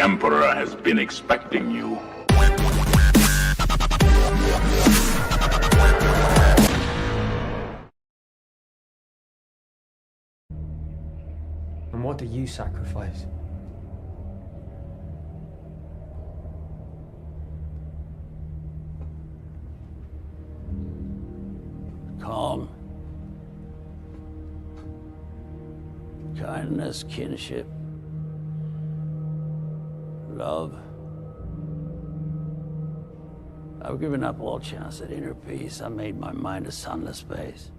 Emperor has been expecting you. And what do you sacrifice? Calm. Kindness, kinship. Love. I've given up all chance at inner peace. I made my mind a sunless space.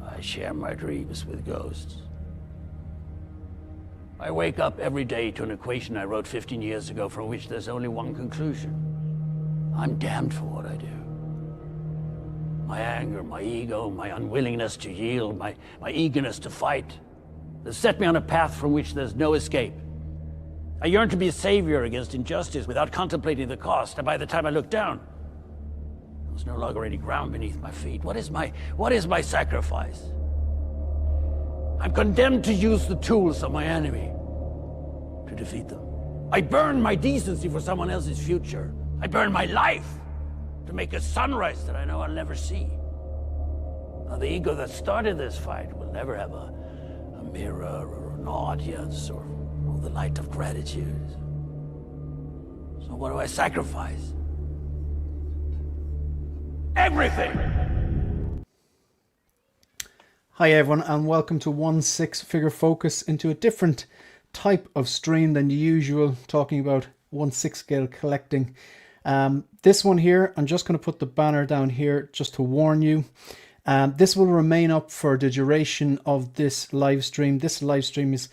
I share my dreams with ghosts. I wake up every day to an equation I wrote 15 years ago from which there's only one conclusion. I'm damned for what I do. My anger, my ego, my unwillingness to yield, my eagerness to fight, they set me on a path from which there's no escape. I yearn to be a savior against injustice without contemplating the cost, and by the time I look down, there's no longer any ground beneath my feet. What is my sacrifice? I'm condemned to use the tools of my enemy to defeat them. I burn my decency for someone else's future. I burn my life to make a sunrise that I know I'll never see. Now, the ego that started this fight will never have a mirror or an audience or the light of gratitude. So what do I sacrifice? Everything! Hi everyone, and welcome to one six-figure focus into a different type of stream than the usual, talking about 1/6 scale collecting. This one here, I'm just going to put the banner down here just to warn you. This will remain up for the duration of this live stream. This live stream is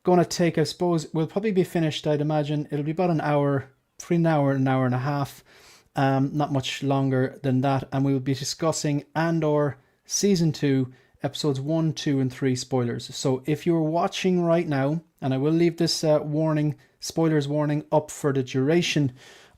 going to take, I suppose, will probably be finished, I'd imagine. It'll be about an hour, between an hour and a half, not much longer than that. And we will be discussing Andor Season 2, Episodes 1, 2, and 3 spoilers. So if you're watching right now, and I will leave this spoilers warning up for the duration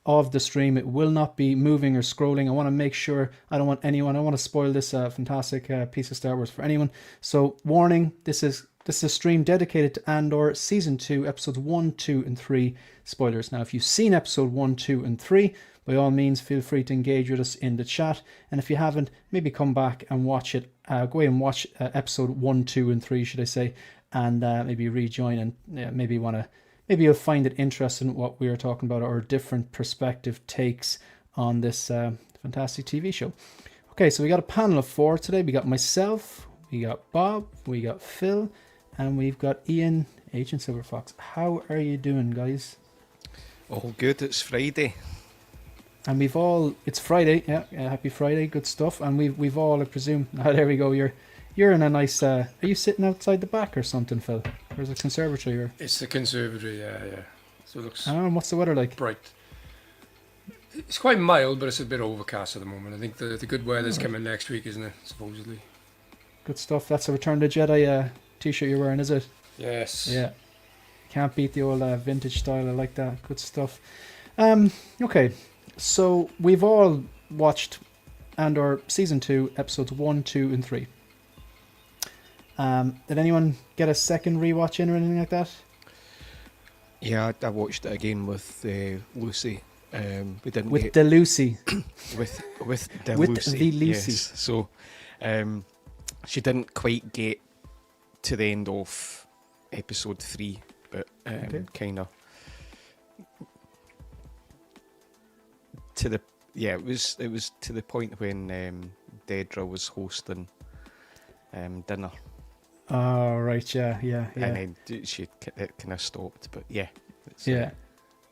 of the stream, it will not be moving or scrolling. I want to make sure I don't want to spoil this fantastic piece of Star Wars for anyone. So warning, this is a stream dedicated to Andor Season 2, Episodes 1, 2, and 3 spoilers. Now, if you've seen Episode 1, 2, and 3, by all means, feel free to engage with us in the chat. And if you haven't, maybe come back and watch it. Go away and watch Episode 1, 2, and 3, should I say, and maybe rejoin and maybe you'll find it interesting what we are talking about, or different perspective takes on this fantastic TV show. Okay, so we got a panel of 4 today. We got myself, we got Bob, we got Phil, and we've got Ian, Agent Silverfox. How are you doing, guys? All good. It's Friday. And it's Friday, yeah, happy Friday, good stuff. And we've all, I presume, there we go, you're in a nice, are you sitting outside the back or something, Phil? Or is it a conservatory? Or? It's the conservatory, yeah. So it looks and what's the weather like? Bright. It's quite mild, but it's a bit overcast at the moment. I think the good weather's coming next week, isn't it, supposedly? Good stuff. That's a Return to the Jedi t-shirt you're wearing, is it? Yes. Yeah. Can't beat the old vintage style. I like that. Good stuff. Okay. So we've all watched Andor Season 2, Episodes 1, 2, and 3. Did anyone get a second rewatch in or anything like that? Yeah, I watched it again with Lucy. We didn't with the Lucy. with the with Lucy. The Lucy. Yes. So she didn't quite get to the end of Episode 3, but kind of to the it was to the point when Dedra was hosting dinner. Oh, right, yeah. And then it kind of stopped, but yeah.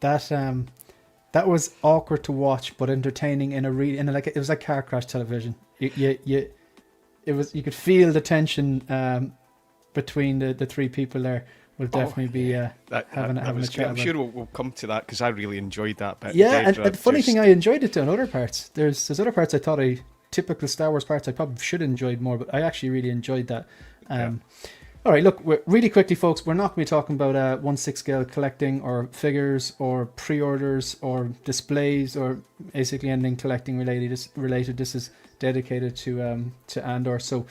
That was awkward to watch, but entertaining it was like car crash television. You could feel the tension between the three people there. Will definitely be having a chat. I'm sure we'll come to that because I really enjoyed that bit. Yeah, and the funny thing, I enjoyed it on other parts. There's other parts I thought typical Star Wars parts I probably should have enjoyed more, but I actually really enjoyed that. All right, look, really quickly, folks, we're not going to be talking about 1/6 scale collecting or figures or pre-orders or displays or basically anything collecting related. This is dedicated to Andor. So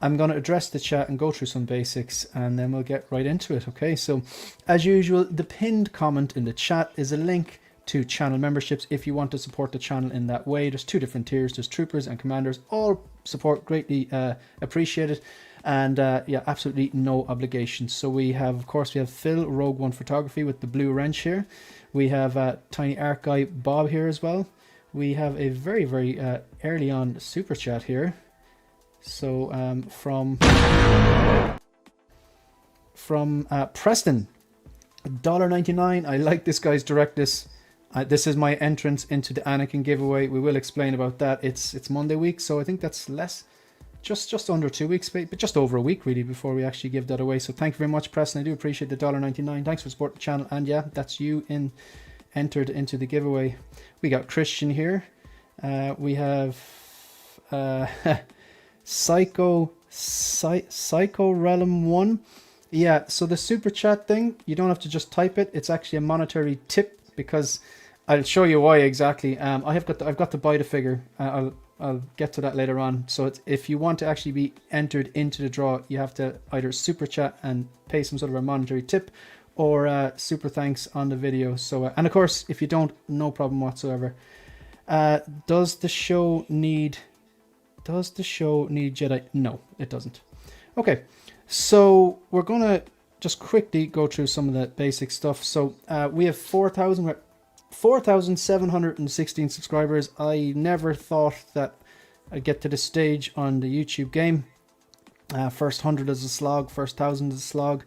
I'm going to address the chat and go through some basics, and then we'll get right into it. Okay, so as usual, the pinned comment in the chat is a link to channel memberships if you want to support the channel in that way. There's 2 different tiers. There's troopers and commanders. All support greatly appreciated, and yeah, absolutely no obligation. So we have, of course, we have Phil, Rogue One Photography, with the blue wrench here. We have Tiny Art Guy Bob here as well. We have a very, very early on super chat here. So from Preston, $1.99. I like this guy's directness. This is my entrance into the Anakin giveaway. We will explain about that. It's Monday week, so I think that's less, just under 2 weeks, but just over a week really before we actually give that away. So thank you very much, Preston. I do appreciate the $1.99. Thanks for supporting the channel, and yeah, that's you entered into the giveaway. We got Christian here. We have Psycho Realm 1. Yeah, so the super chat thing, you don't have to just type it. It's actually a monetary tip, because I'll show you why exactly. I've got to buy the figure. I'll get to that later on. So if you want to actually be entered into the draw, you have to either super chat and pay some sort of a monetary tip, or super thanks on the video. So and of course, if you don't, no problem whatsoever. Does the show need Jedi? No, it doesn't. Okay, so we're gonna just quickly go through some of the basic stuff. So we have 4,716 subscribers. I never thought that I'd get to this stage on the YouTube game. First 100 is a slog, first 1,000 is a slog.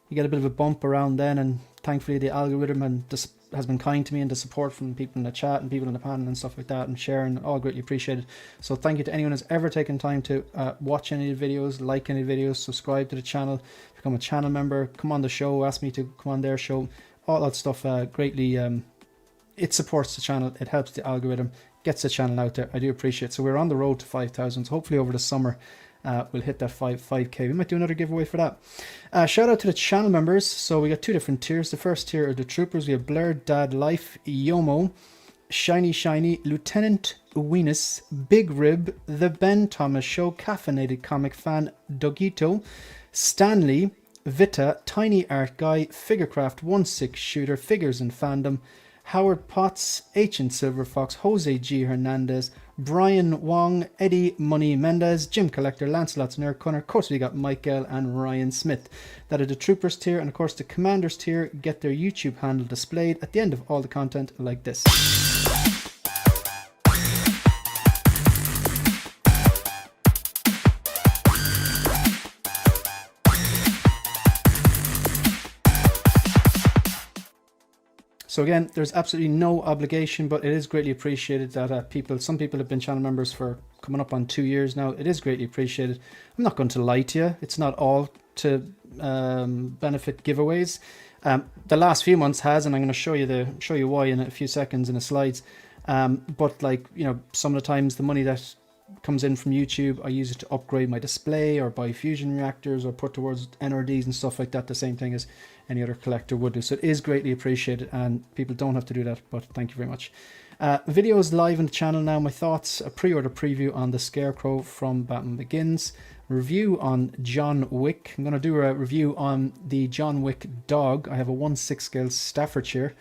You get a bit of a bump around then, and thankfully the algorithm has been kind to me, and the support from people in the chat and people in the panel and stuff like that, and sharing, all greatly appreciated. So thank you to anyone who's ever taken time to watch any of the videos, like any videos, subscribe to the channel, become a channel member, come on the show, ask me to come on their show, all that stuff. Greatly, it supports the channel, it helps the algorithm, gets the channel out there. I do appreciate it. So we're on the road to 5,000. So hopefully over the summer we'll hit that 5k. We might do another giveaway for that. Shout out to the channel members. So we got 2 different tiers. The first tier are the troopers. We have Blurred Dad Life, Yomo, Shiny, Lieutenant Weenus, Big Rib, The Ben Thomas Show, Caffeinated Comic Fan, Dogito, Stanley, Vita, Tiny Art Guy, Figurecraft 16 Shooter, Figures and Fandom, Howard Potts, Ancient Silver Fox, Jose G. Hernandez, Brian Wong, Eddie Money Mendez, Jim Collector, Lancelot's Nerd Corner. Of course, we got Michael and Ryan Smith. That are the Troopers tier, and of course, the Commanders tier get their YouTube handle displayed at the end of all the content, like this. So again, there's absolutely no obligation, but it is greatly appreciated that some people have been channel members for coming up on 2 years now. It is greatly appreciated. I'm not going to lie to you. It's not all to benefit giveaways. The last few months has, and I'm going to show you why in a few seconds in the slides. But like, you know, some of the times the money that comes in from YouTube, I use it to upgrade my display or buy fusion reactors or put towards NRDs and stuff like that. The same thing as any other collector would do. So it is greatly appreciated, and people don't have to do that, but thank you very much. Videos live on the channel now. My thoughts, a pre-order preview on the Scarecrow from Batman Begins, review on John Wick. I'm going to do a review on the John Wick dog. I have a 1/6 scale Staffordshire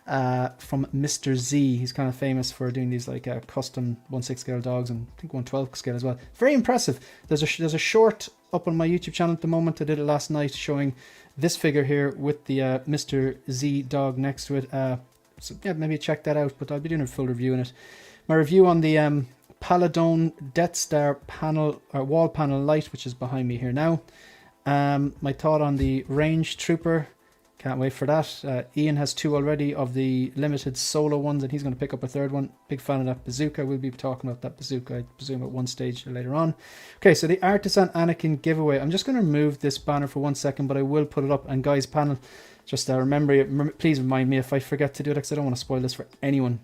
from Mr. Z. He's kind of famous for doing these like custom 1/6 scale dogs, and I think 1/12 scale as well. Very impressive. There's a short up on my YouTube channel at the moment. I did it last night showing this figure here with the Mr. Z dog next to it. So yeah, maybe check that out, but I'll be doing a full review in it. My review on the Paladone Death Star panel, or wall panel light, which is behind me here now. My thought on the Range Trooper. Can't wait for that. Ian has 2 already of the limited solo ones, and he's going to pick up a 3rd one. Big fan of that bazooka. We'll be talking about that bazooka, I presume, at one stage later on. Okay, so the Artisan Anakin giveaway. I'm just going to remove this banner for 1 second, but I will put it up. And guys, panel, just please remind me if I forget to do it, because I don't want to spoil this for anyone.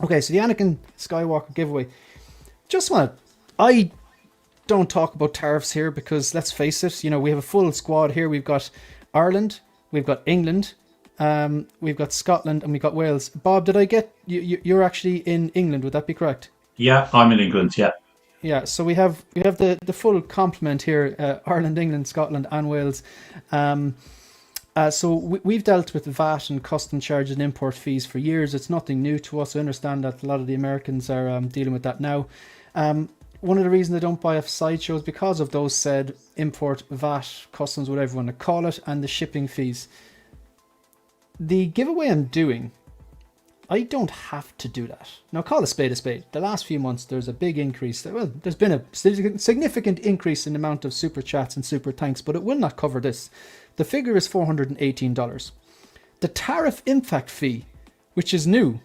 Okay, so the Anakin Skywalker giveaway. I don't talk about tariffs here, because let's face it, you know, we have a full squad here. We've got Ireland, we've got England, we've got Scotland, and we've got Wales. Bob, did I get you're actually in England? Would that be correct? Yeah, I'm in England. Yeah. Yeah, so we have the full complement here: Ireland, England, Scotland, and Wales. So we've dealt with VAT and custom charges and import fees for years. It's nothing new to us. I understand that a lot of the Americans are dealing with that now. One of the reasons I don't buy off Sideshow is because of those said import, VAT, customs, whatever you want to call it, and the shipping fees. The giveaway I'm doing, I don't have to do that. Now, call a spade a spade. The last few months, there's a big increase. Well, there's been a significant increase in the amount of super chats and super thanks, but it will not cover this. The figure is $418. The tariff impact fee, which is new,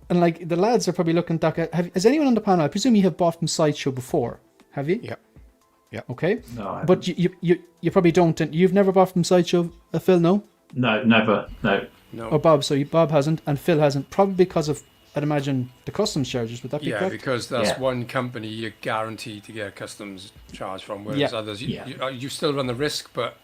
and like the lads are probably looking back at, has anyone on the panel, I presume you have bought from Sideshow before, have you? Yep. Okay. No, I but you probably don't, and you've never bought from Sideshow, Phil, no? No, never. No. Or Bob, so Bob hasn't, and Phil hasn't, probably because of, I'd imagine, the customs charges, would that be Yeah, correct? because that's Yeah. one company you're guaranteed to get a customs charge from, whereas others, you still run the risk, but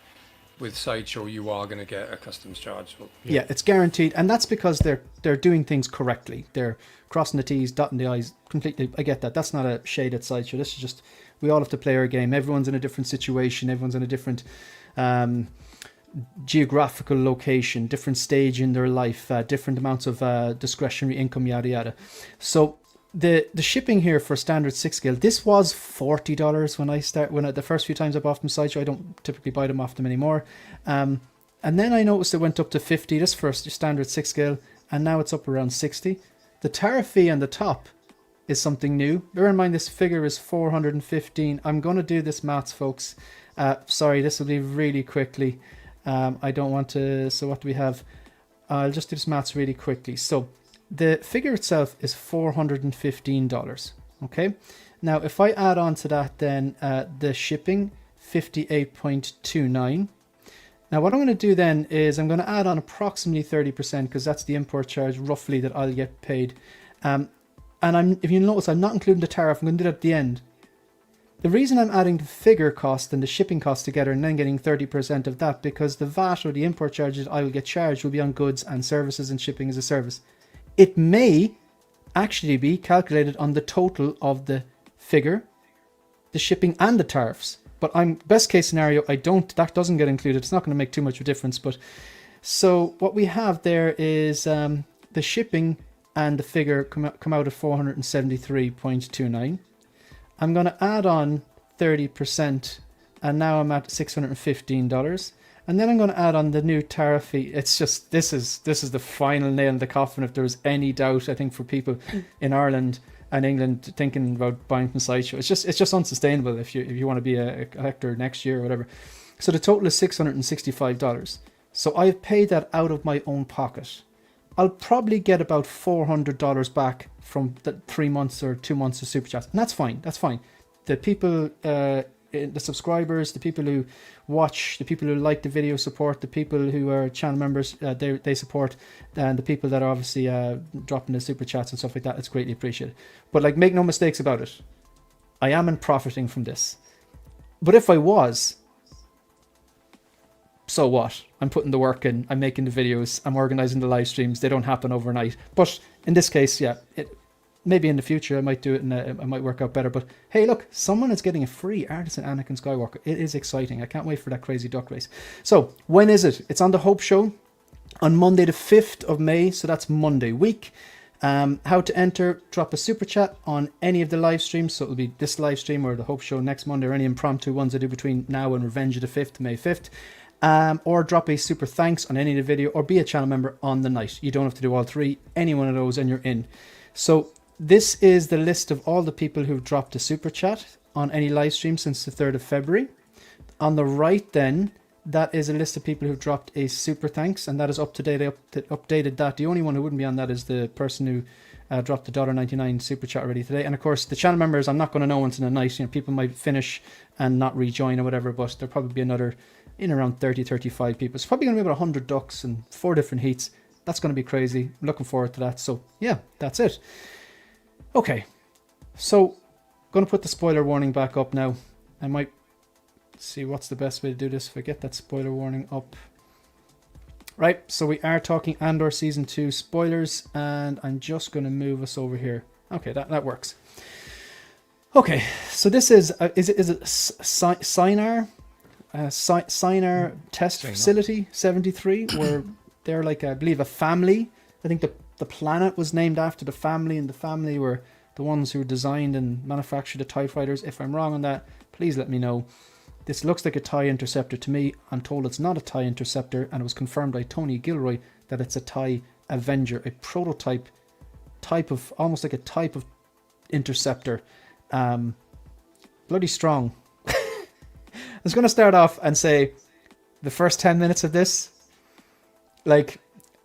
with Sideshow, you are going to get a customs charge. So, Yeah, it's guaranteed, and that's because they're doing things correctly. They're crossing the T's, dotting the I's. Completely, I get that. That's not a shade at Sideshow. This is just, we all have to play our game. Everyone's in a different situation. Everyone's in a different geographical location, different stage in their life, different amounts of discretionary income, yada yada. So the shipping here for standard 6 scale, this was $40 the first few times I bought from Sideshow. I don't typically buy them off them anymore. And then I noticed it went up to $50, this first standard 6 scale, and now it's up around $60. The tariff fee on the top is something new. Bear in mind this figure is $415. I'm going to do this maths, folks. Sorry, this will be really quickly. I don't want to, so what do we have? I'll just do this maths really quickly. So the figure itself is $415. Okay. Now, if I add on to that, then the shipping, 58.29. Now, what I'm going to do then is I'm going to add on approximately 30% because that's the import charge roughly that I'll get paid. And if you notice, I'm not including the tariff. I'm going to do that at the end. The reason I'm adding the figure cost and the shipping cost together and then getting 30% of that, because the VAT or the import charges I will get charged will be on goods and services and shipping as a service. It may actually be calculated on the total of the figure, the shipping and the tariffs. But best case scenario, that doesn't get included. It's not going to make too much of a difference. But so what we have there is the shipping and the figure come out at 473.29. I'm going to add on 30%, and now I'm at $615. And then I'm going to add on the new tariff fee. It's just, this is the final nail in the coffin. If there's any doubt, I think, for people in Ireland and England thinking about buying from Sideshow, it's just unsustainable if you want to be a collector next year or whatever. So the total is $665. So I've paid that out of my own pocket. I'll probably get about $400 back from the 3 months or 2 months of super chats, and that's fine. That's fine. The people, the subscribers, the people who watch, the people who like the video support, the people who are channel members, they support, and the people that are obviously dropping the super chats and stuff like that. It's greatly appreciated. But like, make no mistakes about it. I am profiting from this. But if I was, so what? I'm putting the work in, I'm making the videos, I'm organizing the live streams. They don't happen overnight. But in this case, yeah, maybe in the future I might do it and it might work out better. But hey, look, someone is getting a free Artisan Anakin Skywalker. It is exciting. I can't wait for that crazy duck race. So when is it? It's on the Hope Show on Monday the 5th of May. So that's Monday week. How to enter: drop a super chat on any of the live streams. So it'll be this live stream or the Hope Show next Monday, or any impromptu ones I do between now and Revenge of the 5th, May 5th. Or drop a super thanks on any of the video, or be a channel member on the night. You don't have to do all three. Any one of those and you're in. So this is the list of all the people who've dropped a super chat on any live stream since the 3rd of February. On the right then, that is a list of people who've dropped a super thanks, and that is up to date. They updated that. The only one who wouldn't be on that is the person who dropped the $1.99 super chat already today. And of course, the channel members, I'm not going to know until the night. People might finish and not rejoin or whatever, but there'll probably be another in around 30-35 people. It's probably going to be about 100 ducks and 4 different heats. That's going to be crazy. I'm looking forward to that. So yeah, that's it. Okay, so going to put the spoiler warning back up now. I might see what's the best way to do this if I get that spoiler warning up. Right, so we are talking Andor Season 2 spoilers, and I'm just going to move us over here. Okay, that works. Okay, so this is it Sinar? Sinar Test Facility 73, where they're like, I believe, a family. I think the planet was named after the family, and the family were the ones who designed and manufactured the TIE fighters. If I'm wrong on that, please let me know. This looks like a TIE Interceptor to me. I'm told it's not a TIE Interceptor, and it was confirmed by Tony Gilroy that it's a TIE Avenger, a prototype almost like a type of interceptor. Bloody strong. I was going to start off and say the first 10 minutes of this, like,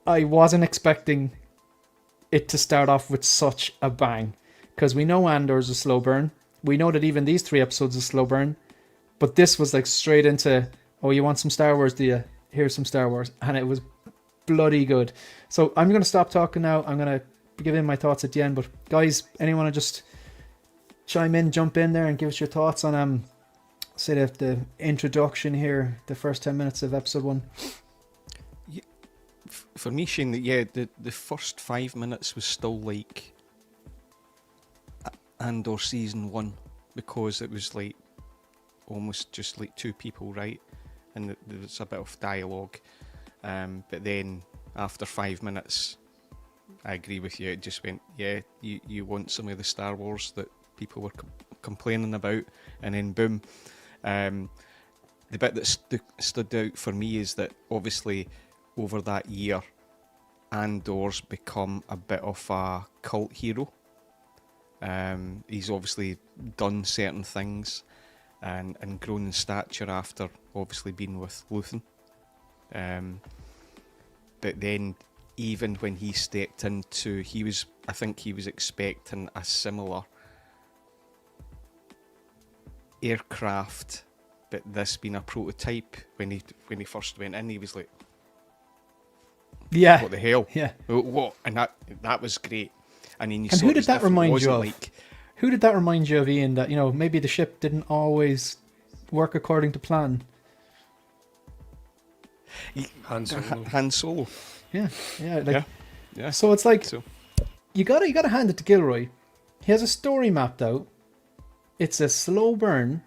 I wasn't expecting it to start off with such a bang, because we know Andor's a slow burn. We know that even these 3 episodes is slow burn, but this was like straight into, oh, you want some Star Wars, do you? Here's some Star Wars. And it was bloody good. So I'm going to stop talking now. I'm going to give in my thoughts at the end, but guys, anyone want to just chime in, jump in there and give us your thoughts on say the introduction here, the first 10 minutes of episode 1? Yeah, for me, Shane, the first 5 minutes was still like Andor season 1, because it was like almost just like 2 people, right? And there was a bit of dialogue, but then after 5 minutes, I agree with you, it just went, yeah, you want some of the Star Wars that people were complaining about, and then boom. The bit that stood out for me is that obviously over that year, Andor's become a bit of a cult hero. He's obviously done certain things and grown in stature after obviously being with Luthen. But then even when he stepped into, I think he was expecting a similar aircraft, but this being a prototype. When he first went in, he was like, yeah, what the hell? Yeah. What? And that was great. And then who did that remind you of? Who did that remind you of, Ian? That, maybe the ship didn't always work according to plan. Han Solo. Yeah. Yeah. So it's like, you gotta hand it to Gilroy. He has a story mapped out. It's a slow burn.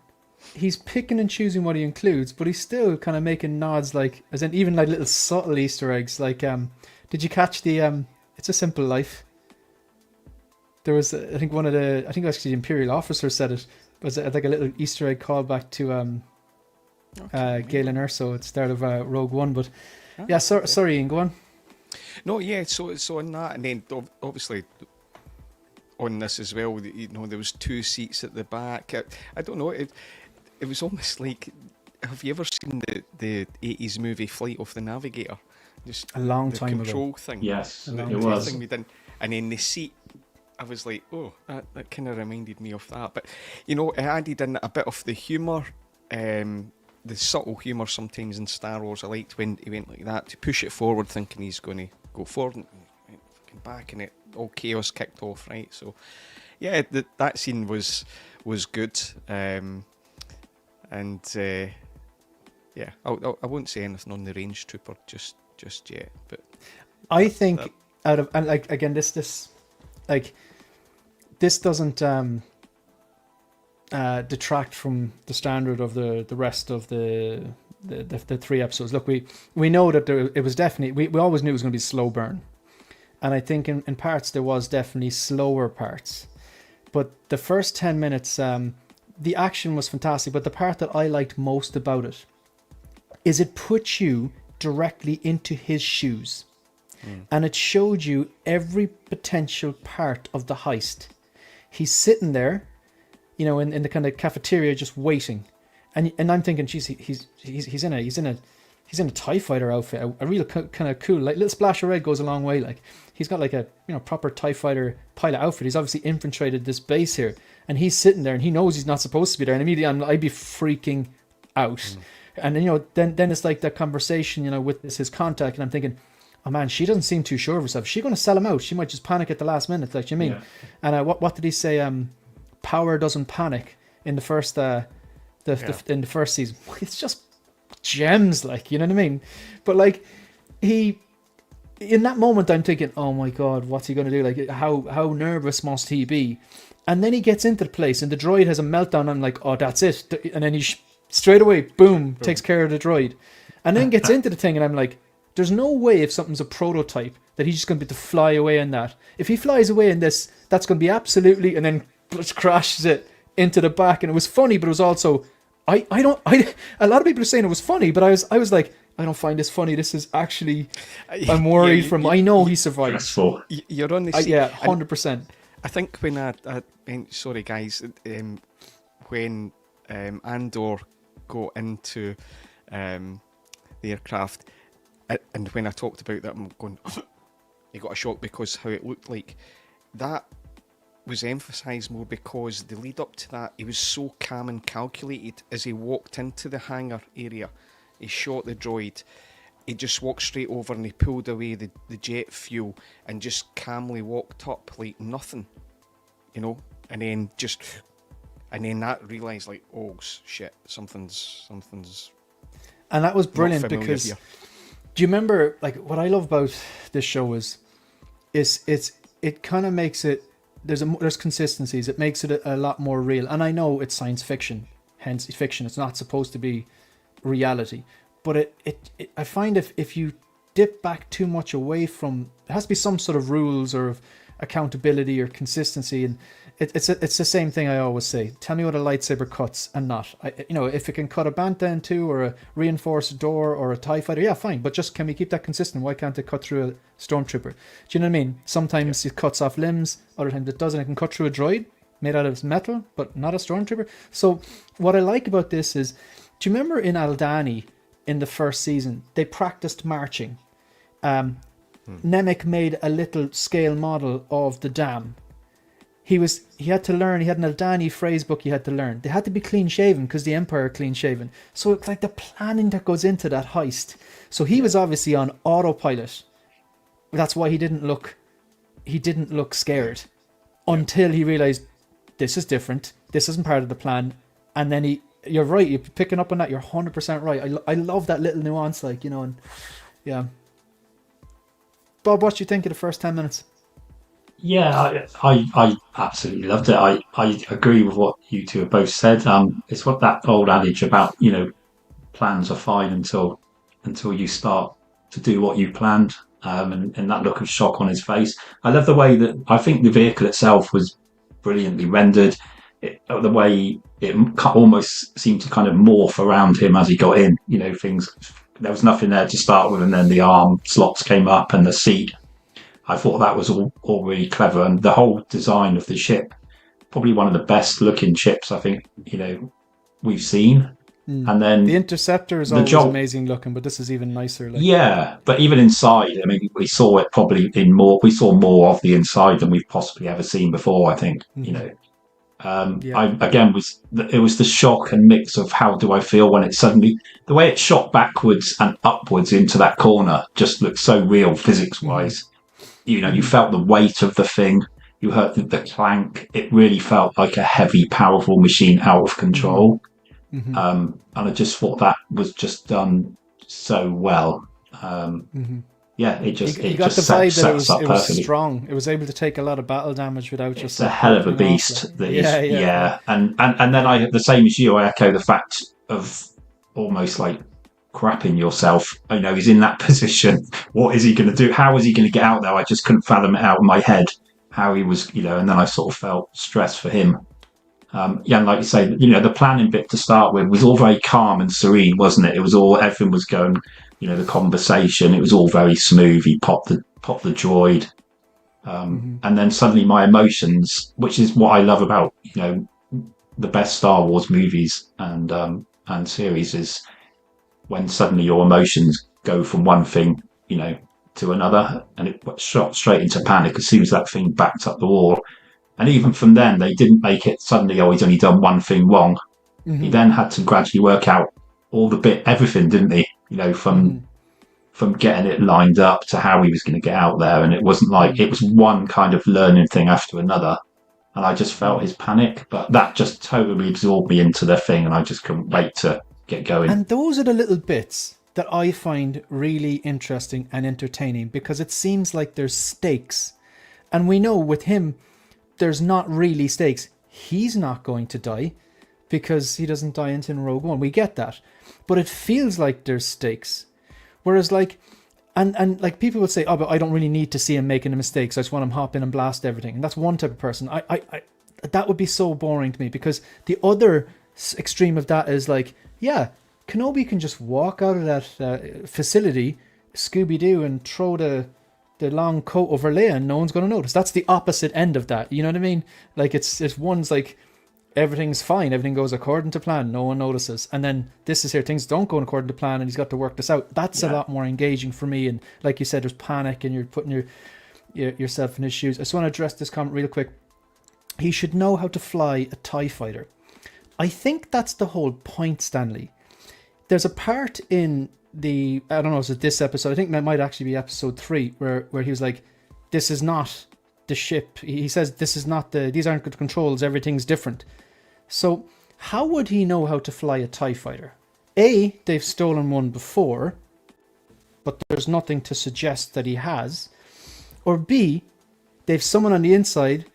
He's picking and choosing what he includes, but he's still kind of making nods, like, as in even like little subtle Easter eggs. Like, did you catch the It's a Simple Life? There was, I think actually the Imperial officer said it. Was like a little Easter egg callback to Galen Erso at the start of Rogue One. But yeah, sorry, Ian, go on. No, yeah. So on that, and then obviously on this as well, there was 2 seats at the back. I don't know. It was almost like, have you ever seen the 80s movie Flight of the Navigator? Just a long time ago. The control thing. Yes, it was. Thing we did. And then the seat, I was like, oh, that kind of reminded me of that. But, it added in a bit of the humour, the subtle humour sometimes in Star Wars. I liked when he went like that, to push it forward, thinking he's going to go forward, and went fucking back, and all chaos kicked off, right? So, yeah, that scene was good. Yeah, I won't say anything on the range trooper just yet, but I think out of, and like, again, this doesn't detract from the standard of the rest of the 3 episodes. Look, we know that it was definitely, we always knew it was going to be slow burn, and I think in parts there was definitely slower parts, but the first 10 minutes, the action was fantastic. But the part that I liked most about it is it put you directly into his shoes. And it showed you every potential part of the heist. He's sitting there, in the kind of cafeteria, just waiting, and I'm thinking, geez, he's in a TIE fighter outfit, a real kind of cool, like, little splash of red goes a long way. Like, he's got like a proper TIE fighter pilot outfit. He's obviously infiltrated this base here, and he's sitting there, and he knows he's not supposed to be there. And immediately I'd be freaking out. And then it's like that conversation, with his contact, and I'm thinking, oh man, she doesn't seem too sure of herself. Is she going to sell him out? She might just panic at the last minute, like, you mean? Yeah. And what did he say? Power doesn't panic in the first in the first season. It's just gems, like, you know what I mean? But like, in that moment, I'm thinking, oh my God, what's he going to do? Like, how nervous must he be? And then he gets into the place and the droid has a meltdown. I'm like, oh, that's it. And then he straight away, boom, takes care of the droid. And then gets into the thing and I'm like, there's no way if something's a prototype that he's just going to be able to fly away in that. If he flies away in this, that's going to be absolutely, and then just crashes it into the back. And it was funny, but it was also, a lot of people are saying it was funny, but I was like, I don't find this funny. This is actually, I'm worried from, I know he survives. You're on the yeah, 100%. I think when sorry guys, when Andor got into the aircraft, and when I talked about that, I'm going, he got a shock because how it looked like. That was emphasised more because the lead up to that, he was so calm and calculated as he walked into the hangar area. He shot the droid. He just walked straight over and he pulled away the jet fuel and just calmly walked up like nothing, you know. And then that realised like, oh shit, something's. And that was brilliant because here. Do you remember, like, what I love about this show is it kind of makes it, there's consistencies. It makes it a lot more real. And I know it's science fiction, hence fiction. It's not supposed to be reality. But I find if you dip back too much away from, there has to be some sort of rules or of accountability or consistency. And it's the same thing I always say. Tell me what a lightsaber cuts and not. If it can cut a banta in two or a reinforced door or a TIE fighter, yeah, fine. But just can we keep that consistent? Why can't it cut through a stormtrooper? Do you know what I mean? Sometimes it cuts off limbs, other times it doesn't. It can cut through a droid made out of metal, but not a stormtrooper. So what I like about this is, do you remember in Aldani in the first season, they practiced marching? Nemec made a little scale model of the dam. He had to learn, he had an Aldani phrase book he had to learn. They had to be clean shaven because the Empire are clean shaven. So it's like the planning that goes into that heist. So he was obviously on autopilot. That's why he didn't look scared until he realized this is different. This isn't part of the plan. And then you're right, you're picking up on that. You're 100% right. I love that little nuance, and yeah. Bob, what do you think of the first 10 minutes? Yeah, I absolutely loved it. I agree with what you two have both said. It's what that old adage about, plans are fine until you start to do what you planned. And that look of shock on his face. I love the way that I think the vehicle itself was brilliantly rendered. The way it almost seemed to kind of morph around him as he got in. Things, there was nothing there to start with, and then the arm slots came up and the seat. I thought that was all really clever, and the whole design of the ship, probably one of the best looking ships I think we've seen. And then the Interceptor is always amazing looking, but this is even nicer. Yeah, but even inside, I mean, we saw it probably we saw more of the inside than we've possibly ever seen before. I think it was the shock and mix of how do I feel when it suddenly, the way it shot backwards and upwards into that corner just looked so real physics wise. You felt the weight of the thing. You heard the clank. It really felt like a heavy, powerful machine out of control. And I just thought that was just done so well. Yeah, it just sets up it was perfectly. Strong. It was able to take a lot of battle damage without It's just a hell of a beast. And then I, the same as you, I echo the fact of almost like crapping yourself. He's in that position. What is he going to do? How is he going to get out there? I just couldn't fathom it out of my head how he was, and then I sort of felt stressed for him. And like you say, the planning bit to start with was all very calm and serene, wasn't it? It was all, everything was going, the conversation, it was all very smooth. He popped the droid. And then suddenly my emotions, which is what I love about, the best Star Wars movies and series, is when suddenly your emotions go from one thing, to another, and it shot straight into panic as soon as that thing backed up the wall. And even from then, they didn't make it suddenly, he's only done one thing wrong. He then had to gradually work out everything, didn't he? From getting it lined up to how he was going to get out there. And it wasn't like it was one kind of learning thing after another. And I just felt his panic, but that just totally absorbed me into the thing, and I just couldn't wait to get going. And those are the little bits that I find really interesting and entertaining, because it seems like there's stakes. And we know with him, there's not really stakes. He's not going to die because he doesn't die in Rogue One. We get that. But it feels like there's stakes. Whereas like, and like people would say, oh, but I don't really need to see him making a mistake, so I just want him to hop in and blast everything. And that's one type of person. I that would be so boring to me, because the other extreme of that is like, yeah, Kenobi can just walk out of that facility, Scooby-Doo, and throw the long coat over Leia and no one's going to notice. That's the opposite end of that. You know what I mean? Like it's one's like, everything's fine, everything goes according to plan, no one notices. And then this is here, things don't go according to plan and he's got to work this out. That's a lot more engaging for me. And like you said, there's panic and you're putting yourself in his shoes. I just want to address this comment real quick. He should know how to fly a TIE fighter. I think that's the whole point, Stanley. There's a part in the, I don't know, is it this episode? I think that might actually be episode 3, where he was like, this is not the ship. He says, this is not these aren't the controls, everything's different. So how would he know how to fly a TIE fighter? A, they've stolen one before, but there's nothing to suggest that he has. Or B, they've someone on the inside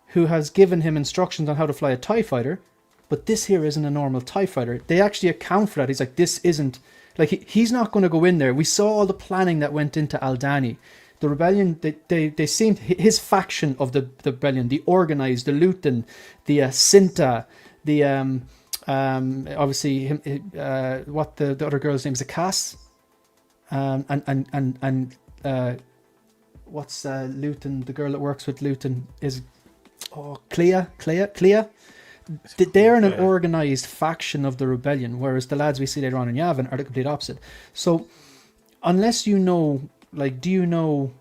who has given him instructions on how to fly a TIE fighter, but this here isn't a normal TIE fighter. They actually account for that. He's like, this isn't, like, he's not going to go in there. We saw all the planning that went into Aldhani. The rebellion, they seemed, his faction of the rebellion, the organized, the Luton, the Cinta, the, obviously, what the other girl's name is, a Cass, and what's Luton, the girl that works with Luton is, Clea. They're in an organized faction of the rebellion, whereas the lads we see later on in Yavin are the complete opposite. So, unless you know, like, do you know,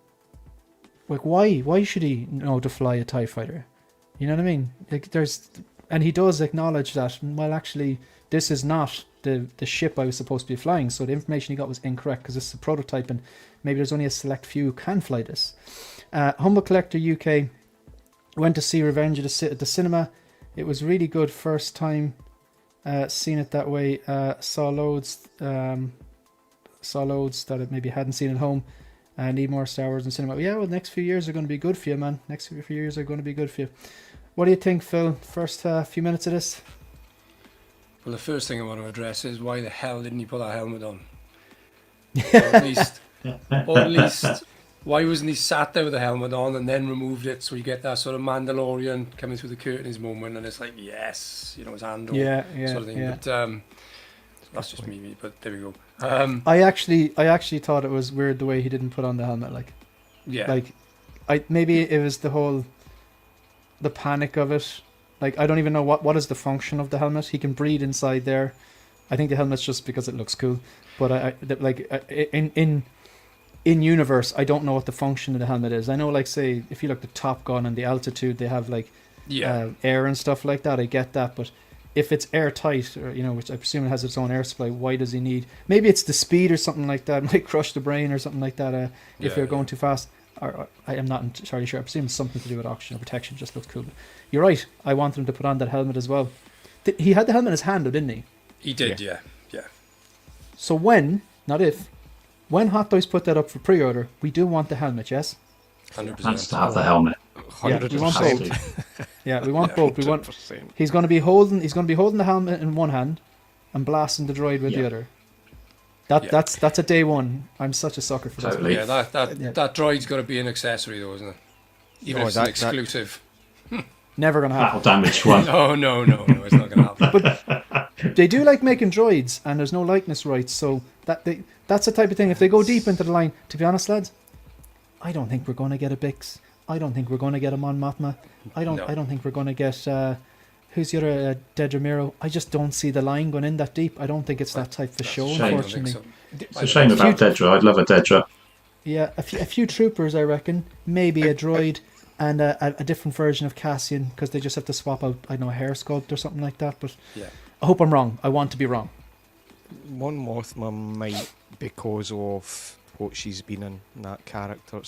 like, why should he know to fly a TIE fighter? You know what I mean? Like, and he does acknowledge that, well, actually, this is not the ship I was supposed to be flying, so the information he got was incorrect, because this is a prototype, and maybe there's only a select few who can fly this. Humble Collector UK went to see Revenge at the cinema. It was really good first time seeing it that way. Saw loads that I maybe hadn't seen at home. Need more Star Wars in cinema. Yeah, well, the next few years are going to be good for you, man. Next few years are going to be good for you. What do you think, Phil? First few minutes of this? Well, the first thing I want to address is, why the hell didn't he put that helmet on? Or at least, why wasn't he sat there with the helmet on and then removed it, so you get that sort of Mandalorian coming through the curtains moment, and it's like, yes, you know, it's Andor, sort of thing. Yeah. But that's just me. But there we go. I actually thought it was weird the way he didn't put on the helmet. Maybe it was the panic of it. Like, I don't even know what is the function of the helmet. He can breathe inside there. I think the helmet's just because it looks cool. But in universe, I don't know what the function of the helmet is. I know, like, say, if you look at Top Gun and the altitude, they have like air and stuff like that. I get that, but if it's airtight, or, you know, which I presume it has its own air supply, why does he need? Maybe it's the speed or something like that. It might crush the brain or something like that if you're going too fast. Or, I am not entirely sure. I presume it's something to do with oxygen protection. Just looks cool. But you're right. I want him to put on that helmet as well. He had the helmet in his hand, though, didn't he? He did, yeah. So when, not if, when Hot Toys put that up for pre-order, we do want the helmet, yes? 100%. Has to have the helmet. 100%. Yeah, we want both. Yeah, we want both. We want. He's going to be holding the helmet in one hand and blasting the droid with the other. That's a day one. I'm such a sucker for that. Yeah, that droid's got to be an accessory, though, isn't it? Even if it's an exclusive. Never going to happen. Battle damaged one. No, it's not going to happen. But they do like making droids, and there's no likeness rights, so that's the type of thing. If they go deep into the line, to be honest, lads, I don't think we're going to get a Bix. I don't think we're going to get a Mon Mothma. I don't think we're going to get who's the other Dedra Miro. I just don't see the line going in that deep. I don't think it's that type of show, unfortunately. It's a shame about Dedra. I'd love a Dedra. Yeah, a few troopers, I reckon. Maybe a droid and a different version of Cassian, because they just have to swap out, I don't know, a hair sculpt or something like that. But I hope I'm wrong. I want to be wrong. Mon Mothma might, because of what she's been in that character,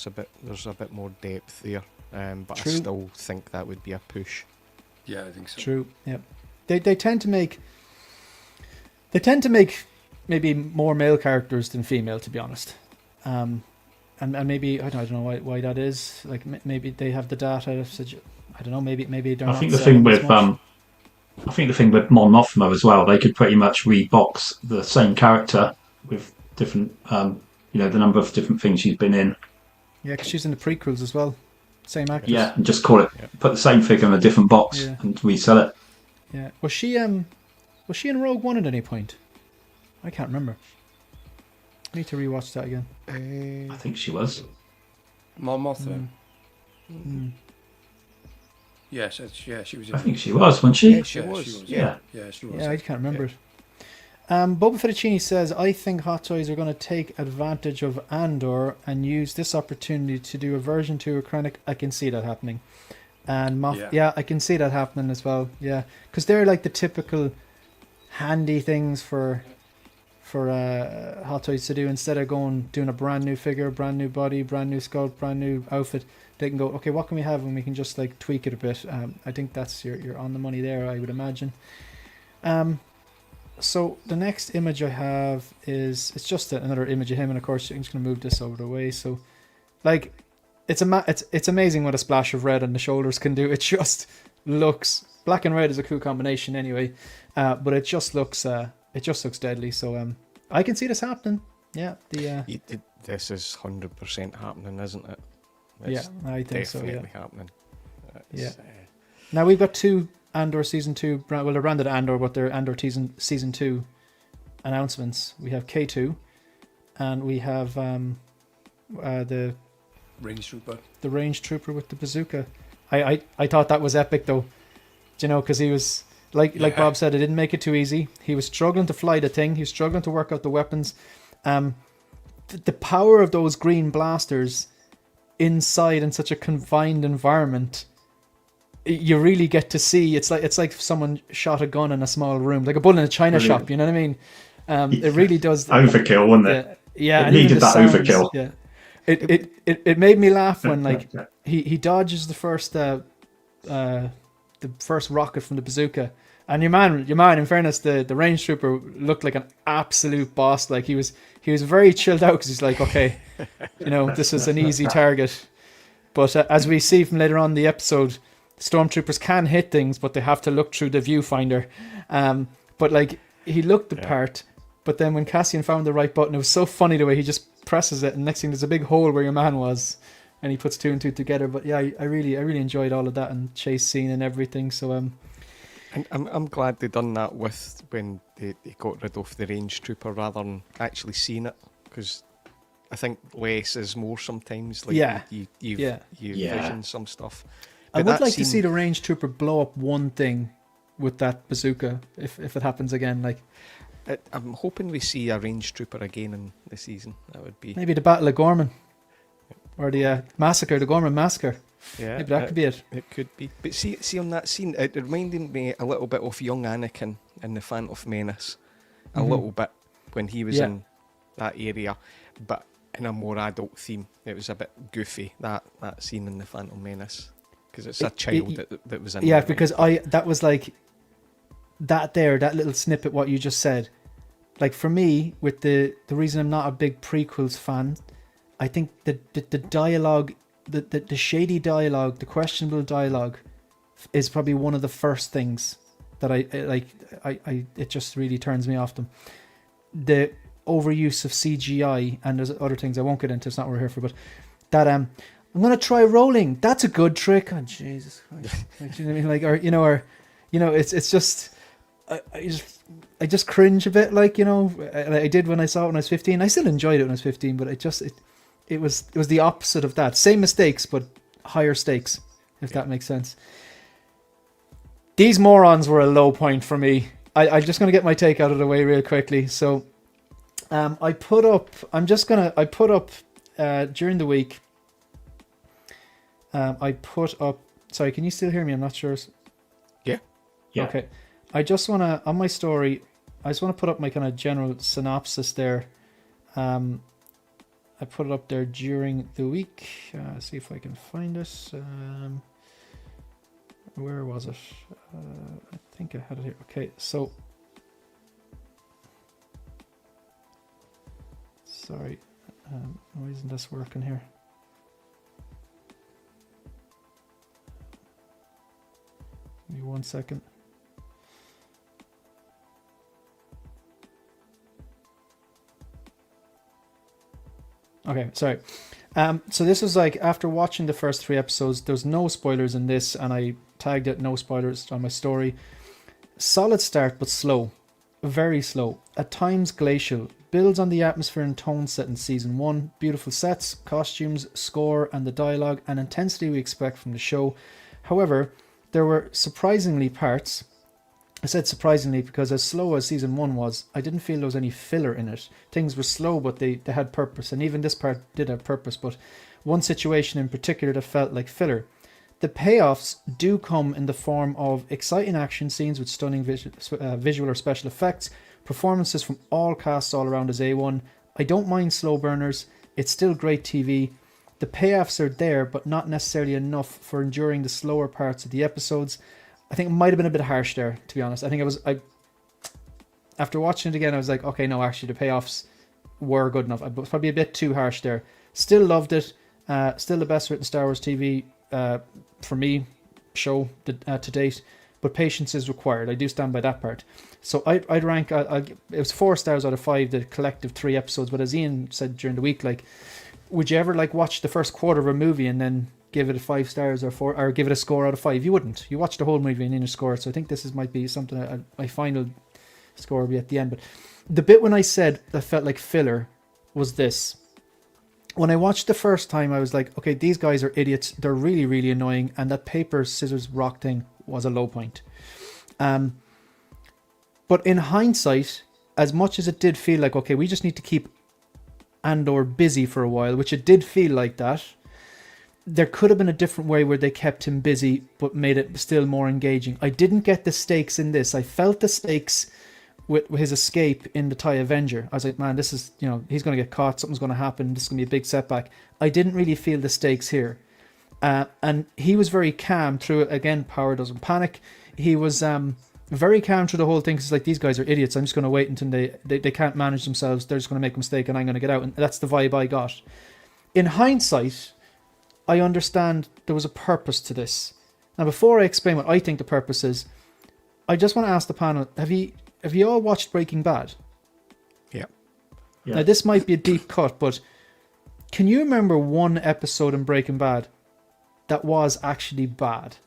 there's a bit more depth there. But True. I still think that would be a push. Yeah, I think so. True. Yeah, they tend to make maybe more male characters than female, to be honest. And maybe I don't know why that is. Like maybe they have the data. I don't know. Maybe they're not. I think the thing with Mon Mothma as well, they could pretty much rebox the same character with different, the number of different things she's been in. Yeah, because she's in the prequels as well. Same actress. Yeah, and just call it, put the same figure in a different box and resell it. Yeah. Was she in Rogue One at any point? I can't remember. I need to rewatch that again. I think she was. Mon Mothma. Yes, she was. I think she was, wasn't she? Yeah, she was. Yeah, she was. Yeah, I can't remember it. Boba Fettuccini says, I think Hot Toys are going to take advantage of Andor and use this opportunity to do a version 2 of Krennic. I can see that happening. And I can see that happening as well. Yeah, because they're like the typical handy things for Hot Toys to do. Instead of doing a brand new figure, brand new body, brand new sculpt, brand new outfit, they can go, okay, what can we have? And we can just like tweak it a bit. I think that's you're on the money there, I would imagine. So the next image I have it's just another image of him, and of course I'm just going to move this over the way. So like it's amazing what a splash of red on the shoulders can do. It just looks, black and red is a cool combination anyway, but it just looks deadly. So I can see this happening. Yeah, this is 100% happening, isn't it? It's I think so. Yeah, happening. Now we've got 2 Andor season 2. Well, they're branded Andor, but they're Andor season 2 announcements. We have K2, and we have the range trooper. The range trooper with the bazooka. I thought that was epic though. Do you know? Because he was like Bob said, it didn't make it too easy. He was struggling to fly the thing. He was struggling to work out the weapons. The power of those green blasters inside in such a confined environment, you really get to see. It's like if someone shot a gun in a small room, like a bullet in a china shop. You know what I mean? It really does overkill, wasn't it? Yeah, it needed that sounds, overkill. Yeah, it made me laugh when like he dodges the first rocket from the bazooka. And your man, in fairness, the range trooper looked like an absolute boss. Like he was very chilled out because he's like, okay, this is an easy target. But as we see from later on in the episode, stormtroopers can hit things, but they have to look through the viewfinder. But like he looked the part, but then when Cassian found the right button, it was so funny the way he just presses it, and next thing there's a big hole where your man was, and he puts 2 and 2 together. But yeah, I really enjoyed all of that and chase scene and everything. So And I'm glad they done that with when they got rid of the range trooper rather than actually seeing it, because I think less is more sometimes. Like you vision some stuff. But I would like to see the range trooper blow up one thing with that bazooka if it happens again. Like I'm hoping we see a range trooper again in the season. That would be maybe the Battle of Gorman or the Gorman Massacre. Yeah, maybe that could be it. It could be. But see on that scene, it reminded me a little bit of young Anakin in the Phantom Menace. A little bit when he was in that area, but in a more adult theme. It was a bit goofy, that scene in the Phantom Menace. Because it's a child that was in. Yeah, because that was like that little snippet what you just said. Like for me, with the reason I'm not a big prequels fan, I think the dialogue, the shady dialogue, the questionable dialogue, is probably one of the first things that I like. It just really turns me off them. The overuse of CGI, and there's other things I won't get into. It's not what we're here for, but that I'm gonna try rolling. That's a good trick. Oh Jesus Christ! Like, you know what I mean? It's just I just cringe a bit. Like I did when I saw it when I was 15. I still enjoyed it when I was 15, but it was the opposite of that. Same mistakes, but higher stakes. If that makes sense. These morons were a low point for me. I'm just gonna get my take out of the way real quickly. So, I put up during the week. Sorry, can you still hear me? I'm not sure. Yeah. Okay. I just want to, on my story, I just want to put up my kind of general synopsis there. I put it up there during the week. See if I can find this. Where was it? I think I had it here. Okay, so Sorry, why isn't this working here? Give me 1 second. Okay, sorry. So this was like, after watching the first 3 episodes, there's no spoilers in this, and I tagged it no spoilers on my story. Solid start, but slow. Very slow. At times glacial. Builds on the atmosphere and tone set in season 1. Beautiful sets, costumes, score, and the dialogue and intensity we expect from the show. However, there were surprisingly parts. I said surprisingly because as slow as season 1 was, I didn't feel there was any filler in it. Things were slow, but they had purpose, and even this part did have purpose, but one situation in particular that felt like filler. The payoffs do come in the form of exciting action scenes with stunning visual or special effects, performances from all casts all around as A1. I don't mind slow burners, it's still great TV. The payoffs are there, but not necessarily enough for enduring the slower parts of the episodes. I think it might have been a bit harsh there, to be honest. I think after watching it again, I was like, okay, no, actually the payoffs were good enough. I was probably a bit too harsh there. Still loved it. Still the best written Star Wars TV, for me, show to date. But patience is required. I do stand by that part. So I'd rank, it was 4 stars out of 5, the collective 3 episodes. But as Ian said during the week, like, would you ever like watch the first quarter of a movie and then give it a 5 stars or 4, or give it a score out of 5? You wouldn't. You watch the whole movie and then you score it. So I think this might be something my final score will be at the end. But the bit when I said that felt like filler was this. When I watched the first time, I was like, okay, these guys are idiots. They're really, really annoying. And that paper, scissors, rock thing was a low point. But in hindsight, as much as it did feel like, okay, we just need to keep Andor busy for a while, which it did feel like that, there could have been a different way where they kept him busy but made it still more engaging. I didn't get the stakes in this. I felt the stakes with his escape in the TIE Avenger. I was like, man, this is, he's going to get caught, something's going to happen, this is going to be a big setback. I didn't really feel the stakes here. And he was very calm through it. Again, power doesn't panic. He was very calm through the whole thing. It's like, these guys are idiots. I'm just going to wait until they can't manage themselves. They're just going to make a mistake and I'm going to get out. And that's the vibe I got. In hindsight, I understand there was a purpose to this. Now, before I explain what I think the purpose is, I just want to ask the panel, have you all watched Breaking Bad? Yeah. Now, this might be a deep cut, but can you remember one episode in Breaking Bad that was actually bad?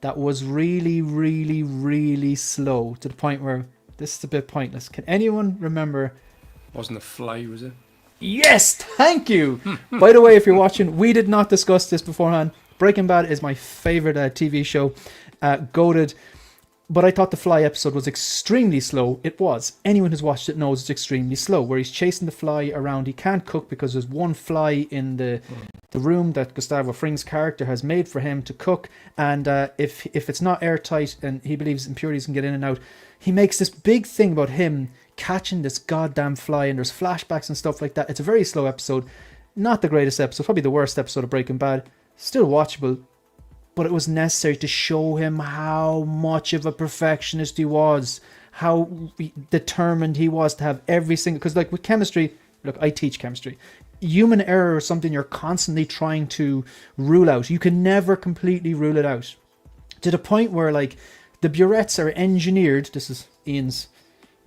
That was really, really, really slow to the point where this is a bit pointless. Can anyone remember? Wasn't a fly, was it? Yes, thank you. By the way, if you're watching, we did not discuss this beforehand. Breaking Bad is my favorite TV show. Goated. But I thought the fly episode was extremely slow. It was. Anyone who's watched it knows it's extremely slow. Where he's chasing the fly around. He can't cook because there's one fly in the room that Gustavo Fring's character has made for him to cook. And if it's not airtight and he believes impurities can get in and out, he makes this big thing about him catching this goddamn fly, and there's flashbacks and stuff like that. It's a very slow episode. Not the greatest episode. Probably the worst episode of Breaking Bad. Still watchable. But it was necessary to show him how much of a perfectionist he was. How determined he was to have every single... Because like with chemistry... Look, I teach chemistry. Human error is something you're constantly trying to rule out. You can never completely rule it out. To the point where like the burettes are engineered... This is Ian's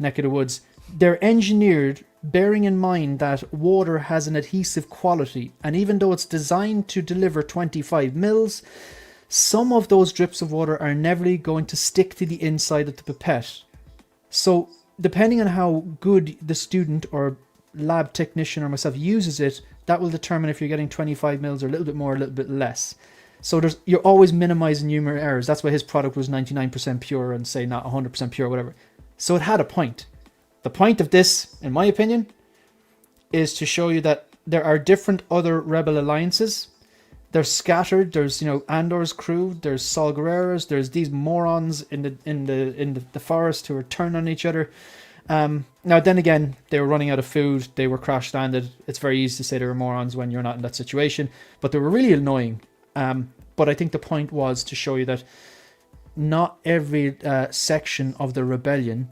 neck of the woods. They're engineered bearing in mind that water has an adhesive quality. And even though it's designed to deliver 25 mils... some of those drips of water are never going to stick to the inside of the pipette. So depending on how good the student or lab technician or myself uses it, that will determine if you're getting 25 mils or a little bit more, a little bit less. So you're always minimizing human errors. That's why his product was 99% pure and say not 100% pure, whatever. So it had a point. The point of this, in my opinion, is to show you that there are different other rebel alliances. They're scattered. There's Andor's crew. There's Saul Guerrera's. There's these morons in the forest who are turning on each other. Now then again, they were running out of food. They were crash landed. It's very easy to say they were morons when you're not in that situation. But they were really annoying. But I think the point was to show you that not every section of the rebellion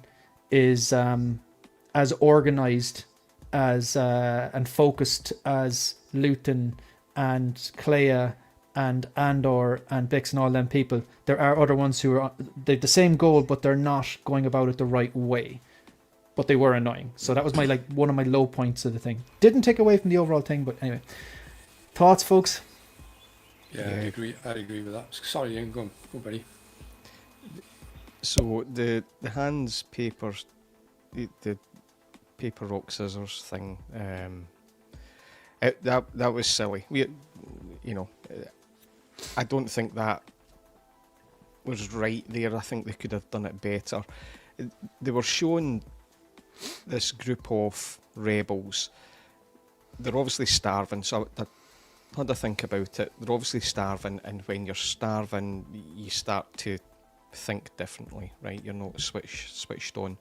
is as organized as and focused as Luton and Clea and Andor and Bix and all them people. There are other ones who are the same goal, but they're not going about it the right way. But they were annoying. So that was my one of my low points of the thing. Didn't take away from the overall thing, but anyway. Thoughts, folks? Yeah, I agree with that. Sorry, Ian, go buddy. So the hands, paper, the paper, rock, scissors thing, that was silly. I don't think that was right there. I think they could have done it better. They were showing this group of rebels. They're obviously starving, so I had to think about it. They're obviously starving, and when you're starving, you start to think differently, right? You're not switched on.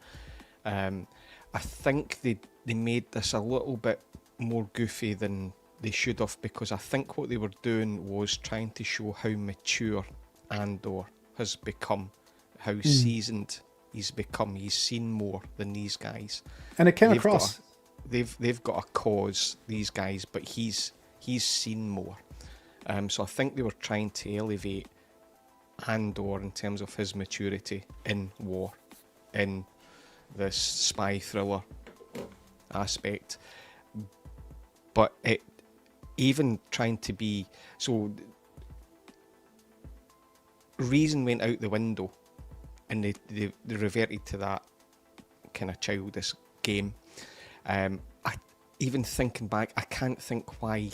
I think they made this a little bit more goofy than they should have, because I think what they were doing was trying to show how mature Andor has become, how seasoned he's become. He's seen more than these guys, and it came across. They've got a cause, these guys, but he's seen more. So I think they were trying to elevate Andor in terms of his maturity in war, in this spy thriller aspect. But it even trying to be so, reason went out the window, and they reverted to that kind of childish game. Even thinking back, I can't think why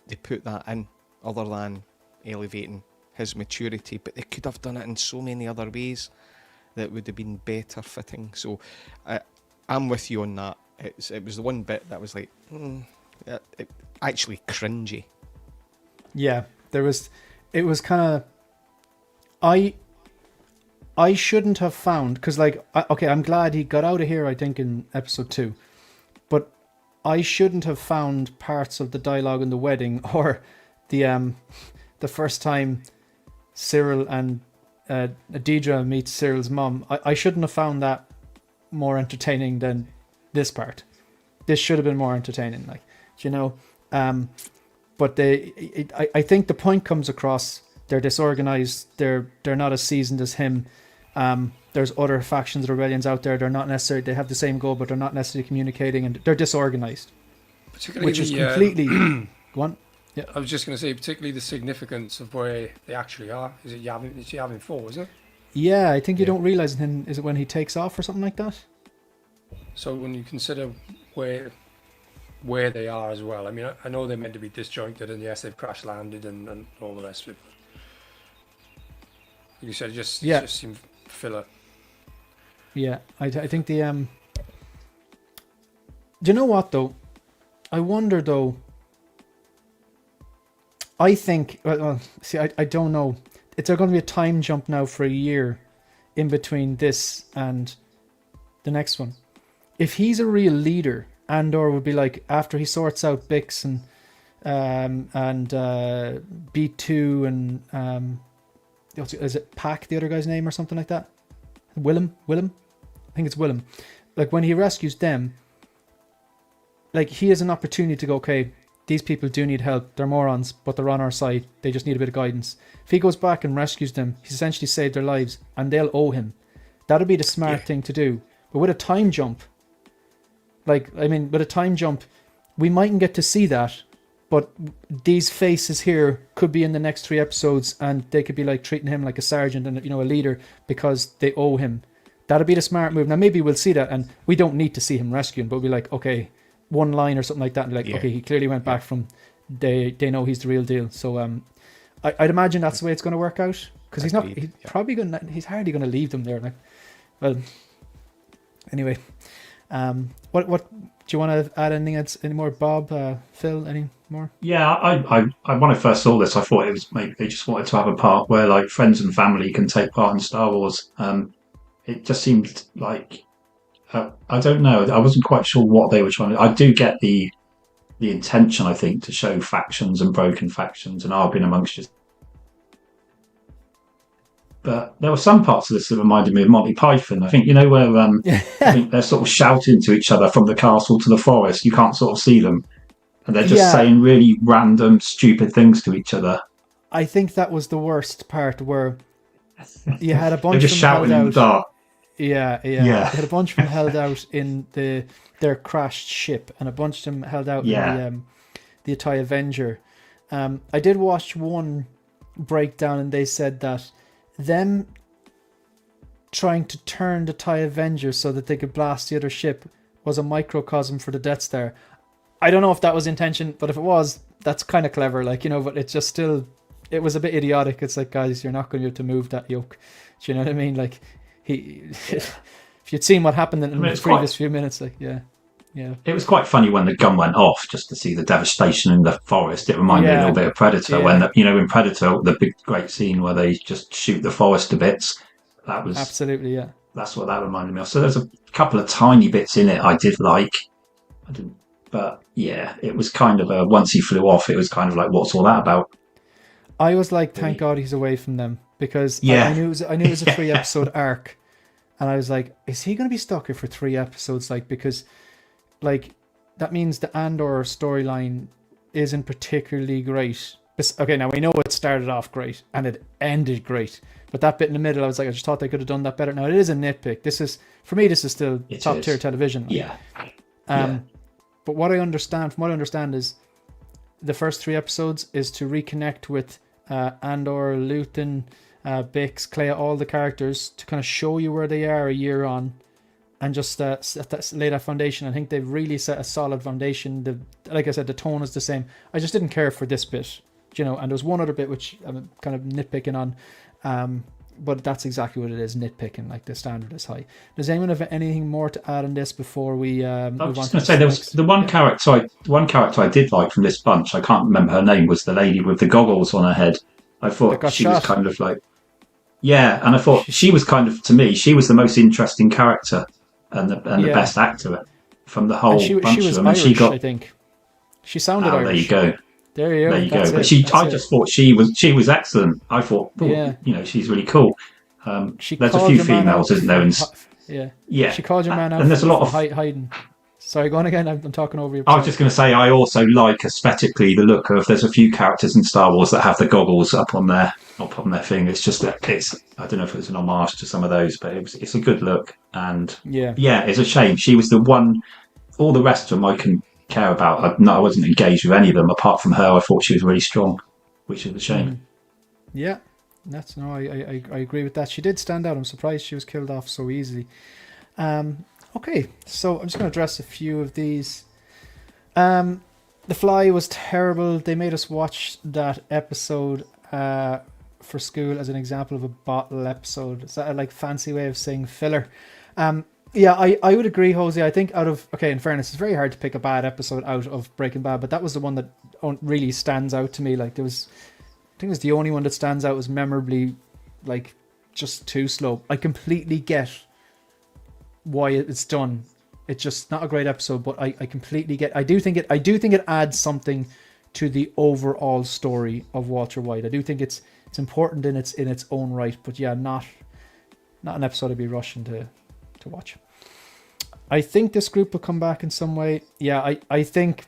they put that in, other than elevating his maturity, but they could have done it in so many other ways that would have been better fitting. So I'm with you on that. It was the one bit that was like, actually cringy. Yeah, it was kind of, I shouldn't have found, because I'm glad he got out of here, I think, in episode 2, but I shouldn't have found parts of the dialogue in the wedding, or the first time Cyril and Deidre meets Cyril's mom. I shouldn't have found that more entertaining than this part. This should have been more entertaining, but I think the point comes across. They're disorganized. They're not as seasoned as him. There's other factions, rebellions out there. They're not necessarily, they have the same goal, but they're not necessarily communicating, and they're disorganized. Particularly is completely. Go on. Yeah. I was just going to say, particularly the significance of where they actually are. Is it Yavin? It's Yavin 4, isn't it? Yeah, I think you don't realise him. Is it when he takes off or something like that? So when you consider where they are as well, I mean, I know they're meant to be disjointed, and yes, they've crash landed and all the rest of it. Like you said, it just seemed filler. Yeah, I think the do you know what though? I wonder though. I think, I don't know. It's going to be a time jump now for a year in between this and the next one. If he's a real leader, Andor would be like, after he sorts out Bix and B2 and is it Pack, the other guy's name, or something like that? Willem? I think it's Willem. Like, when he rescues them, like, he has an opportunity to go, okay, these people do need help. They're morons, but they're on our side. They just need a bit of guidance. If he goes back and rescues them, he's essentially saved their lives, and they'll owe him. That'd be the smart thing to do. But with a time jump, we mightn't get to see that, but these faces here could be in the next 3 episodes, and they could be like treating him like a sergeant and a leader because they owe him. That'd be the smart move. Now maybe we'll see that, and we don't need to see him rescuing, but we'll be like, okay, one line or something like that, and like, okay, he clearly went back from they know he's the real deal. So I'd imagine that's the way it's going to work out, because he's hardly going to leave them there. Like, well, anyway, what do you want to add anything else? Any more, Bob, Phil? Any more? Yeah, I when I first saw this, I thought it was maybe they just wanted to have a part where like friends and family can take part in Star Wars. It just seemed like. I don't know. I wasn't quite sure what they were trying to. I do get the intention, I think, to show factions and broken factions and arguing amongst But there were some parts of this that reminded me of Monty Python. I think where I think they're sort of shouting to each other from the castle to the forest. You can't sort of see them, and they're just saying really random, stupid things to each other. I think that was the worst part, where you had a bunch they're just of them shouting held in the dark. Yeah. You had a bunch of them held out in their crashed ship, and a bunch of them held out in the TIE Avenger. I did watch one breakdown, and they said that them trying to turn the TIE Avenger so that they could blast the other ship was a microcosm for the Death Star. I don't know if that was intention, but if it was, that's kind of clever, but it's just still, it was a bit idiotic. It's like, guys, you're not going to be able to move that yoke. Do you know what I mean? Like, if you'd seen what happened in the previous few minutes, yeah. It was quite funny when the gun went off, just to see the devastation in the forest. It reminded me a little bit of Predator, when in Predator, the big great scene where they just shoot the forest to bits. That was absolutely, that's what that reminded me of. So there's a couple of tiny bits in it I did like. But yeah, it was kind of once he flew off, it was kind of like, what's all that about? I was like, thank God he's away from them, because I knew it was a 3-episode arc, and I was like, is he going to be stuck here for 3 episodes? Because that means the Andor storyline isn't particularly great. Okay, now we know it started off great and it ended great, but that bit in the middle, I was like, I just thought they could have done that better. Now it is a nitpick. This is still top tier television. But what I understand is the first 3 episodes is to reconnect with Andor, Luthen, Bix, Clea, all the characters, to kind of show you where they are a year on, and just lay that foundation. I think they've really set a solid foundation. Like I said, the tone is the same. I just didn't care for this bit, and there's one other bit which I'm kind of nitpicking on, but that's exactly what it is, nitpicking. Like, the standard is high. Does anyone have anything more to add on this before we I was just going to say, there was the one character I did like from this bunch, I can't remember her name, was the lady with the goggles on her head. I thought she was kind of like, and I thought she was kind of, to me, she was the most interesting character and the best actor from the whole bunch she was of them. Irish, I think. She sounded Irish. There you go. There you go. But I just thought she was excellent. I thought, she's really cool. There's a few females, isn't there? Yeah. She called your man out, and there's a lot of hiding. Sorry, go on again. I'm talking over you. I was just going to say, I also like aesthetically the look of. There's a few characters in Star Wars that have the goggles up on their thing. It's just that I don't know if it's an homage to some of those, but it's a good look. And it's a shame. She was the one. All the rest of them I can care about. I wasn't engaged with any of them apart from her. I thought she was really strong, which is a shame. Yeah, I agree with that. She did stand out. I'm surprised she was killed off so easily. Okay, so I'm just going to address a few of these. The Fly was terrible. They made us watch that episode for school as an example of a bottle episode. Is that a fancy way of saying filler? I would agree, Jose. I think in fairness, it's very hard to pick a bad episode out of Breaking Bad, but that was the one that really stands out to me. I think it was the only one that stands out as memorably, just too slow. I completely get why it's done. It's just not a great episode, but I completely get. I do think it adds something to the overall story of Walter White. I do think it's important in its own right, but not an episode I'd be rushing to watch. I think this group will come back in some way. I think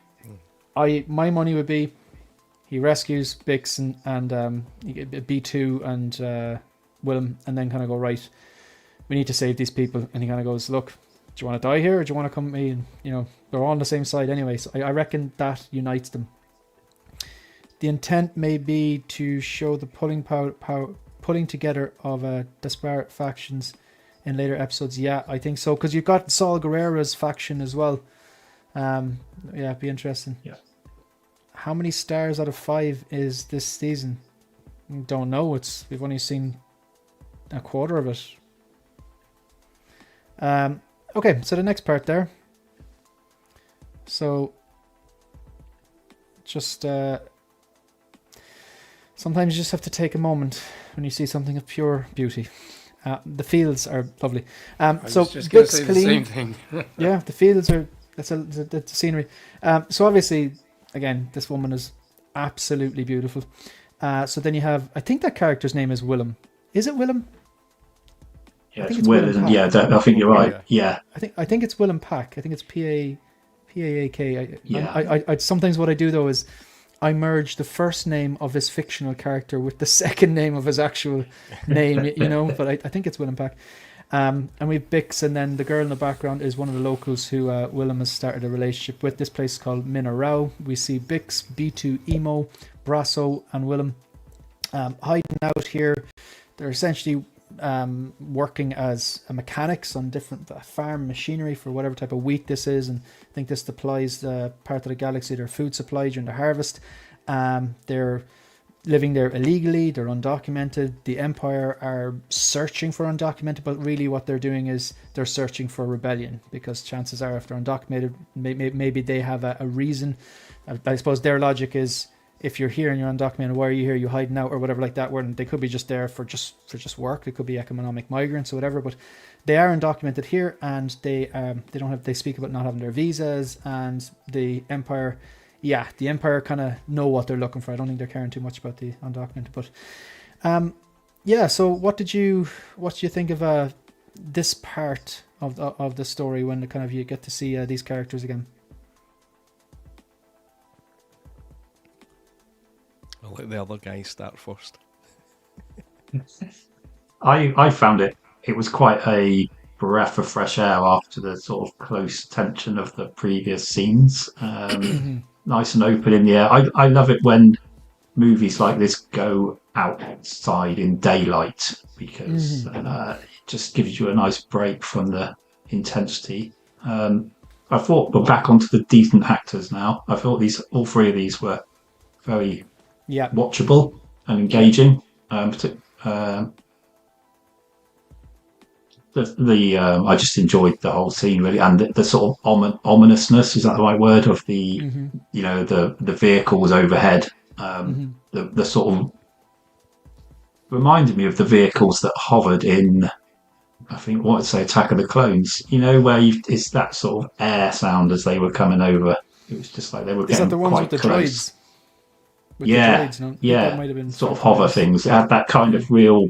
my money would be he rescues Bix and B2 and Willem, and then kind of go, right, we need to save these people, and he kind of goes, look, do you want to die here or do you want to come with me? And they're all on the same side anyway, so I reckon that unites them. The intent may be to show the pulling together of disparate factions in later episodes. I think so, because you've got Saul Guerrera's faction as well. It'd be interesting. How many stars out of 5 is this season? Don't know. We've only seen a quarter of it. Okay, so the next part there. So just sometimes you just have to take a moment when you see something of pure beauty. The fields are lovely. So just going to say the same thing. Yeah, the fields are. That's the scenery. So obviously, again, this woman is absolutely beautiful. So then you have, I think that character's name is Willem. Is it Willem? Yeah, it's Will, isn't it? Yeah, I think you're right. Yeah. I think it's Willem Pack. I think it's Paak. Yeah. I sometimes what I do though is I merge the first name of his fictional character with the second name of his actual name, you know. But I think it's Willem Pack. And we've Bix, and then the girl in the background is one of the locals who Willem has started a relationship with. This place is called Minarao. We see Bix, B2, Emo, Brasso, and Willem hiding out here. They're essentially working as mechanics on different farm machinery for whatever type of wheat this is, and I think this supplies part of the galaxy their food supply during the harvest. They're living there illegally, they're undocumented. The Empire are searching for undocumented, but really what they're doing is they're searching for rebellion, because chances are if they're undocumented, maybe they have a reason. I suppose their logic is, if you're here and you're undocumented, why are you here? You hiding out or whatever like that. Where they could be just there for just work. They could be economic migrants or whatever. But they are undocumented here, and they speak about not having their visas. And the Empire kind of know what they're looking for. I don't think they're caring too much about the undocumented. But so what do you think of this part of the story when you get to see these characters again? I'll let the other guys start first. I found it was quite a breath of fresh air after the sort of close tension of the previous scenes. Nice and open in the air. I love it when movies like this go outside in daylight, because it just gives you a nice break from the intensity. I thought we're back onto the decent actors now. I thought all three of these were very watchable and engaging. I just enjoyed the whole scene really, and the sort of ominousness, is that the right word, of the the vehicles overhead. The sort of reminded me of the vehicles that hovered in, I think, Attack of the Clones. You know, where it's that sort of air sound as they were coming over. It was just like they were getting quite close. That might have been sort of hover things. It had that kind of real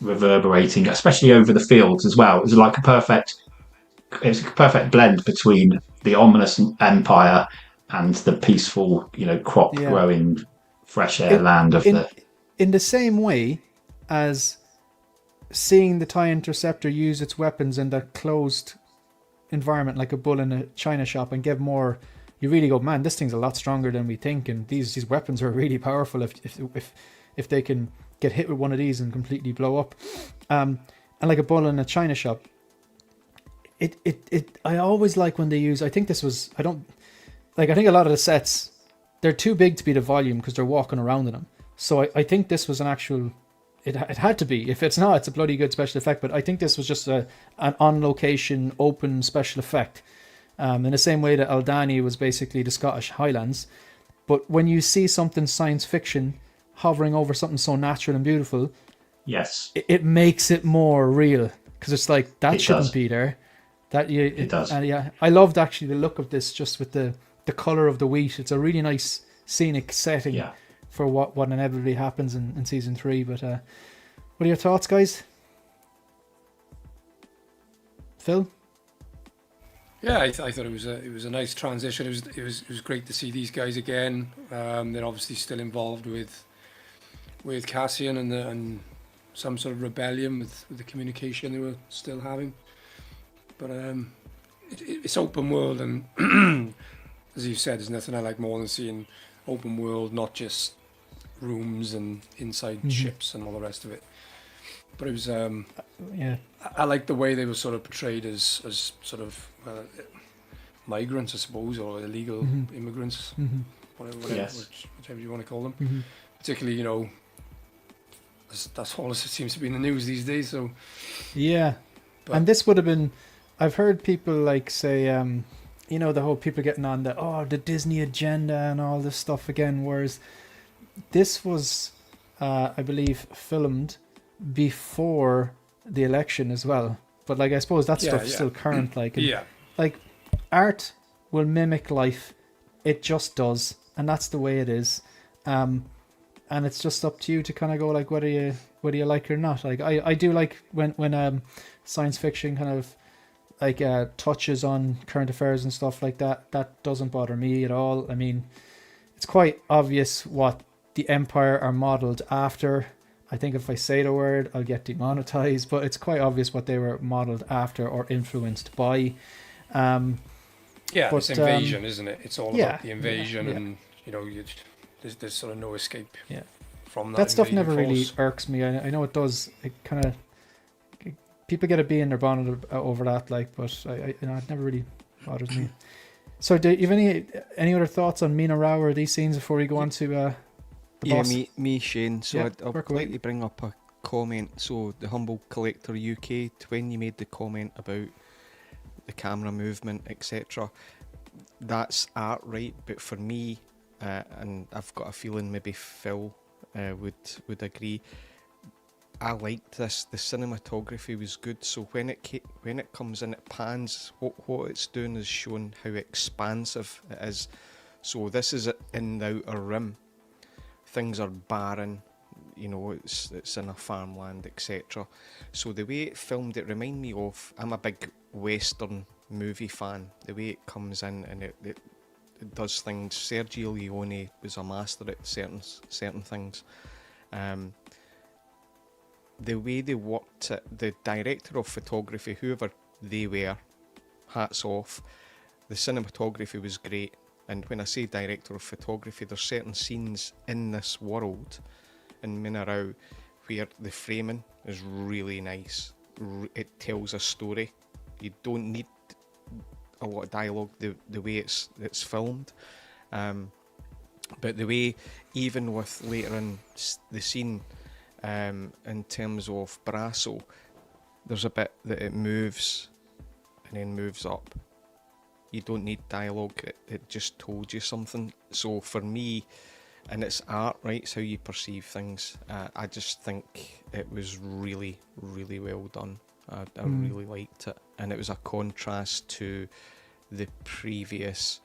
reverberating, especially over the fields as well. It was a perfect blend between the ominous Empire and the peaceful, crop growing, fresh air land of in the same way as seeing the TIE Interceptor use its weapons in that closed environment, like a bull in a china shop, and give more. You really go, man, this thing's a lot stronger than we think, and these weapons are really powerful if they can get hit with one of these and completely blow up. And like a bull in a china shop, I always like when they use, I think a lot of the sets, they're too big to be the volume because they're walking around in them. So I think this was an actual, it had to be. If it's not, it's a bloody good special effect, but I think this was just an on-location, open special effect. In the same way that Aldani was basically the Scottish Highlands. But when you see something science fiction hovering over something so natural and beautiful, yes, it makes it more real, because it's like that shouldn't be there. It does. I loved actually the look of this, just with the color of the wheat. It's a really nice scenic setting for what inevitably happens in season 3. But what are your thoughts, guys? Phil? Yeah, I thought it was a nice transition. It was great to see these guys again. They're obviously still involved with Cassian and some sort of rebellion with the communication they were still having. But it's open world, and as you said, there's nothing I like more than seeing open world, not just rooms and inside ships and all the rest of it. But it was I like the way they were sort of portrayed as sort of migrants, I suppose, or illegal immigrants, whatever you want to call them. Particularly, that's all that seems to be in the news these days. So and this would have been, I've heard people say, the whole people getting on the Disney agenda and all this stuff again, whereas this was, I believe, filmed before the election as well. But I suppose that stuff's still current. Art will mimic life. It just does, and that's the way it is. and it's just up to you to kind of go like whether you like it or not. Like I do like when science fiction kind of like touches on current affairs and stuff like that. That doesn't bother me at all. I mean, it's quite obvious what the Empire are modeled after. I think if I say the word, I'll get demonetized, but it's quite obvious what they were modeled after or influenced by. Yeah, but, it's invasion, isn't it? It's all about the invasion, and there's sort of no escape. Yeah, from that stuff never force. really irks me. I know it does. It kind of people get a bee in their bonnet over that, like, but it never really bothers me. So, do you have any other thoughts on Mina Rao or these scenes before we go on to the boss? Me, Shane. So Yeah, I'd like to bring up a comment. So the Humble Collector UK, when you made the comment about the camera movement, etc., that's art, right? But for me, and I've got a feeling maybe Phil would agree, I liked this. The cinematography was good. So when it comes in, it pans. What it's doing is showing how expansive it is. So this is in the Outer Rim. Things are barren. It's in a farmland, etc. So the way it filmed, it reminded me of. I'm a big Western movie fan. The way it comes in and it does things. Sergio Leone was a master at certain things. The way they worked it, the director of photography, whoever they were, hats off. The cinematography was great, and when I say director of photography, there's certain scenes in this world, in Mina Rao, where the framing is really nice. It tells a story. You don't need a lot of dialogue the way it's filmed. But the way, even with later in the scene, in terms of Brasso, there's a bit that it moves and then moves up. You don't need dialogue, it just told you something. So for me, and it's art, right? It's how you perceive things. I just think it was really, really well done. I really liked it, and it was a contrast to the previous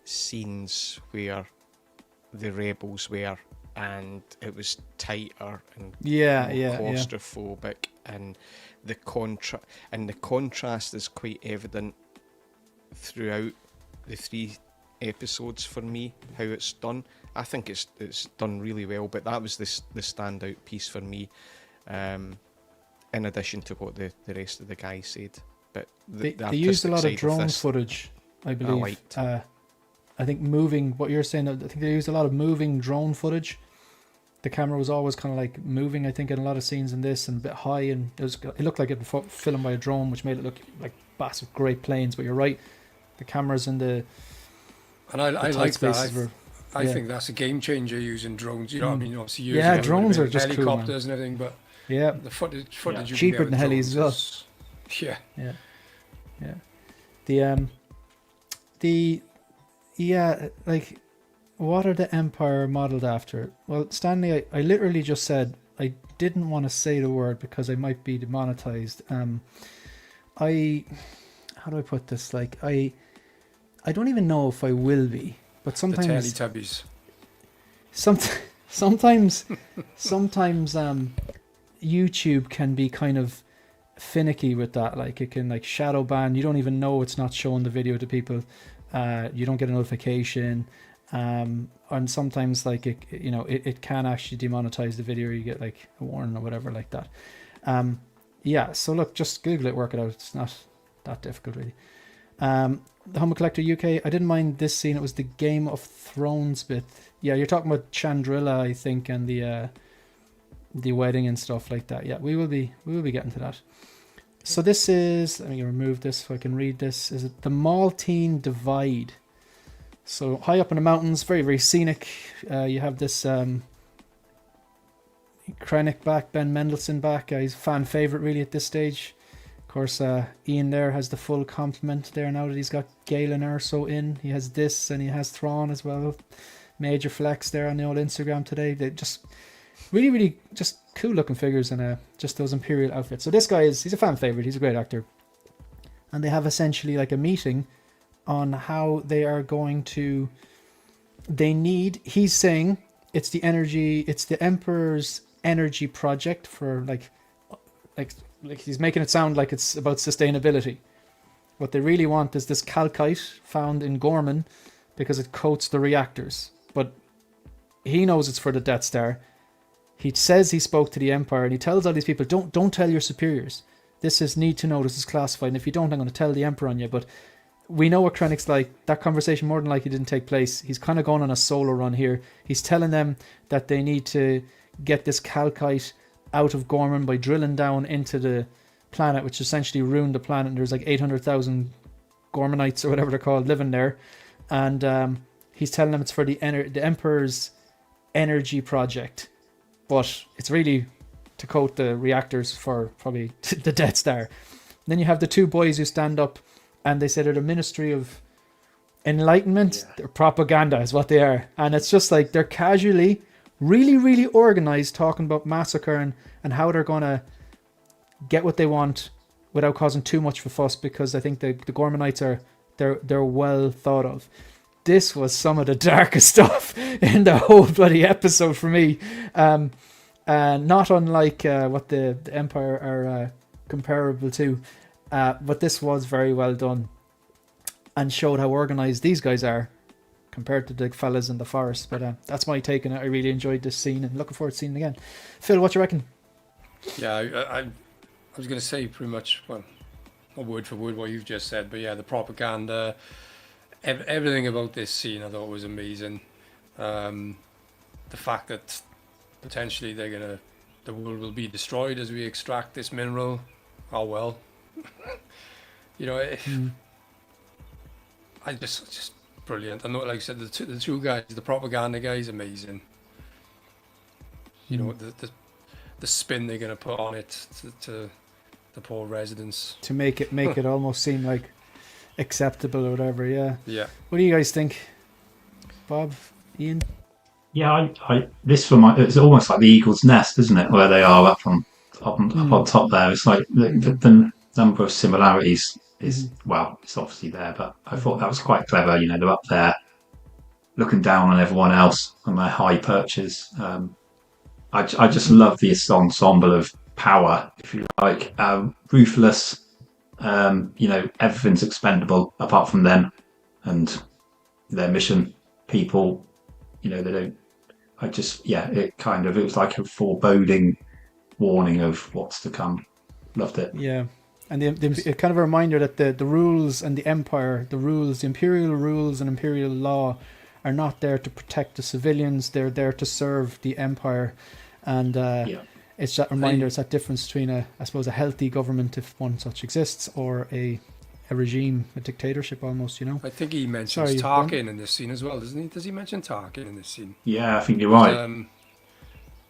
scenes where the rebels were, and it was tighter and more claustrophobic, and the contrast is quite evident throughout the 3 episodes for me. How it's done, I think it's done really well, but that was the standout piece for me. In addition to what the rest of the guys said, but they used a lot of drone footage, I believe. I think moving, what you're saying, I think they used a lot of moving drone footage. The camera was always kind of like moving, I think, in a lot of scenes in this, and a bit high, and it looked like it was filmed by a drone, which made it look like massive great planes. But you're right, the cameras and the I like that. I think that's a game changer, using drones. You know what I mean? Obviously, drones are just helicopters cool, and everything, but the footage you cheaper can than get with helis as well. Like, what are the Empire modeled after? Well, Stanley, I literally just said I didn't want to say the word because I might be demonetized. How do I put this? Like, I don't even know if I will be, but sometimes the Teletubbies. Sometimes YouTube can be kind of finicky with that. Like, it can like shadow ban. You don't even know it's not showing the video to people. You don't get a notification. And sometimes like it can actually demonetize the video. You get like a warning or whatever like that. So look, just Google it, work it out. It's not that difficult really. The Humble Collector UK, I didn't mind this scene. It was the Game of Thrones bit. Yeah, you're talking about Chandrilla, I think, and the wedding and stuff like that. Yeah, we will be getting to that. So this is, let me remove this so I can read this. Is it the Maltine Divide? So high up in the mountains, very, very scenic. You have this Krennic back, Ben Mendelsohn back. He's a fan favourite really at this stage. Of course, Ian there has the full complement there now that he's got Galen Erso in. He has this and he has Thrawn as well. Major flex there on the old Instagram today. They just really, really just cool looking figures and just those Imperial outfits. So this guy he's a fan favourite. He's a great actor. And they have essentially like a meeting on how they are going to... He's saying it's the Emperor's energy project for like he's making it sound like it's about sustainability. What they really want is this calcite found in Gorman because it coats the reactors. But he knows it's for the Death Star. He says he spoke to the Empire, and he tells all these people, don't tell your superiors. This is need to know, this is classified, and if you don't, I'm going to tell the Emperor on you. But we know what Krennic's like. That conversation more than likely didn't take place. He's kind of going on a solo run here. He's telling them that they need to get this calcite out of Gorman by drilling down into the planet, which essentially ruined the planet. And there's like 800,000 Gormanites or whatever they're called living there. And he's telling them it's for the Emperor's energy project. But it's really to coat the reactors for probably the Death Star. Then you have the two boys who stand up and they say they're the Ministry of Enlightenment. They're propaganda is what they are. And it's just like they're casually, really, really organized talking about massacre and how they're going to get what they want without causing too much of a fuss, because I think the Gormanites are they're well thought of. This was some of the darkest stuff in the whole bloody episode for me. Not unlike what the Empire are comparable to. But this was very well done and showed how organised these guys are compared to the fellas in the forest. But that's my take on it. I really enjoyed this scene and looking forward to seeing it again. Phil, what you reckon? Yeah, I was going to say pretty much, well, not word for word what you've just said, but yeah, the propaganda, everything about this scene I thought was amazing. The fact that potentially the world will be destroyed as we extract this mineral. Oh well. You know, I just brilliant. I know, like I said, the two guys, the propaganda guy is amazing. You know, the spin they're gonna put on it to the poor residents to make it almost seem like acceptable or whatever. Yeah. What do you guys think, Bob, Ian? Yeah, this for it's almost like the Eagle's Nest, isn't it? Where they are up on top there. It's like the number of similarities is well, it's obviously there, but I thought that was quite clever. You know, they're up there looking down on everyone else on their high perches. I just love this ensemble of power, if you like, ruthless. You know, everything's expendable apart from them and their mission. People, you know, they don't. It was like a foreboding warning of what's to come. Loved it. Yeah. And it kind of a reminder that the rules and the Empire, the Imperial rules and Imperial law are not there to protect the civilians. They're there to serve the Empire. And it's that reminder, it's that difference between a healthy government, if one such exists, or a regime, a dictatorship almost, you know. I think he mentions Tarkin in this scene as well, doesn't he? Does he mention Tarkin in this scene? Yeah, I think you're right.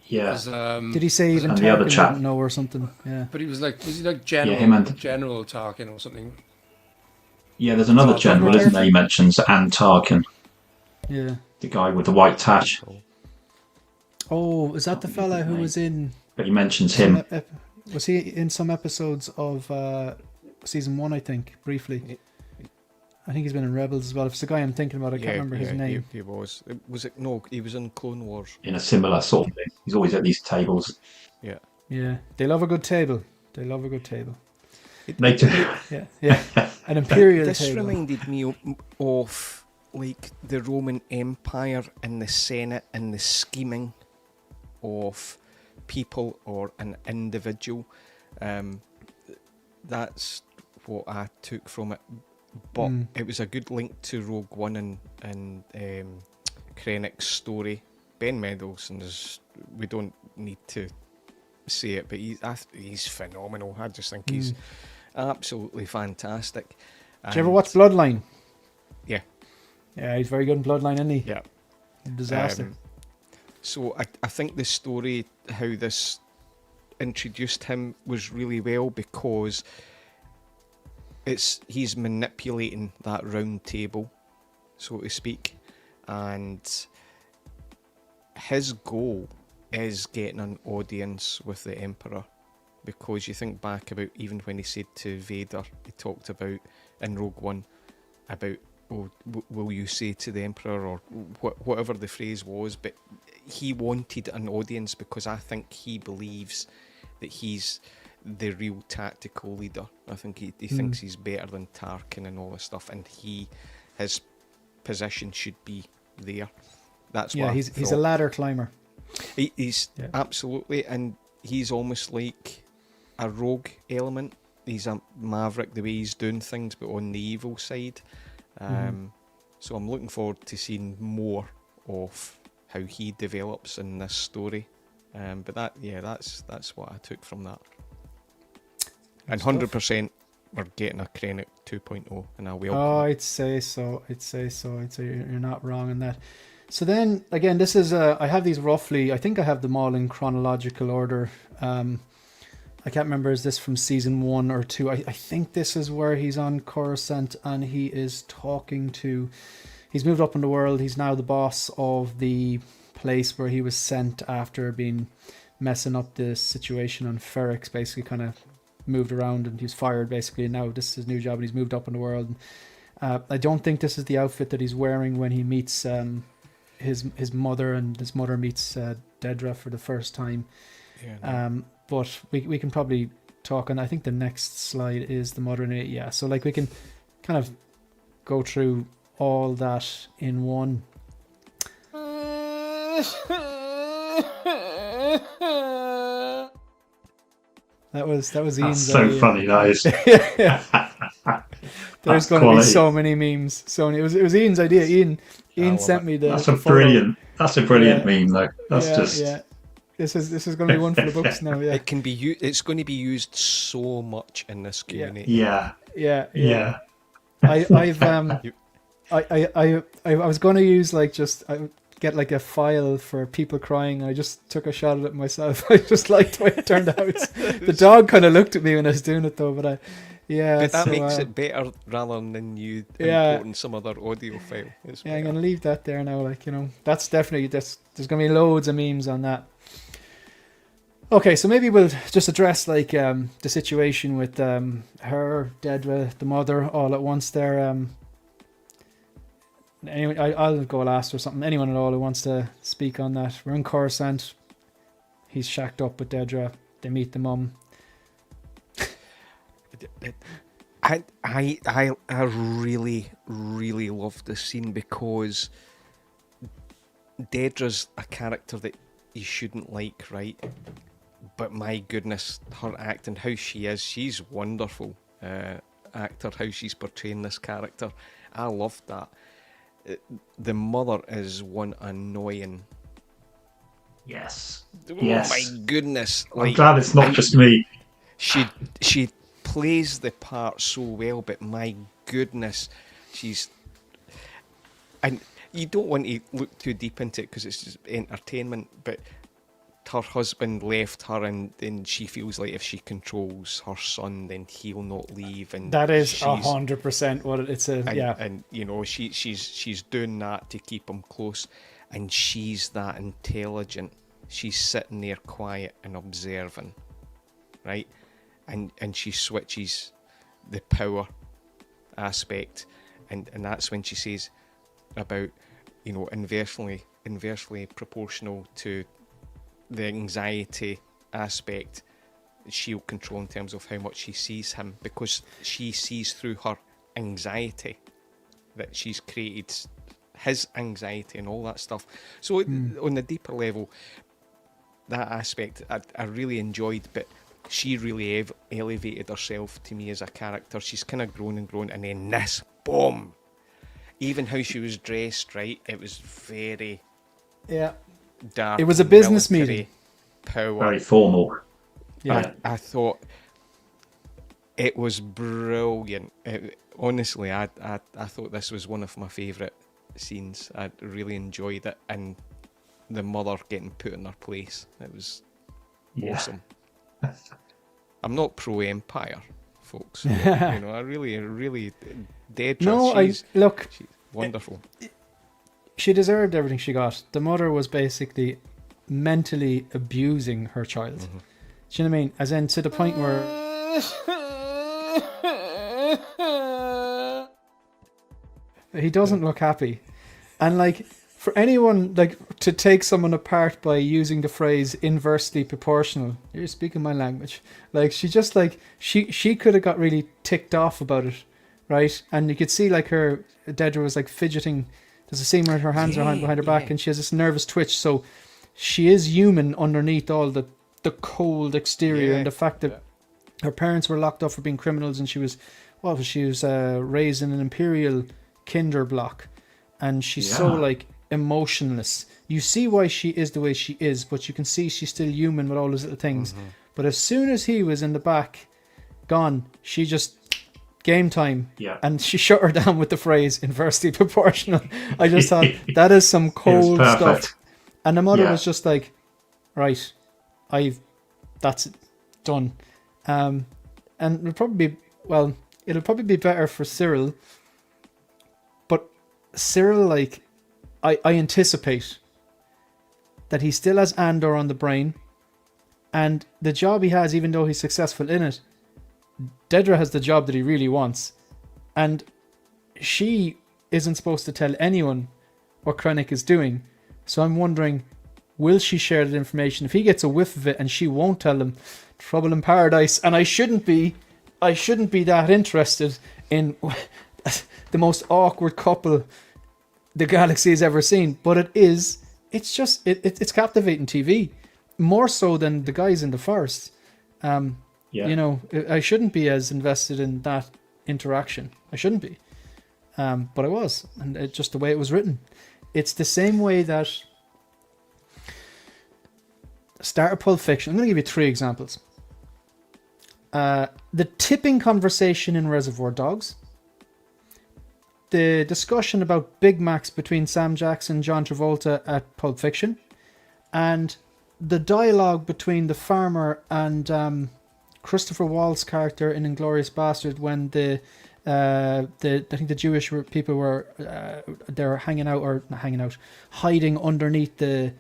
Did he say even and Tarkin the other chap didn't know or something? Yeah. But was he like General Tarkin or something? Yeah, there's another general, isn't there? He mentions and Tarkin. Yeah. The guy with the white tash. Oh, is that the fella who was in? But he mentions him. Was he in some episodes of season 1? I think briefly. I think he's been in Rebels as well. If it's the guy I'm thinking about, I can't remember his name. He was. Was it? No, he was in Clone Wars. In a similar sort of thing. He's always at these tables. Yeah. Yeah. They love a good table. They do. Yeah. An Imperial this table. This reminded me of like the Roman Empire and the Senate and the scheming of people or an individual. That's what I took from it. But it was a good link to Rogue One and Krennic's story. Ben Mendelsohn we don't need to say it, but he's phenomenal. I just think he's absolutely fantastic. Did you ever watch Bloodline? Yeah. Yeah, he's very good in Bloodline, isn't he? Yeah. Disaster. So I think the story, how this introduced him, was really well, because he's manipulating that round table, so to speak, and his goal is getting an audience with the Emperor, because you think back about even when he said to Vader, he talked about in Rogue One about, will you say to the Emperor, or whatever the phrase was, but he wanted an audience because I think he believes that he's the real tactical leader. I think he thinks he's better than Tarkin and all this stuff, and his position should be there. That's what he's a ladder climber. He's absolutely, and he's almost like a rogue element. He's a maverick the way he's doing things, but on the evil side. So I'm looking forward to seeing more of how he develops in this story. But that's what I took from that. And 100% we're getting a Krennic 2.0, and I will. Oh, I'd say so. You're not wrong in that. So then again, this is I have these roughly. I think I have them all in chronological order. I can't remember, is this from season 1 or 2? I think this is where he's on Coruscant and he is talking to... He's moved up in the world. He's now the boss of the place where he was sent after being messing up the situation on Ferrix, basically kind of moved around and he was fired basically. And now this is his new job and he's moved up in the world. I don't think this is the outfit that he's wearing when he meets his mother, and his mother meets Dedra for the first time. Yeah, no. But we can probably talk, and I think the next slide is the modern age. Yeah, so like we can kind of go through all that in one. That was Ian's. That's so funny, that is. There's going to be so many memes. So it was Ian's idea. Ian sent me the. That's a brilliant meme, though. That's just. Yeah. This is going to be one for the books now. Yeah, it can be it's going to be used so much in this community. Yeah. I was going to use get like a file for people crying. I just took a shot at it myself. I just liked the way it turned out. The dog kind of looked at me when I was doing it though, but but that makes it better rather than you importing some other audio file. I'm going to leave that there now. That's definitely there's going to be loads of memes on that. Okay, so maybe we'll just address the situation with her, Dedra, the mother, all at once there. Anyway, I'll go last or something. Anyone at all who wants to speak on that. We're in Coruscant. He's shacked up with Dedra. They meet the mum. I really, really love this scene because Dedra's a character that you shouldn't like, right? But my goodness, her acting, how she is, she's wonderful actor, how she's portraying this character. I love that. The mother is one annoying. Yes. Oh my goodness! I'm glad it's not just me. She plays the part so well, but my goodness, and you don't want to look too deep into it because it's just entertainment, but her husband left her, and then she feels like if she controls her son, then he'll not leave, and that is 100% what it's a. And she's doing that to keep him close, and she's that intelligent. She's sitting there quiet and observing, right, and she switches the power aspect, and that's when she says about inversely proportional to the anxiety aspect she'll control in terms of how much she sees him, because she sees through her anxiety that she's created his anxiety and all that stuff. So on the deeper level, that aspect I really enjoyed, but she really elevated herself to me as a character. She's kind of grown, and then this, boom! Even how she was dressed, right? It was very dark. It was a business meeting. Power. Very formal. Yeah. I thought it was brilliant. Honestly, I thought this was one of my favourite scenes. I really enjoyed it, and the mother getting put in her place. It was awesome. I'm not pro Empire, folks. I really Dedra. No, she's wonderful. She deserved everything she got. The mother was basically mentally abusing her child. Mm-hmm. Do you know what I mean? As in to the point where he doesn't look happy. And for anyone like to take someone apart by using the phrase inversely proportional, you're speaking my language. Like she just like she could have got really ticked off about it, right? And you could see like Dedra was like fidgeting. There's a scene where her hands are behind her back and she has this nervous twitch. So she is human underneath all the cold exterior and the fact that her parents were locked up for being criminals, and she was raised in an imperial kinder block, and she's so like emotionless. You see why she is the way she is, but you can see she's still human with all those little things. But as soon as he was in the back, gone, she just game time. Yeah. And she shut her down with the phrase inversely proportional. I just thought that is some cold stuff. And the mother was just like, right, that's it, done. And it'll probably be better for Cyril. But Cyril, like, I anticipate that he still has Andor on the brain, and the job he has, even though he's successful in it, Dedra has the job that he really wants, and she isn't supposed to tell anyone what Krennic is doing. So I'm wondering, will she share that information? If he gets a whiff of it and she won't tell him, trouble in paradise. And I shouldn't be that interested in the most awkward couple the galaxy has ever seen. But it is. It's just it's captivating TV, more so than the guys in the forest. You know, I shouldn't be as invested in that interaction. I shouldn't be, but I was, and it's just the way it was written. It's the same way that start of Pulp Fiction. I'm going to give you 3 examples. The tipping conversation in Reservoir Dogs, the discussion about Big Macs between Sam Jackson and John Travolta at Pulp Fiction, and the dialogue between the farmer and Christopher Waltz's character in Inglourious Bastard when I think the Jewish people were they were hiding underneath the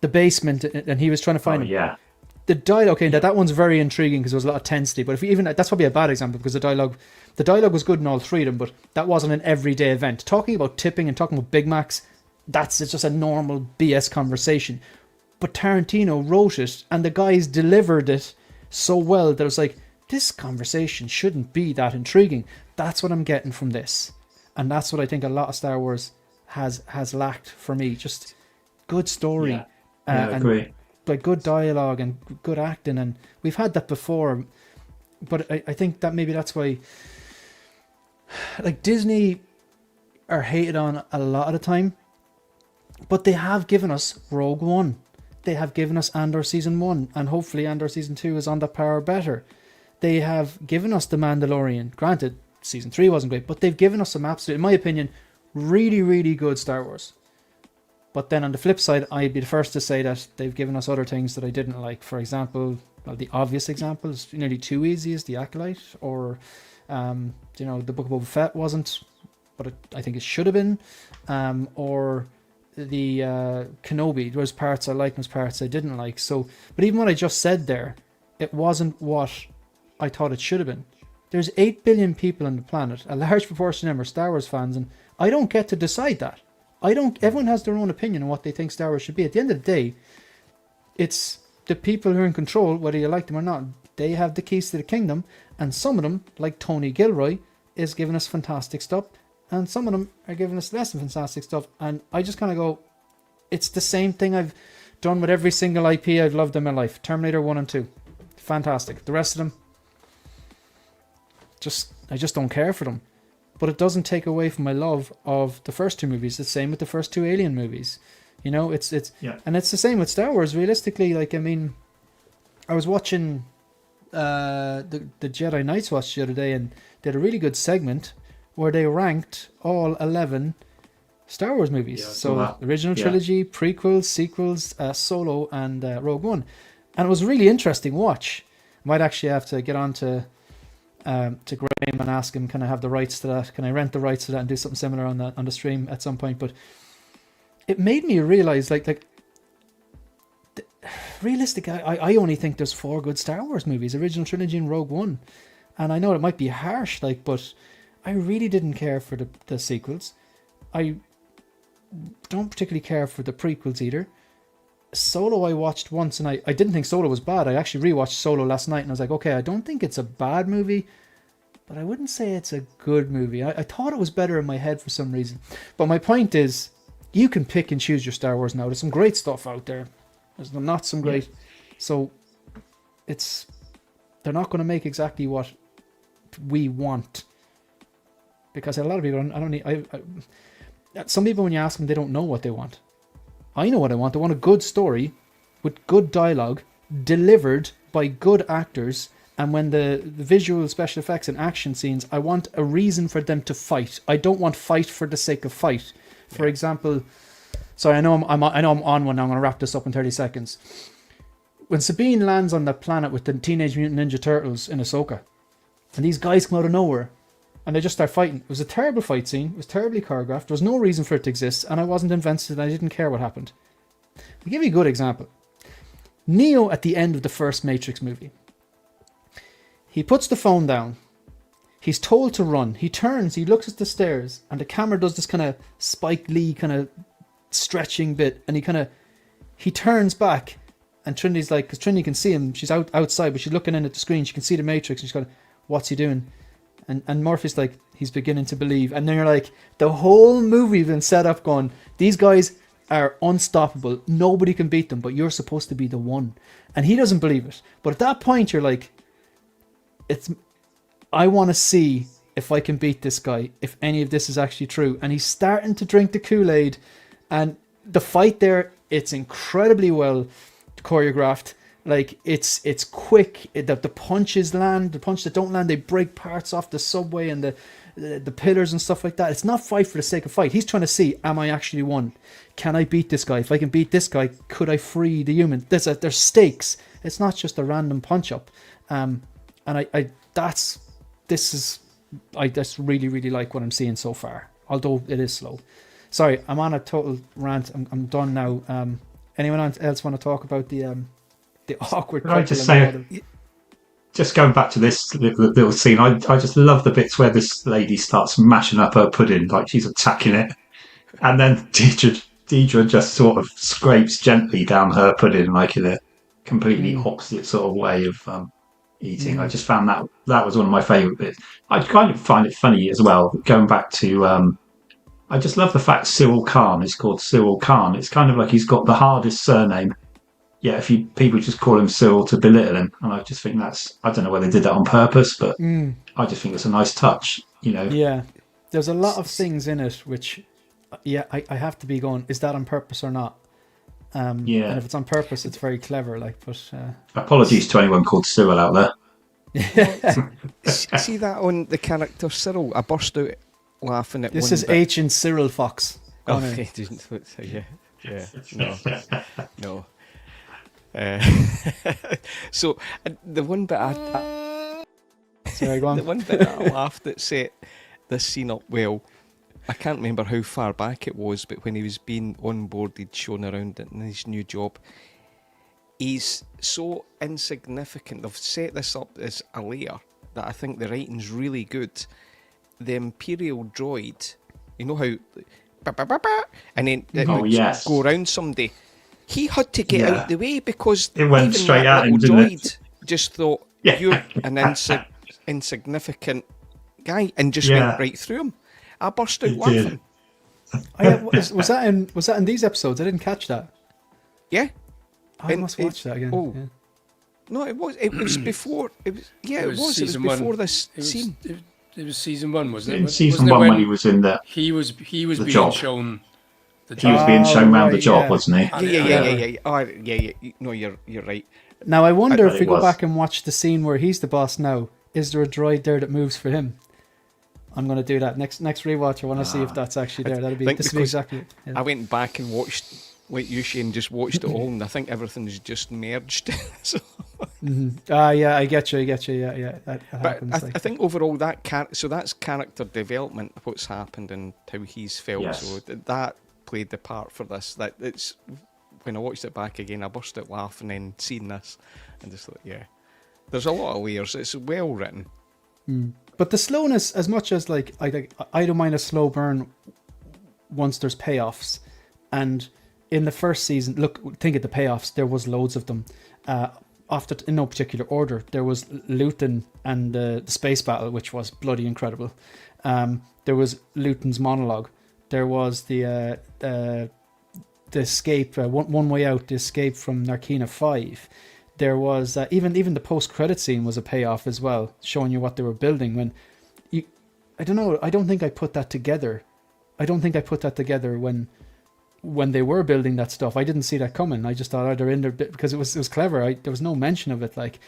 basement, and he was trying to find him. Yeah. The dialogue, okay, that one's very intriguing because there was a lot of tensity. But that's probably a bad example because the dialogue was good in all 3 of them, but that wasn't an everyday event. Talking about tipping and talking about Big Macs, it's just a normal BS conversation. But Tarantino wrote it, and the guys delivered it so well that it was like, this conversation shouldn't be that intriguing. That's what I'm getting from this, and that's what I think a lot of Star Wars has lacked for me. Just good story, I agree. Like good dialogue and good acting, and we've had that before. But I think that maybe that's why, like, Disney are hated on a lot of the time, but they have given us Rogue One. They have given us Andor Season 1, and hopefully Andor Season 2 is on that power better. They have given us The Mandalorian. Granted, Season 3 wasn't great, but they've given us some absolute, in my opinion, really, really good Star Wars. But then on the flip side, I'd be the first to say that they've given us other things that I didn't like. For example, the obvious example is nearly too easy is The Acolyte, or, the Book of Boba Fett wasn't, but I think it should have been, or the Kenobi. There was parts I liked and parts I didn't like. So, but even what I just said there, it wasn't what I thought it should have been. There's 8 billion people on the planet. A large proportion of them are Star Wars fans, and I don't get to decide that. Everyone has their own opinion on what they think Star Wars should be. At the end of the day, it's the people who are in control, whether you like them or not. They have the keys to the kingdom, and some of them, like Tony Gilroy, is giving us fantastic stuff, and some of them are giving us less than fantastic stuff. And I just kind of go, it's the same thing I've done with every single IP I've loved in my life. Terminator 1 and 2. Fantastic. The rest of them, I just don't care for them. But it doesn't take away from my love of the first 2 movies. It's the same with the first 2 Alien movies. You know, it's and it's the same with Star Wars. Realistically, like, I mean, I was watching the Jedi Knights Watch the other day, and they had a really good segment where they ranked all 11 Star Wars movies. So original trilogy, prequels, sequels, Solo, and Rogue One. And it was a really interesting watch. I might actually have to get on to Graham and ask him, can I have the rights to that? Can I rent the rights to that and do something similar on the stream at some point? But it made me realize, realistic. I only think there's 4 good Star Wars movies: original trilogy and Rogue One. And I know it might be harsh, but I really didn't care for the sequels. I don't particularly care for the prequels either. Solo I watched once, and I didn't think Solo was bad. I actually rewatched Solo last night, and I was like, okay, I don't think it's a bad movie, but I wouldn't say it's a good movie. I thought it was better in my head for some reason. But my point is, you can pick and choose your Star Wars now. There's some great stuff out there. There's not some great. So they're not going to make exactly what we want, because a lot of people some people, when you ask them, they don't know what they want. I know what I want. I want a good story with good dialogue delivered by good actors, and when the visual special effects and action scenes, I want a reason for them to fight. I don't want fight for the sake of fight. For example, sorry, I know I'm on one now. I'm going to wrap this up in 30 seconds. When Sabine lands on that planet with the Teenage Mutant Ninja Turtles in Ahsoka, and these guys come out of nowhere, and they just start fighting. It was a terrible fight scene. It was terribly choreographed. There was no reason for it to exist, and I wasn't invested, and I didn't care what happened. I'll give you a good example. Neo at the end of the first Matrix movie. He puts the phone down. He's told to run. He turns, he looks at the stairs, and the camera does this kind of Spike Lee kind of stretching bit, and he turns back, and Trinity's like, because Trinity can see him, she's outside, but she's looking in at the screen, she can see the Matrix, and she's going, what's he doing? And Morpheus like, he's beginning to believe. And then you're like, the whole movie been set up going, these guys are unstoppable. Nobody can beat them, but you're supposed to be the one. And he doesn't believe it. But at that point, you're like, I want to see if I can beat this guy, if any of this is actually true. And he's starting to drink the Kool-Aid. And the fight there, it's incredibly well choreographed. Like, it's quick. The punches land. The punches that don't land, they break parts off the subway and the pillars and stuff like that. It's not fight for the sake of fight. He's trying to see, am I actually one? Can I beat this guy? If I can beat this guy, could I free the human? There's stakes. It's not just a random punch up. And I just really, really like what I'm seeing so far, although it is slow. Sorry, I'm on a total rant. I'm done now. Anyone else want to talk about the awkward? Could I just say, just going back to this little scene, I just love the bits where this lady starts mashing up her pudding, like she's attacking it, and then Deidre just sort of scrapes gently down her pudding, like in a completely opposite sort of way of eating. I just found that was one of my favourite bits. I kind of find it funny as well, going back to I just love the fact Cyril Khan is called Cyril Khan. It's kind of like he's got the hardest surname. Yeah, people just call him Cyril to belittle him, and I just think I don't know whether they did that on purpose, but I just think it's a nice touch, you know. Yeah, there's a lot of things in it which, I have to be going, is that on purpose or not? And if it's on purpose, it's very clever. Like, but apologies to anyone called Cyril out there. See that on the character Cyril? I burst out laughing at this is bit. H in Cyril Fox. Oh, yeah, no. So the one bit sorry, go on. The one bit that I laughed at set this scene up well. I can't remember how far back it was, but when he was being onboarded, shown around in his new job, he's so insignificant. They've set this up as a layer that I think the writing's really good. The Imperial droid, you know how, and then it would go around somebody. He had to get out the way because it went straight at him, didn't it? Just thought, you're an insignificant guy, and just went right through him. I burst out laughing. Was that in these episodes? I didn't catch that. Yeah, I must watch that again. Oh. Yeah. No, it was before. It was before this scene. It was season 1, wasn't it? In season 1 when he was in there. He was being job. shown. He was being shown around the job, wasn't he? Yeah. Oh, yeah. No, you're right. Now I wonder if we go back and watch the scene where he's the boss now. Is there a droid there that moves for him? I'm going to do that next rewatch. I want to see if that's actually there. That'd be exactly. Yeah. I went back and watched, like you, Shane, just watched it all, and I think everything's just merged. So. Yeah, I get you. Yeah. That happens, I think overall so that's character development, what's happened and how he's felt. Yes. So that played the part for this. That it's when I watched it back again, I burst out laughing and seeing this, and just like, there's a lot of layers. It's well written. But the slowness, as much as like I don't mind a slow burn once there's payoffs. And in the first season, look, think of the payoffs. There was loads of them. After, in no particular order, there was Luton and the space battle, which was bloody incredible. There was Luton's monologue. There was the escape, one way out, the escape from Narkina 5. There was even the post-credit scene was a payoff as well, showing you what they were building. When I don't know, I don't think I put that together. When they were building that stuff. I didn't see that coming. I just thought, oh, they're in there because it was clever. There was no mention of it, like,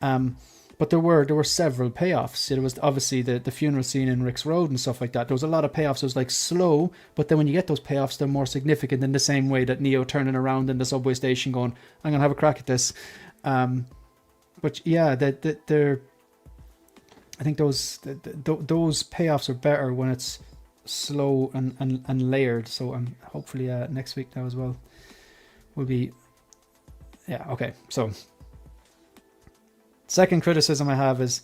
but there were several payoffs. There was obviously the funeral scene in Rick's Road and stuff like that. There was a lot of payoffs. It was like slow, but then when you get those payoffs, they're more significant in the same way that Neo turning around in the subway station, going, "I'm gonna have a crack at this." But yeah, they're. I think those payoffs are better when it's slow and layered. So hopefully next week now as well will be. Yeah. Okay. So. Second criticism I have is,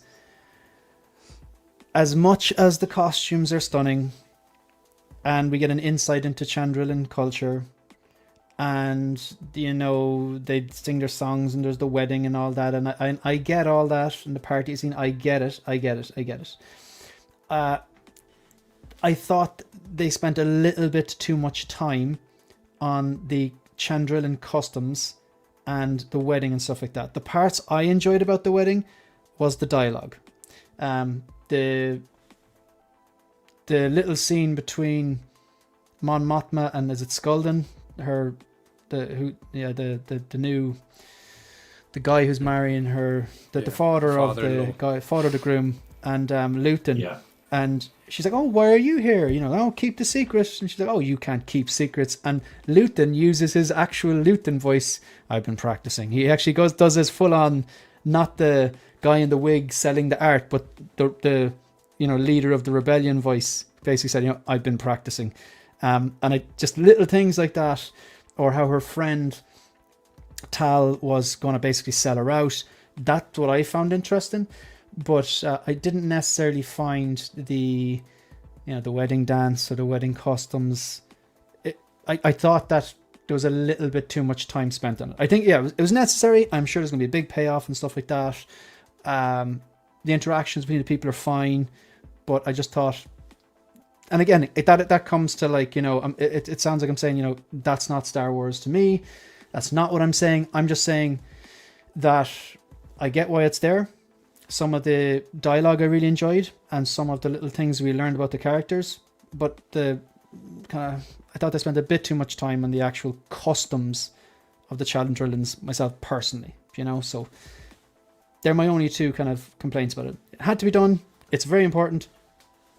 as much as the costumes are stunning and we get an insight into Chandrilan culture and, you know, they sing their songs and there's the wedding and all that, and I get all that, and the party scene, I get it. I thought they spent a little bit too much time on the Chandrilan customs and the wedding and stuff like that. The parts I enjoyed about the wedding was the dialogue. The little scene between Mon Mothma and, is it Skulden? The guy who's marrying her, the father of the groom, and Luton. Yeah. And she's like, "Oh, why are you here? You know, oh, keep the secret." And she's like, "Oh, you can't keep secrets." And Luton uses his actual Luton voice. I've been practicing. He actually does his full on, not the guy in the wig selling the art, but the leader of the rebellion voice. Basically said, "I've been practicing." And I just little things like that, or how her friend Tal was going to basically sell her out. That's what I found interesting. But I didn't necessarily find the wedding dance or the wedding costumes. I thought that there was a little bit too much time spent on it. I think, it was necessary. I'm sure there's going to be a big payoff and stuff like that. The interactions between the people are fine, but I just thought, and again, that comes to, like, it sounds like I'm saying, that's not Star Wars to me. That's not what I'm saying. I'm just saying that I get why it's there. Some of the dialogue I really enjoyed, and some of the little things we learned about the characters, but I thought they spent a bit too much time on the actual customs of the Chandrilans myself personally, so they're my only two kind of complaints about it. It had to be done. It's very important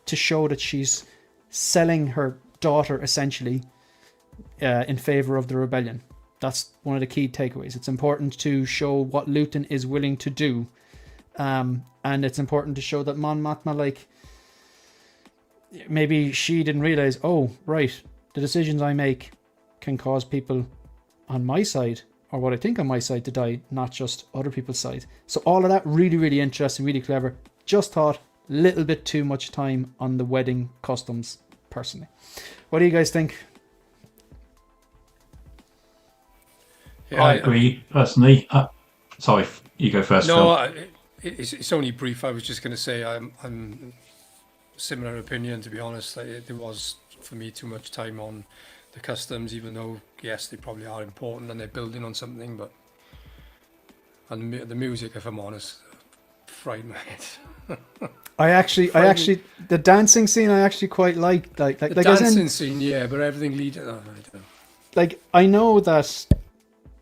to show that she's selling her daughter essentially in favor of the rebellion. That's one of the key takeaways. It's important to show what Luton is willing to do. And it's important to show that Mon Mothma, like, maybe she didn't realize, oh, right, the decisions I make can cause people on my side, or what I think on my side, to die, not just other people's side. So all of that really, really interesting, really clever. Just thought a little bit too much time on the wedding customs, personally. What do you guys think? Yeah, I agree, personally. Sorry, you go first. No, it's only brief. I was just going to say I'm similar opinion, to be honest. There was, for me, too much time on the customs, even though, yes, they probably are important and they're building on something, but the music, if I'm honest, frightened my head. I actually, the dancing scene I actually quite liked. The dancing scene, yeah, but everything leading. I don't know. Like, I know that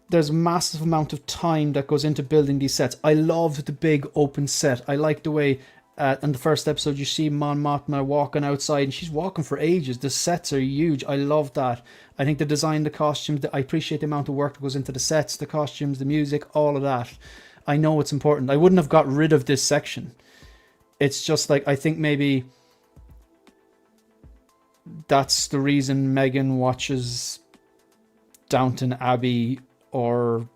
there's massive amount of time that goes into building these sets. I love the big open set. I like the way in the first episode you see Mon Mothma walking outside, and she's walking for ages. The sets are huge. I love that. I think the design, the costumes, I appreciate the amount of work that goes into the sets, the costumes, the music, all of that. I know it's important. I wouldn't have got rid of this section. It's just like, I think maybe that's the reason Megan watches Downton Abbey or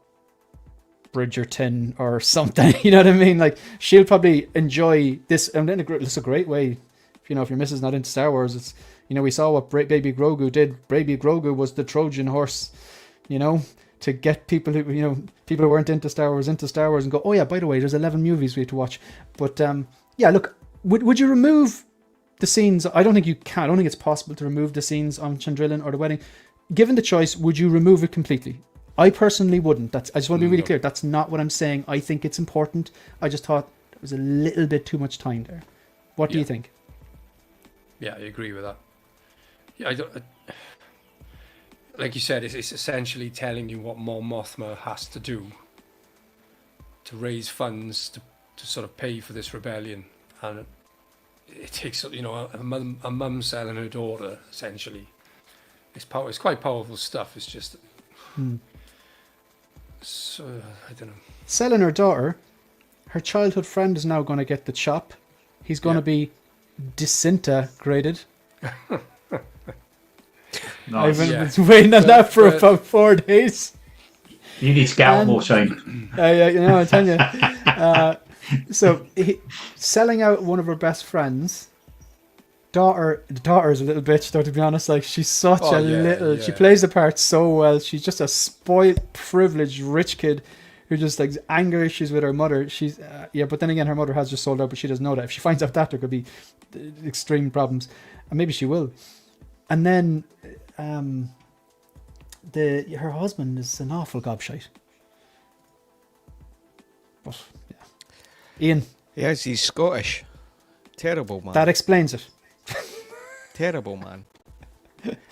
Bridgerton or something, you know what I mean? Like, she'll probably enjoy this, and then it's a great way, if your missus is not into Star Wars, it's You know, we saw what Baby Grogu did. Baby Grogu was the Trojan horse, you know, to get people who, you know, people who weren't into Star Wars and go, oh yeah, by the way, there's 11 movies we have to watch. But yeah, look, would you remove the scenes? I don't think you can. I don't think it's possible to remove the scenes on Chandrillan or the wedding. Given the choice, would you remove it completely? I personally wouldn't. I just want to be really clear. That's not what I'm saying. I think it's important. I just thought there was a little bit too much time there. What do you think? Yeah, I agree with that. Yeah, like you said, it's essentially telling you what Mon Mothma has to do to raise funds to sort of pay for this rebellion, and it takes, you know, a mum selling her daughter essentially. It's quite powerful stuff. It's just. So, I don't know. Selling her daughter, her childhood friend is now going to get the chop. He's going to be disintegrated. Nice. I've been waiting on that for about 4 days. You need to get out more, Shane. Yeah, you know, I tell you. So, selling out one of her best friends. The daughter is a little bitch, though, to be honest. Like, she's such she plays the part so well. She's just a spoiled, privileged, rich kid who just like anger issues with her mother. She's but then again, her mother has just sold out, but she doesn't know that. If she finds out that, there could be extreme problems, and maybe she will. And then her husband is an awful gobshite. But yeah, Ian. Yes, he's Scottish. Terrible man. That explains it. Terrible man.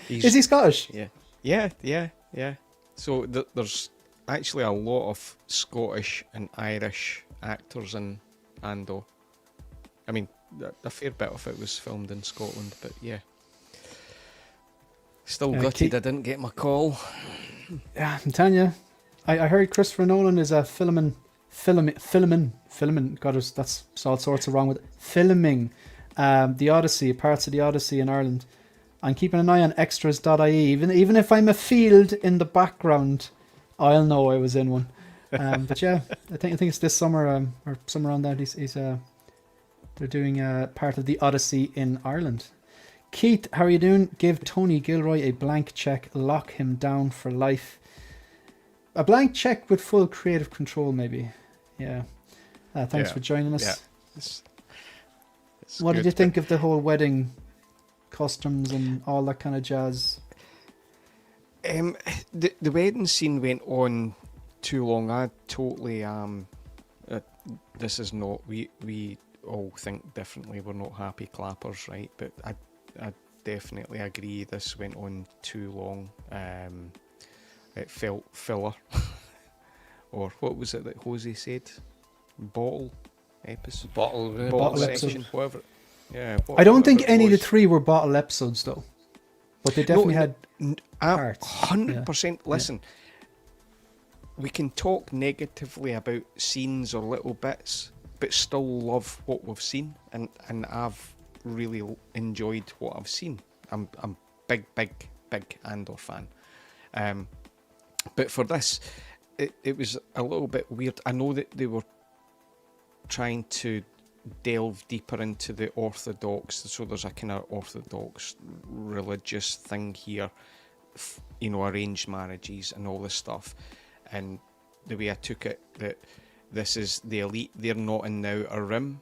Is he Scottish? Yeah. So there's actually a lot of Scottish and Irish actors in Andor. I mean, a fair bit of it was filmed in Scotland, but yeah. Still gutted I didn't get my call. Yeah, I'm telling you. I heard Christopher Nolan is a filming. God, that's all sorts of wrong with it. Filming the Odyssey, parts of the Odyssey in Ireland. I'm keeping an eye on extras.ie. Even if I'm afield in the background, I'll know I was in one. But yeah, I think it's this summer or somewhere around that. They're doing part of the Odyssey in Ireland. Keith, how are you doing? Give Tony Gilroy a blank check. Lock him down for life. A blank check with full creative control, maybe. Yeah. Thanks for joining us. Yeah. It's what good, did you think of the whole wedding customs and all that kind of jazz? The wedding scene went on too long. I totally this is not. We all think differently. We're not happy clappers, right? But I definitely agree. This went on too long. It felt filler. Or what was it that Jose said? Bottle episode? Bottle section, whatever. Yeah. I don't think any of the three were bottle episodes, though. But they definitely had parts. 100%. Listen, we can talk negatively about scenes or little bits, but still love what we've seen. And I've really enjoyed what I've seen. I'm big Andor fan. But for this, it was a little bit weird. I know that they were trying to delve deeper into the orthodox, so there's a kind of orthodox religious thing here, arranged marriages and all this stuff. And the way I took it, that this is the elite, they're not in the outer rim.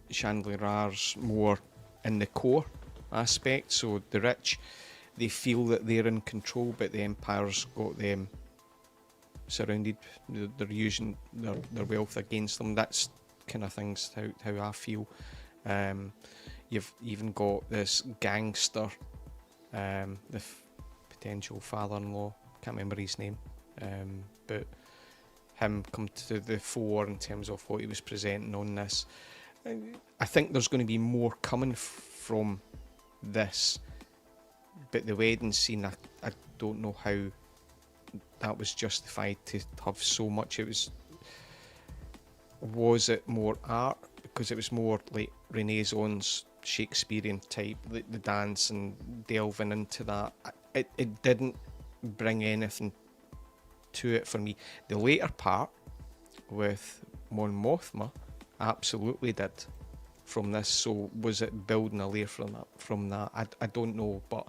Chandler's more in the core aspect, so the rich, they feel that they're in control, but the Empire's got them surrounded. They're using their wealth against them. That's kind of things how I feel. You've even got this gangster, the potential father-in-law, can't remember his name, but him come to the fore in terms of what he was presenting on this. I think there's going to be more coming from this, but the wedding scene, I don't know how that was justified to have so much. Was it more art? Because it was more like Renaissance, Shakespearean type, the dance and delving into that. It didn't bring anything to it for me. The later part with Mon Mothma absolutely did, from this. So was it building a layer from that? I don't know, but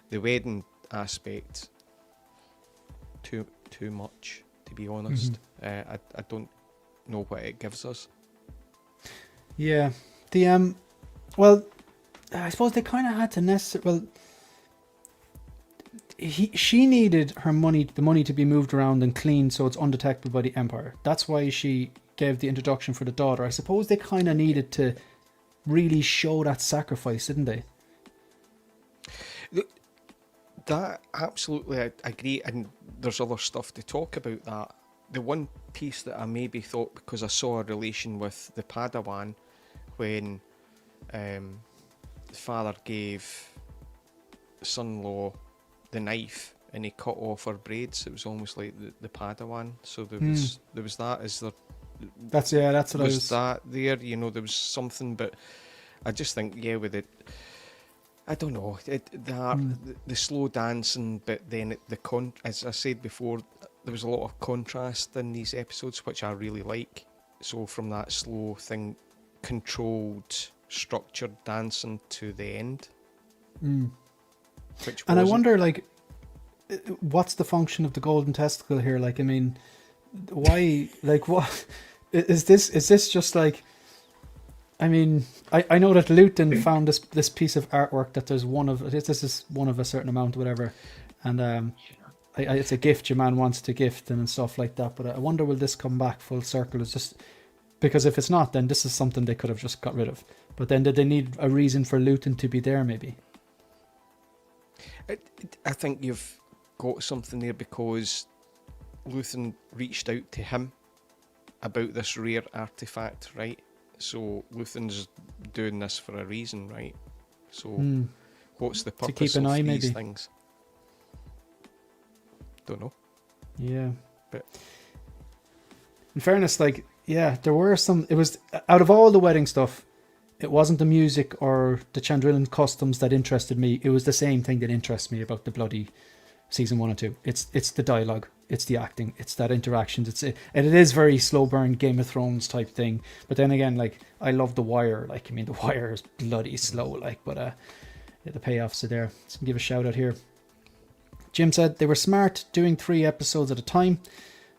the wedding aspect, too much, to be honest. I don't know what it gives us. Yeah, the well, I suppose they kind of had to necessarily. Well, she needed the money to be moved around and cleaned so it's undetectable by the Empire. That's why she gave the introduction for the daughter. I suppose they kind of needed to really show that sacrifice, didn't they? That absolutely, I agree, and there's other stuff to talk about that. The one piece that I maybe thought, because I saw a relation with the Padawan when the father gave the son-in-law the knife and he cut off her braids, it was almost like the Padawan. So there was that. Is there? That's what I was. Was that there? You know, there was something, but I just think, yeah, with it, I don't know, the slow dancing, but then as I said before, there was a lot of contrast in these episodes, which I really like. So from that slow thing, controlled, structured dancing to the end. And I wonder, like, what's the function of the golden testicle here? Like, I mean, why? Like, what is this? Is this just like? I mean, I know that Luton found this piece of artwork that there's this is one of a certain amount, whatever, and it's a gift your man wants to gift and stuff like that. But I wonder, will this come back full circle? It's just because if it's not, then this is something they could have just got rid of. But then did they need a reason for Luton to be there? Maybe. I think you've got something there because Luton reached out to him about this rare artifact, right? So Luton's doing this for a reason, right? So what's the purpose to keep an of eye, these maybe? Things? Don't know. Yeah. But in fairness, like, yeah, there were some. It was out of all the wedding stuff, it wasn't the music or the Chandrilan customs that interested me. It was the same thing that interests me about the bloody season 1 and 2. It's the dialogue, it's the acting, it's that interactions. And it is very slow burn Game of Thrones type thing. But then again, like, I love The Wire. Like, I mean, The Wire is bloody slow. Like, but yeah, the payoffs are there. Let's give a shout out here. Jim said they were smart doing 3 episodes at a time.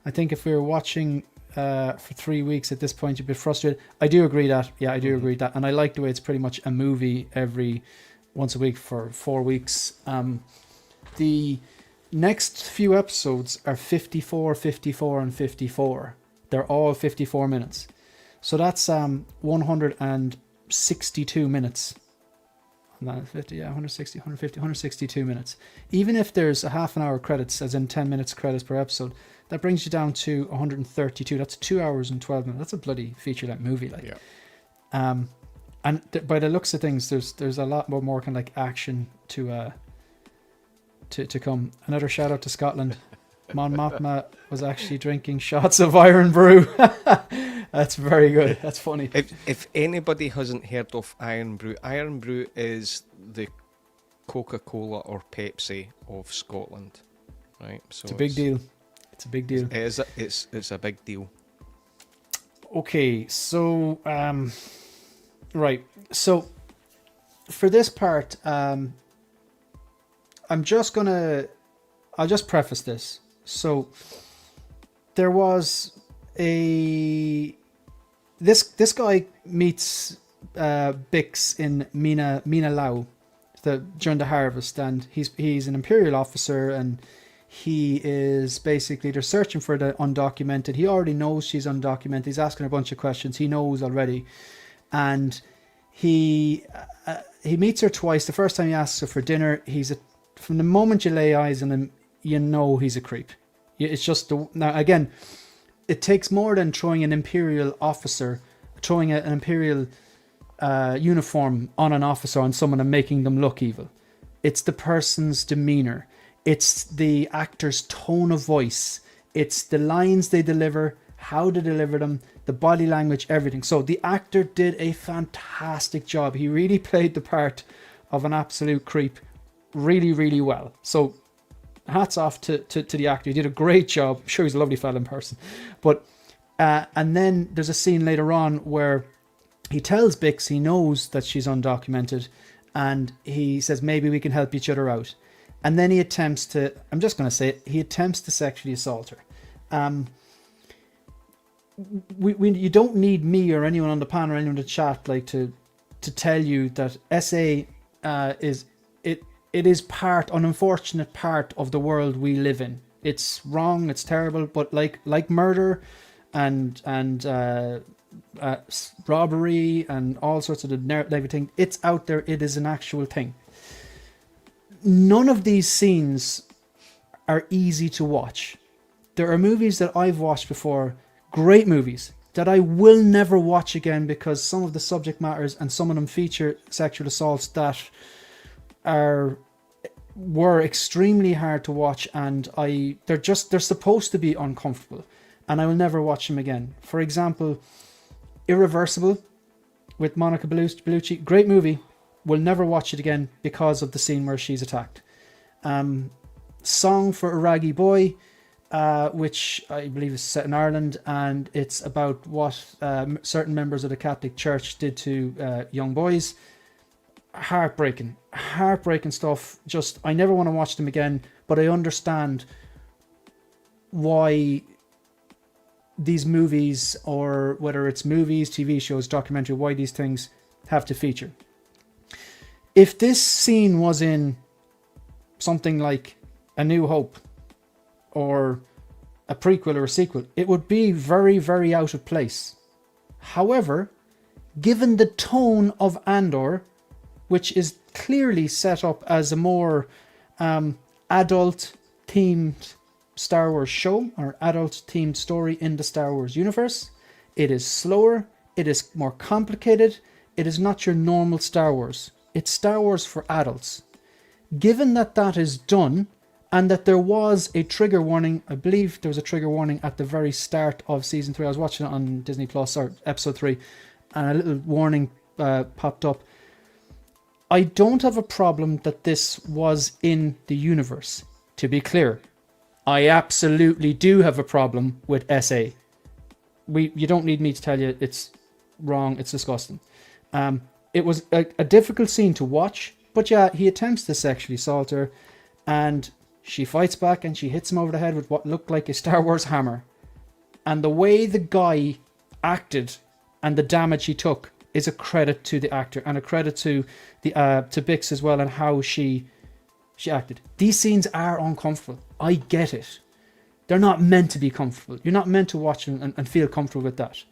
I think if we were watching for 3 weeks at this point, you'd be frustrated. I do agree that. Yeah, I do agree that. And I like the way it's pretty much a movie every once a week for 4 weeks. The next few episodes are 54, 54, and 54. They're all 54 minutes. So that's 162 minutes. 150, yeah, 160, 150, 162 minutes. Even if there's a half an hour credits, as in 10 minutes credits per episode, that brings you down to 132. That's 2 hours and 12 minutes. That's a bloody feature-length movie, like. Yeah. And by the looks of things, there's a lot more kind of like action to come. Another shout out to Scotland. Mon Mothma was actually drinking shots of Iron Brew. That's very good. That's funny. If anybody hasn't heard of Iron Brew is the Coca-Cola or Pepsi of Scotland, right? So it's a big deal. It's a big deal. It's a big deal. Okay, so right. So for this part, I'll just preface this. So there was this guy meets Bix in Mina Lau during the harvest, and he's an Imperial officer, and he is basically, they're searching for the undocumented. He already knows she's undocumented. He's asking a bunch of questions. He knows already, and he meets her twice. The first time he asks her for dinner, from the moment you lay eyes on him, you know he's a creep. It's just now again, it takes more than throwing an Imperial officer, throwing an Imperial uniform on an officer, on someone, and making them look evil. It's the person's demeanor. It's the actor's tone of voice. It's the lines they deliver, how they deliver them, the body language, everything. So the actor did a fantastic job. He really played the part of an absolute creep really, really well. So hats off to the actor. He did a great job. I'm sure he's a lovely fella in person. But and then there's a scene later on where he tells Bix he knows that she's undocumented, and he says maybe we can help each other out. And then he attempts to, I'm just going to say it, he attempts to sexually assault her. You don't need me or anyone on the panel or anyone to chat like to tell you that SA it is an unfortunate part of the world we live in. It's wrong, it's terrible, but like murder and robbery and all sorts of everything, it's out there. It is an actual thing. None of these scenes are easy to watch. There are movies that I've watched before, great movies, that I will never watch again because some of the subject matters and some of them feature sexual assaults that were extremely hard to watch, and they're supposed to be uncomfortable, and I will never watch them again. For example, Irreversible with Monica Bellucci, great movie, will never watch it again because of the scene where she's attacked. Song for a Raggy Boy, which I believe is set in Ireland, and it's about what certain members of the Catholic Church did to young boys. Heartbreaking stuff. Just, I never want to watch them again, but I understand why these movies, or whether it's movies, TV shows, documentary, why these things have to feature. If this scene was in something like A New Hope or a prequel or a sequel, it would be very, very out of place. However, given the tone of Andor, which is clearly set up as a more adult-themed Star Wars show, or adult-themed story in the Star Wars universe, it is slower, it is more complicated, it is not your normal Star Wars. It's Star Wars for adults. Given that is done, and that there was a trigger warning, I believe there was a trigger warning at the very start of season 3. I was watching it on Disney Plus, or episode 3, and a little warning popped up. I don't have a problem that this was in the universe. To be clear, I absolutely do have a problem with SA. You don't need me to tell you it's wrong, it's disgusting. It was a difficult scene to watch, but yeah, he attempts to sexually assault her, and she fights back and she hits him over the head with what looked like a Star Wars hammer. And the way the guy acted and the damage he took is a credit to the actor, and a credit to Bix as well, and how she acted. These scenes are uncomfortable. I get it. They're not meant to be comfortable. You're not meant to watch and feel comfortable with that.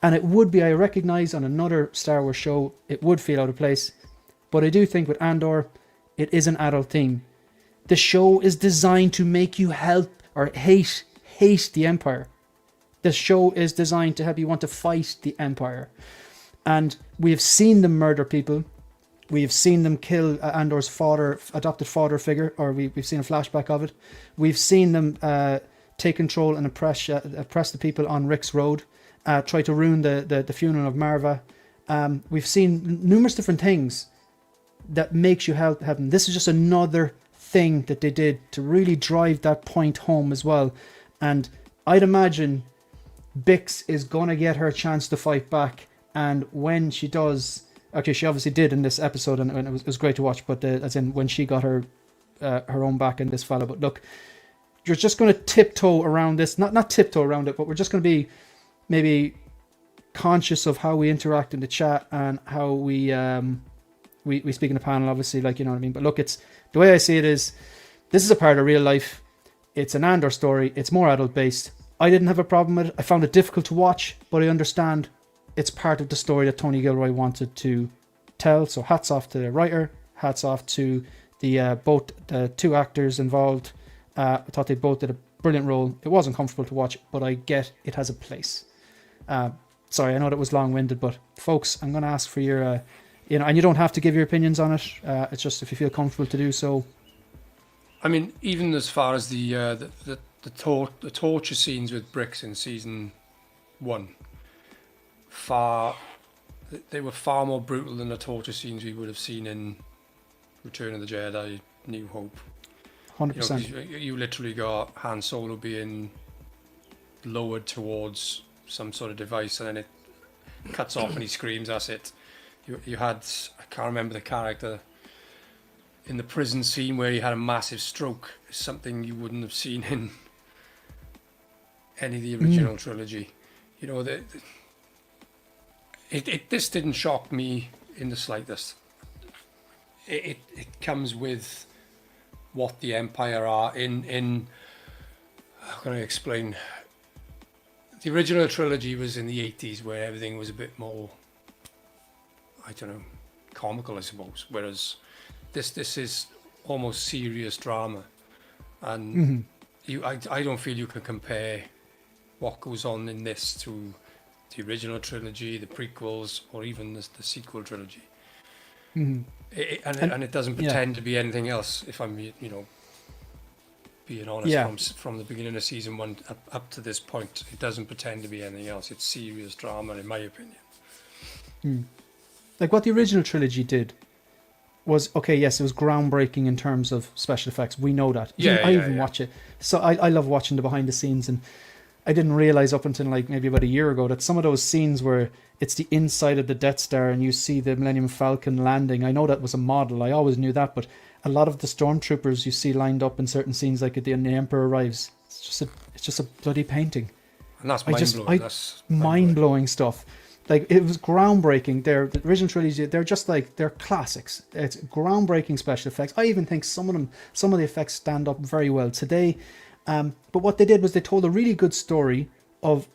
And it would be, I recognise, on another Star Wars show, it would feel out of place. But I do think with Andor, it is an adult theme. The show is designed to make you hate the Empire. The show is designed to help you want to fight the Empire. And we have seen them murder people. We have seen them kill Andor's adopted father figure, or we've seen a flashback of it. We've seen them take control and oppress the people on Rick's Road, try to ruin the funeral of Marva. We've seen numerous different things that makes you have them. This is just another thing that they did to really drive that point home as well. And I'd imagine Bix is going to get her chance to fight back. And when she does, okay, she obviously did in this episode, and it was great to watch, but as in when she got her own back in this fella. But look, you're just going to tiptoe around this, not tiptoe around it, but we're just going to be maybe conscious of how we interact in the chat and how we speak in the panel, obviously, like, you know what I mean. But look, it's the way I see it is, this is a part of real life. It's an Andor story. It's more adult based. I didn't have a problem with it. I found it difficult to watch, but I understand it's part of the story that Tony Gilroy wanted to tell. So hats off to the writer. Hats off to the both the two actors involved. I thought they both did a brilliant role. It wasn't comfortable to watch, but I get it has a place. Sorry, I know that was long-winded, but folks, I'm going to ask for your, and you don't have to give your opinions on it. It's just if you feel comfortable to do so. I mean, even as far as the torture scenes with Brix in season 1, they were far more brutal than the torture scenes we would have seen in Return of the Jedi, New Hope. 100%. You literally got Han Solo being lowered towards some sort of device, and then cuts off and he screams. That's it. You had, I can't remember the character in the prison scene where he had a massive stroke. Something you wouldn't have seen in any of the original trilogy. You know, this didn't shock me in the slightest. It comes with what the Empire are in. How can I explain? The original trilogy was in the 80s, where everything was a bit more, I don't know, comical, I suppose. Whereas this is almost serious drama, and I don't feel you can compare what goes on in this to the original trilogy, the prequels, or even the sequel trilogy. And it doesn't pretend to be anything else. If I'm, being honest, from the beginning of season 1 up to this point, it doesn't pretend to be anything else. It's serious drama, in my opinion. Like what the original trilogy did was, okay, yes, it was groundbreaking in terms of special effects. We know that. I even watch it. So I love watching the behind the scenes, and I didn't realize up until like maybe about a year ago that some of those scenes where it's the inside of the Death Star and you see the Millennium Falcon landing. I know that was a model. I always knew that, but a lot of the stormtroopers you see lined up in certain scenes, like the Emperor arrives, it's just a bloody painting. And that's mind-blowing. That's mind-blowing stuff. Like, it was groundbreaking. The original trilogy, they're classics. It's groundbreaking special effects. I even think some of the effects stand up very well today. But what they did was they told a really good story of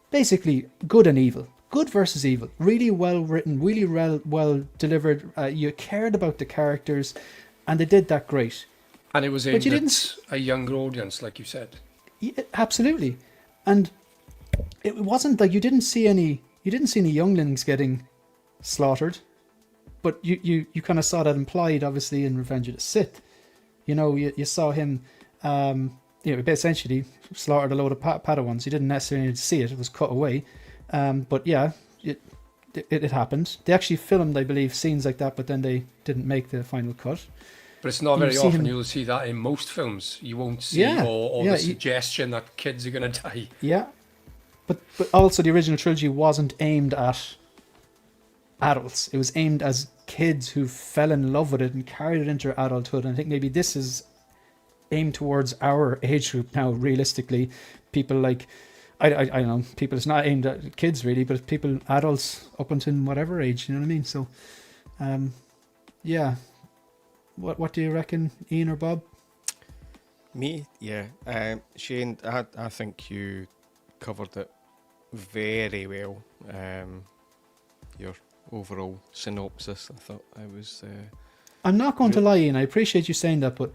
basically good and evil. Good versus evil. Really well written, really well delivered. You cared about the characters, and they did that great. And it was aimed at a younger audience, like you said. Yeah, absolutely. And it wasn't like you didn't see any younglings getting slaughtered, but you kind of saw that implied, obviously, in Revenge of the Sith. You saw him, essentially slaughtered a load of Padawans. You didn't necessarily see it; it was cut away. But yeah, it happened. They actually filmed, I believe, scenes like that, but then they didn't make the final cut. But it's not very often you'll see that in most films. You won't see the suggestion that kids are going to die. Yeah. But also the original trilogy wasn't aimed at adults. It was aimed as kids who fell in love with it and carried it into adulthood. And I think maybe this is aimed towards our age group now, realistically. People like, I don't know, people, it's not aimed at kids really, but people, adults up until whatever age, you know what I mean? So, yeah. What do you reckon, Ian or Bob? Me? Yeah. Shane, I think you covered it very well. Your overall synopsis, I thought I was... I'm not going to lie, Ian, I appreciate you saying that, but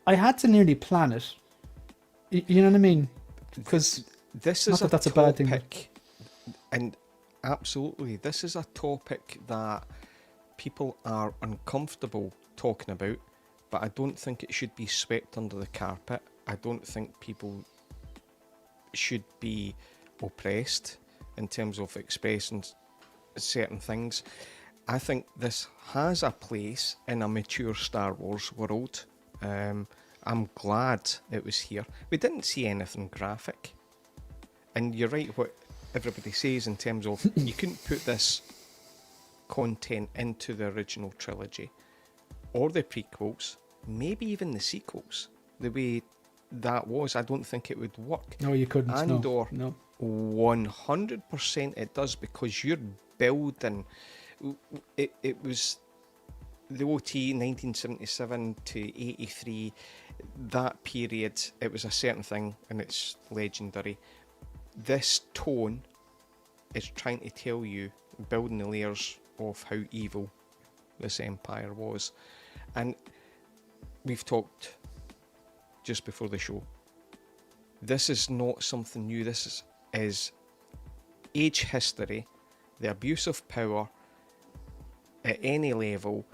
I had to nearly plan it. You know what I mean? Because this is that's a bad thing. And absolutely, this is a topic that people are uncomfortable talking about, but I don't think it should be swept under the carpet. I don't think people should be oppressed in terms of expressing certain things. I think this has a place in a mature Star Wars world. I'm glad it was here. We didn't see anything graphic. And you're right what everybody says in terms of you couldn't put this content into the original trilogy or the prequels, maybe even the sequels. The way that was, I don't think it would work. No, you couldn't. Andor, no. 100% it does, because you're building. It was the OT 1977 to 83. That period, it was a certain thing, and it's legendary. This tone is trying to tell you, building the layers of how evil this empire was. And we've talked just before the show, this is not something new. This is age history, the abuse of power at any level.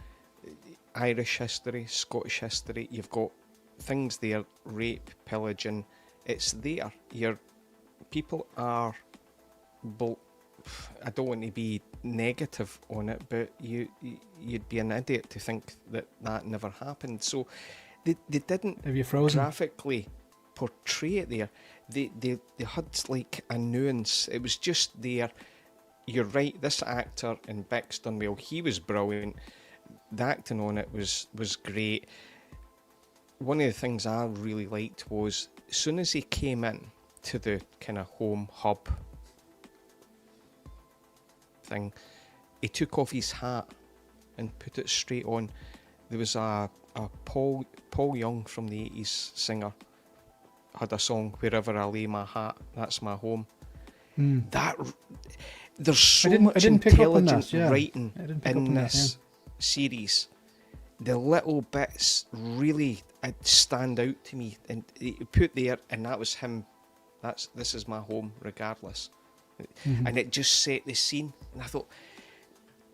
Irish history, Scottish history, you've got things there, rape, pillaging, it's there. People are, I don't want to be negative on it, but you'd be an idiot to think that never happened. So they didn't graphically portray it there. They had like a nuance. It was just there. you're right. This actor in Beck's done well. He was brilliant. The acting on it was great. One of the things I really liked was as soon as he came in to the kind of home hub thing, he took off his hat and put it straight on. There was a Paul Young from the 80s singer had a song, "Wherever I Lay My Hat, That's My Home." That there's so much intelligent writing in this series. The little bits really stand out to me, and he put there, and that was him. This is my home, regardless, and it just set the scene. And I thought,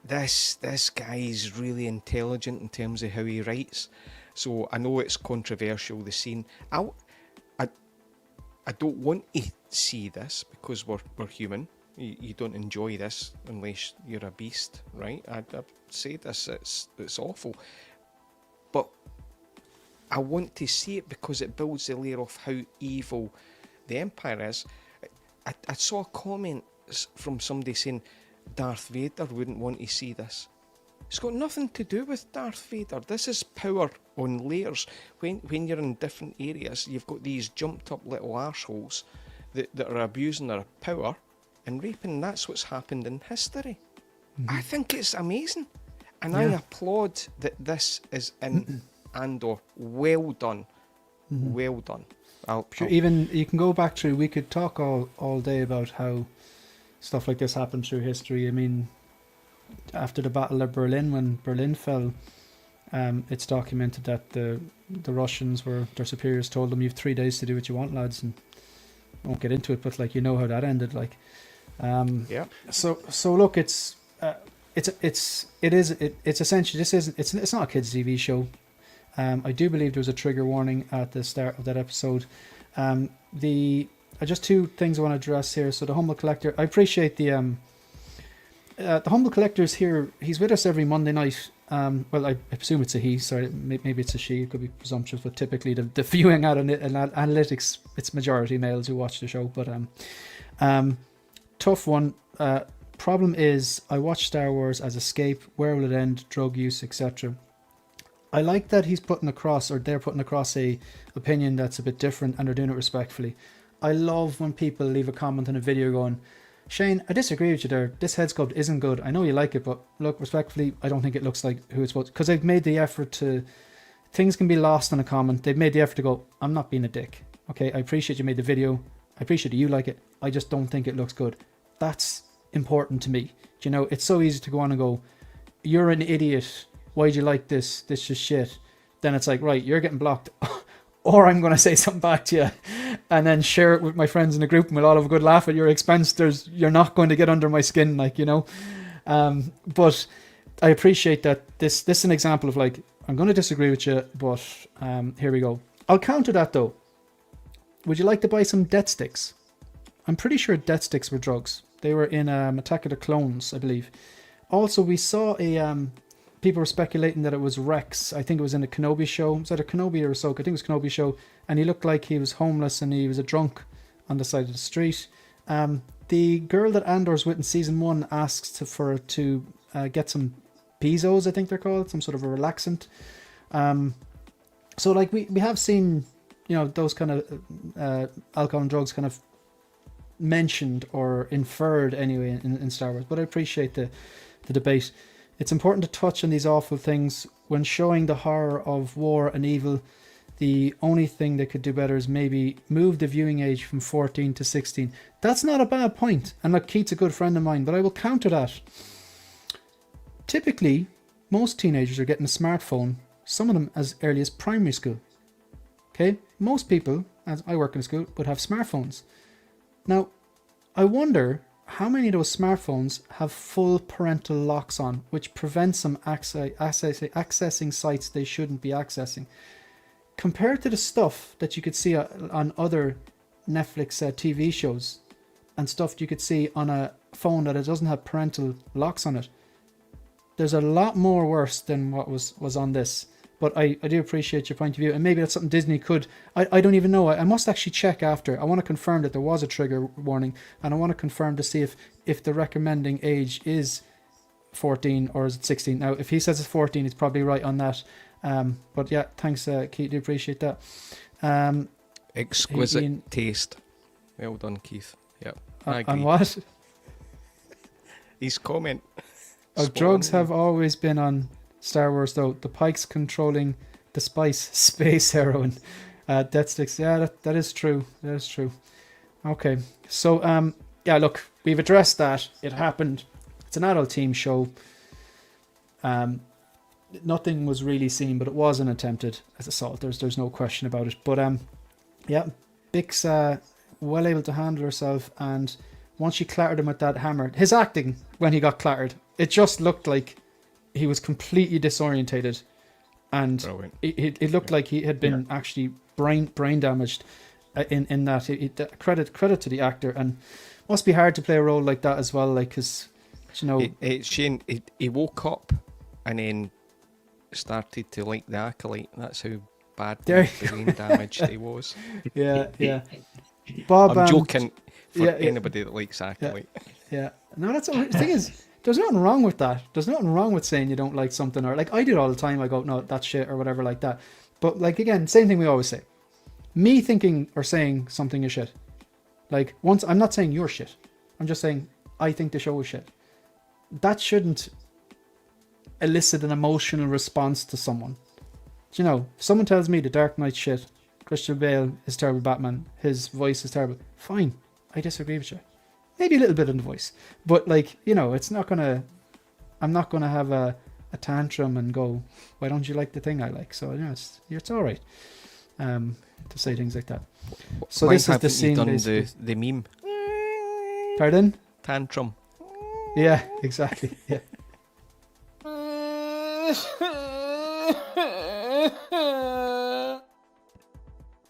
this guy is really intelligent in terms of how he writes. So I know it's controversial, the scene. I don't want to see this because we're human. You don't enjoy this unless you're a beast, right? I've said this, it's awful. But I want to see it because it builds the layer of how evil the Empire is. I saw a comment from somebody saying Darth Vader wouldn't want to see this. It's got nothing to do with Darth Vader. This is power on layers. When you're in different areas, you've got these jumped up little arseholes that are abusing their power and raping. That's what's happened in history. I think it's amazing. And I applaud that this is in Andor. Well done. Well done. Even you can go back through, we could talk all day about how stuff like this happened through history. I mean, after the Battle of Berlin, when Berlin fell, it's documented that the Russians their superiors told them, "You've 3 days to do what you want, lads," and I won't get into it, but like, you know how that ended. Like, So look, it's essentially, it's not a kids' TV show. I do believe there was a trigger warning at the start of that episode. Just two things I want to address here. So the Humble Collector, I appreciate the Humble Collector is here. He's with us every Monday night. Well, I presume it's a he. Sorry, maybe it's a she. It could be presumptuous, but typically the viewing analytics, it's majority males who watch the show. But tough one. Problem is, I watch Star Wars as escape. Where will it end? Drug use, etc. I like that he's putting across, or they're putting across, a opinion that's a bit different, and they're doing it respectfully. I love when people leave a comment on a video going, "Shane, I disagree with you there. This head sculpt isn't good. I know you like it, but look, respectfully, I don't think it looks like who it's supposed to." Because they've made the effort to... Things can be lost in a comment. They've made the effort to go, "I'm not being a dick. Okay, I appreciate you made the video. I appreciate that you like it. I just don't think it looks good." That's important to me. You know, it's so easy to go on and go, "You're an idiot. Why'd you like this? This is shit." Then it's like, right, you're getting blocked. Or I'm going to say something back to you and then share it with my friends in the group and we'll all have a good laugh at your expense. You're not going to get under my skin, like, you know. But I appreciate that this is an example of, like, I'm going to disagree with you, but here we go. I'll counter that though. Would you like to buy some death sticks? I'm pretty sure death sticks were drugs. They were in Attack of the Clones, I believe. Also, we saw people were speculating that it was Rex. I think it was in a Kenobi show. Was that a Kenobi or Ahsoka? I think it was a Kenobi show. And he looked like he was homeless and he was a drunk on the side of the street. The girl that Andor's with in season 1 asks for her to get some Bezos, I think they're called, some sort of a relaxant. So like we have seen, you know, those kind of alcohol and drugs kind of mentioned or inferred anyway in Star Wars. But I appreciate the debate. It's important to touch on these awful things when showing the horror of war and evil. The only thing they could do better is maybe move the viewing age from 14 to 16. That's not a bad point. And look, Keith's a good friend of mine, but I will counter that. Typically, most teenagers are getting a smartphone, some of them as early as primary school. Okay? Most people, as I work in a school, would have smartphones. Now, I wonder how many of those smartphones have full parental locks on, which prevents them accessing sites they shouldn't be accessing. Compared to the stuff that you could see on other Netflix TV shows and stuff you could see on a phone that it doesn't have parental locks on it, there's a lot more worse than what was on this. But I do appreciate your point of view, and maybe that's something Disney could. I don't even know. I must actually check after. I want to confirm that there was a trigger warning, and I want to confirm to see if the recommending age is 14 or is it 16. Now, if he says it's 14, he's probably right on that. But yeah, thanks, Keith. Do appreciate that. Exquisite taste. Well done, Keith. Yep. I agree. On what? His comment. Drugs have always been on Star Wars, though. The Pikes controlling the space heroin. Death sticks. Yeah, that is true. That is true. Okay. So, yeah, look, we've addressed that. It happened. It's an adult team show. Nothing was really seen, but it was an attempted assault. There's no question about it. But, yeah, Bix well able to handle herself, and once she clattered him with that hammer, his acting when he got clattered, it just looked like he was completely disorientated, and it looked like he had been actually brain damaged in that. Credit to the actor, and must be hard to play a role like that as well, like, because Shane, he woke up and then started to like the acolyte. That's how bad brain damaged he was. Yeah. Bob, I'm joking for anybody that likes acolyte. Yeah. No, that's the thing is, there's nothing wrong with that. There's nothing wrong with saying you don't like something, or like I do it all the time. I go, no, that's shit or whatever like that. But like, again, same thing we always say. Me thinking or saying something is shit. Like, once, I'm not saying you're shit. I'm just saying I think the show is shit. That shouldn't elicit an emotional response to someone. Do you know, if someone tells me The Dark Knight's shit, Christian Bale is terrible Batman, his voice is terrible, fine, I disagree with you. Maybe a little bit in the voice, but like, you know, I'm not gonna have a tantrum and go, why don't you like the thing I like? So, you know, it's all right to say things like that. So why this is the scene. Done the meme. Pardon? Tantrum. Yeah, exactly. Yeah.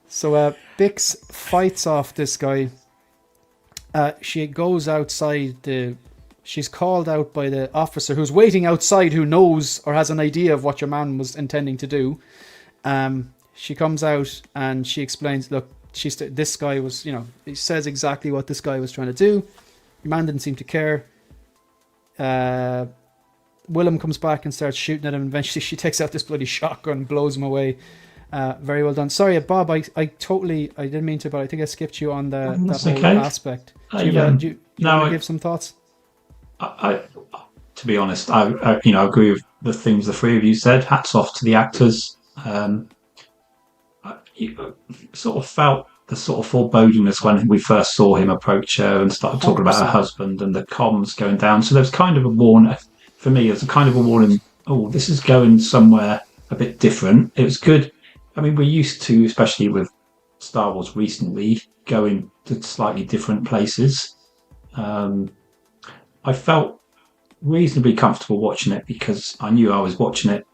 So Bix fights off this guy. She goes outside. She's called out by the officer who's waiting outside, who knows or has an idea of what your man was intending to do. She comes out and she explains, look, this guy was, you know, he says exactly what this guy was trying to do. Your man didn't seem to care. Willem comes back and starts shooting at him. Eventually she takes out this bloody shotgun and blows him away. Very well done. Sorry, Bob, I didn't mean to, but I think I skipped you on that whole aspect. Do you want to give some thoughts? I to be honest, I agree with the things the three of you said. Hats off to the actors. You sort of felt the sort of forebodingness when we first saw him approach her and started talking 100%. About her husband and the comms going down. So there's kind of a warning for me. It's a kind of a warning. Oh, this is going somewhere a bit different. It was good. I mean, we're used to, especially with Star Wars recently, going to slightly different places. I felt reasonably comfortable watching it because I knew I was watching it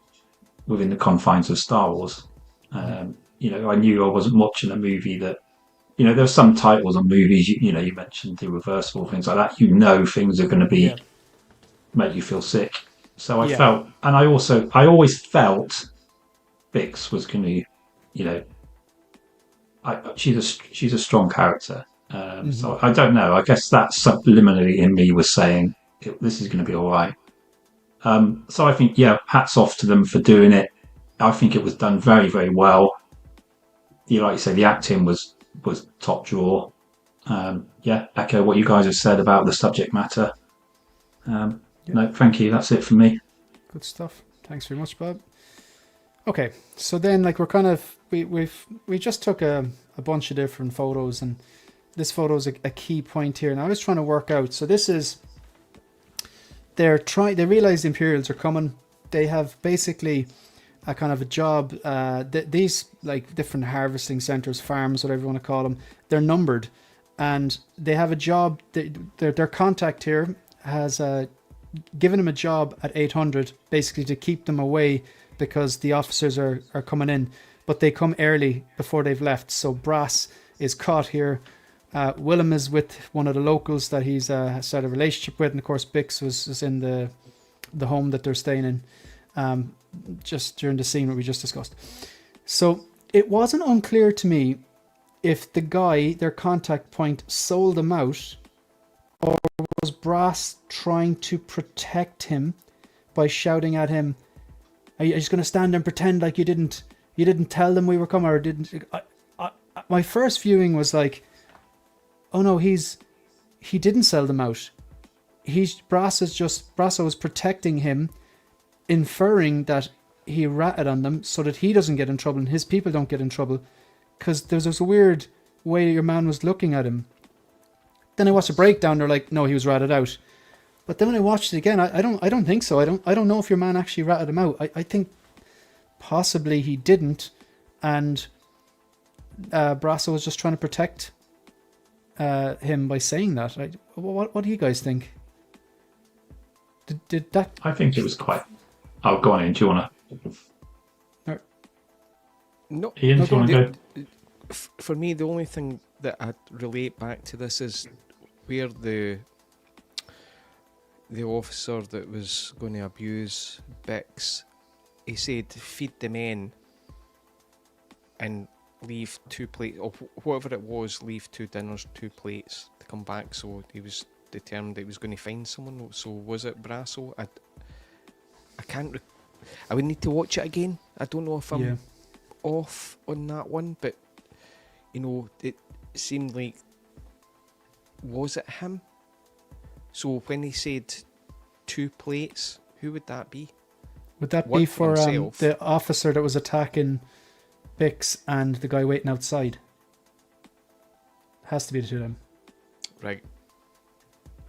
within the confines of Star Wars. I knew I wasn't watching a movie that, there are some titles on movies, you mentioned the Irreversible, things like that. Things are going to be make you feel sick. So I felt, and I always felt Bix was going to, she's a strong character. So I don't know. I guess that subliminally in me was saying this is going to be all right. So I think, hats off to them for doing it. I think it was done very, very well. Like you say, the acting was top drawer. Echo what you guys have said about the subject matter. No, thank you. That's it for me. Good stuff. Thanks very much, Bob. Okay, so then we're kind of we just took a bunch of different photos, and this photo is a key point here. And I was trying to work out. So this is they realize the Imperials are coming. They have basically a kind of a job. These different harvesting centers, farms, whatever you want to call them, they're numbered, and they have a job. Their contact here has given them a job at 800, basically to keep them away because the officers are coming in, but they come early before they've left. So Brass is caught here. Willem is with one of the locals that he's started a relationship with, and of course Bix was in the home that they're staying in. just during the scene that we just discussed. So it wasn't unclear to me if the guy, their contact point, sold him out, or was Brass trying to protect him by shouting at him, "Are you just going to stand there and pretend like you didn't tell them we were coming?" Or didn't? My first viewing was like, oh no, he didn't sell them out. Brasso was protecting him, inferring that he ratted on them so that he doesn't get in trouble and his people don't get in trouble, because there's this weird way your man was looking at him. Then I watched a breakdown. They're like, no, he was ratted out. But then when I watched it again, I don't think so. I don't know if your man actually ratted him out. I think possibly he didn't, and Brasso was just trying to protect him by saying that. What do you guys think? Did that? I think it was quite. Oh, go on, Ian. Do you want to? No, Ian, do you want to go? For me, the only thing that I relate back to this is where the officer that was going to abuse Bix, he said, feed the men and leave 2 plates, or whatever it was, leave 2 dinners, 2 plates to come back. So he was determined that he was going to find someone. So was it Brasso? I can't. I would need to watch it again. I don't know if I'm off on that one, but it seemed like, was it him? So when he said 2 plates, who would that be? Would that be for the officer that was attacking Bix and the guy waiting outside? Has to be the 2 of them. Right.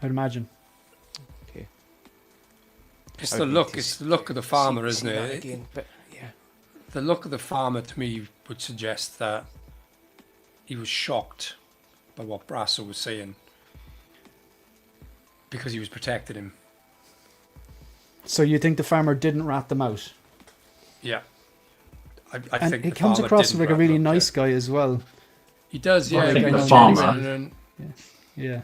I'd imagine. Okay. It's the look of the farmer, isn't it? Again, but yeah. The look of the farmer to me would suggest that he was shocked by what Brasso was saying because he was protecting him. So you think the farmer didn't rat them out? Yeah. I and think he comes across as like a really nice guy as well. He does, yeah. I think the farmer. Yeah.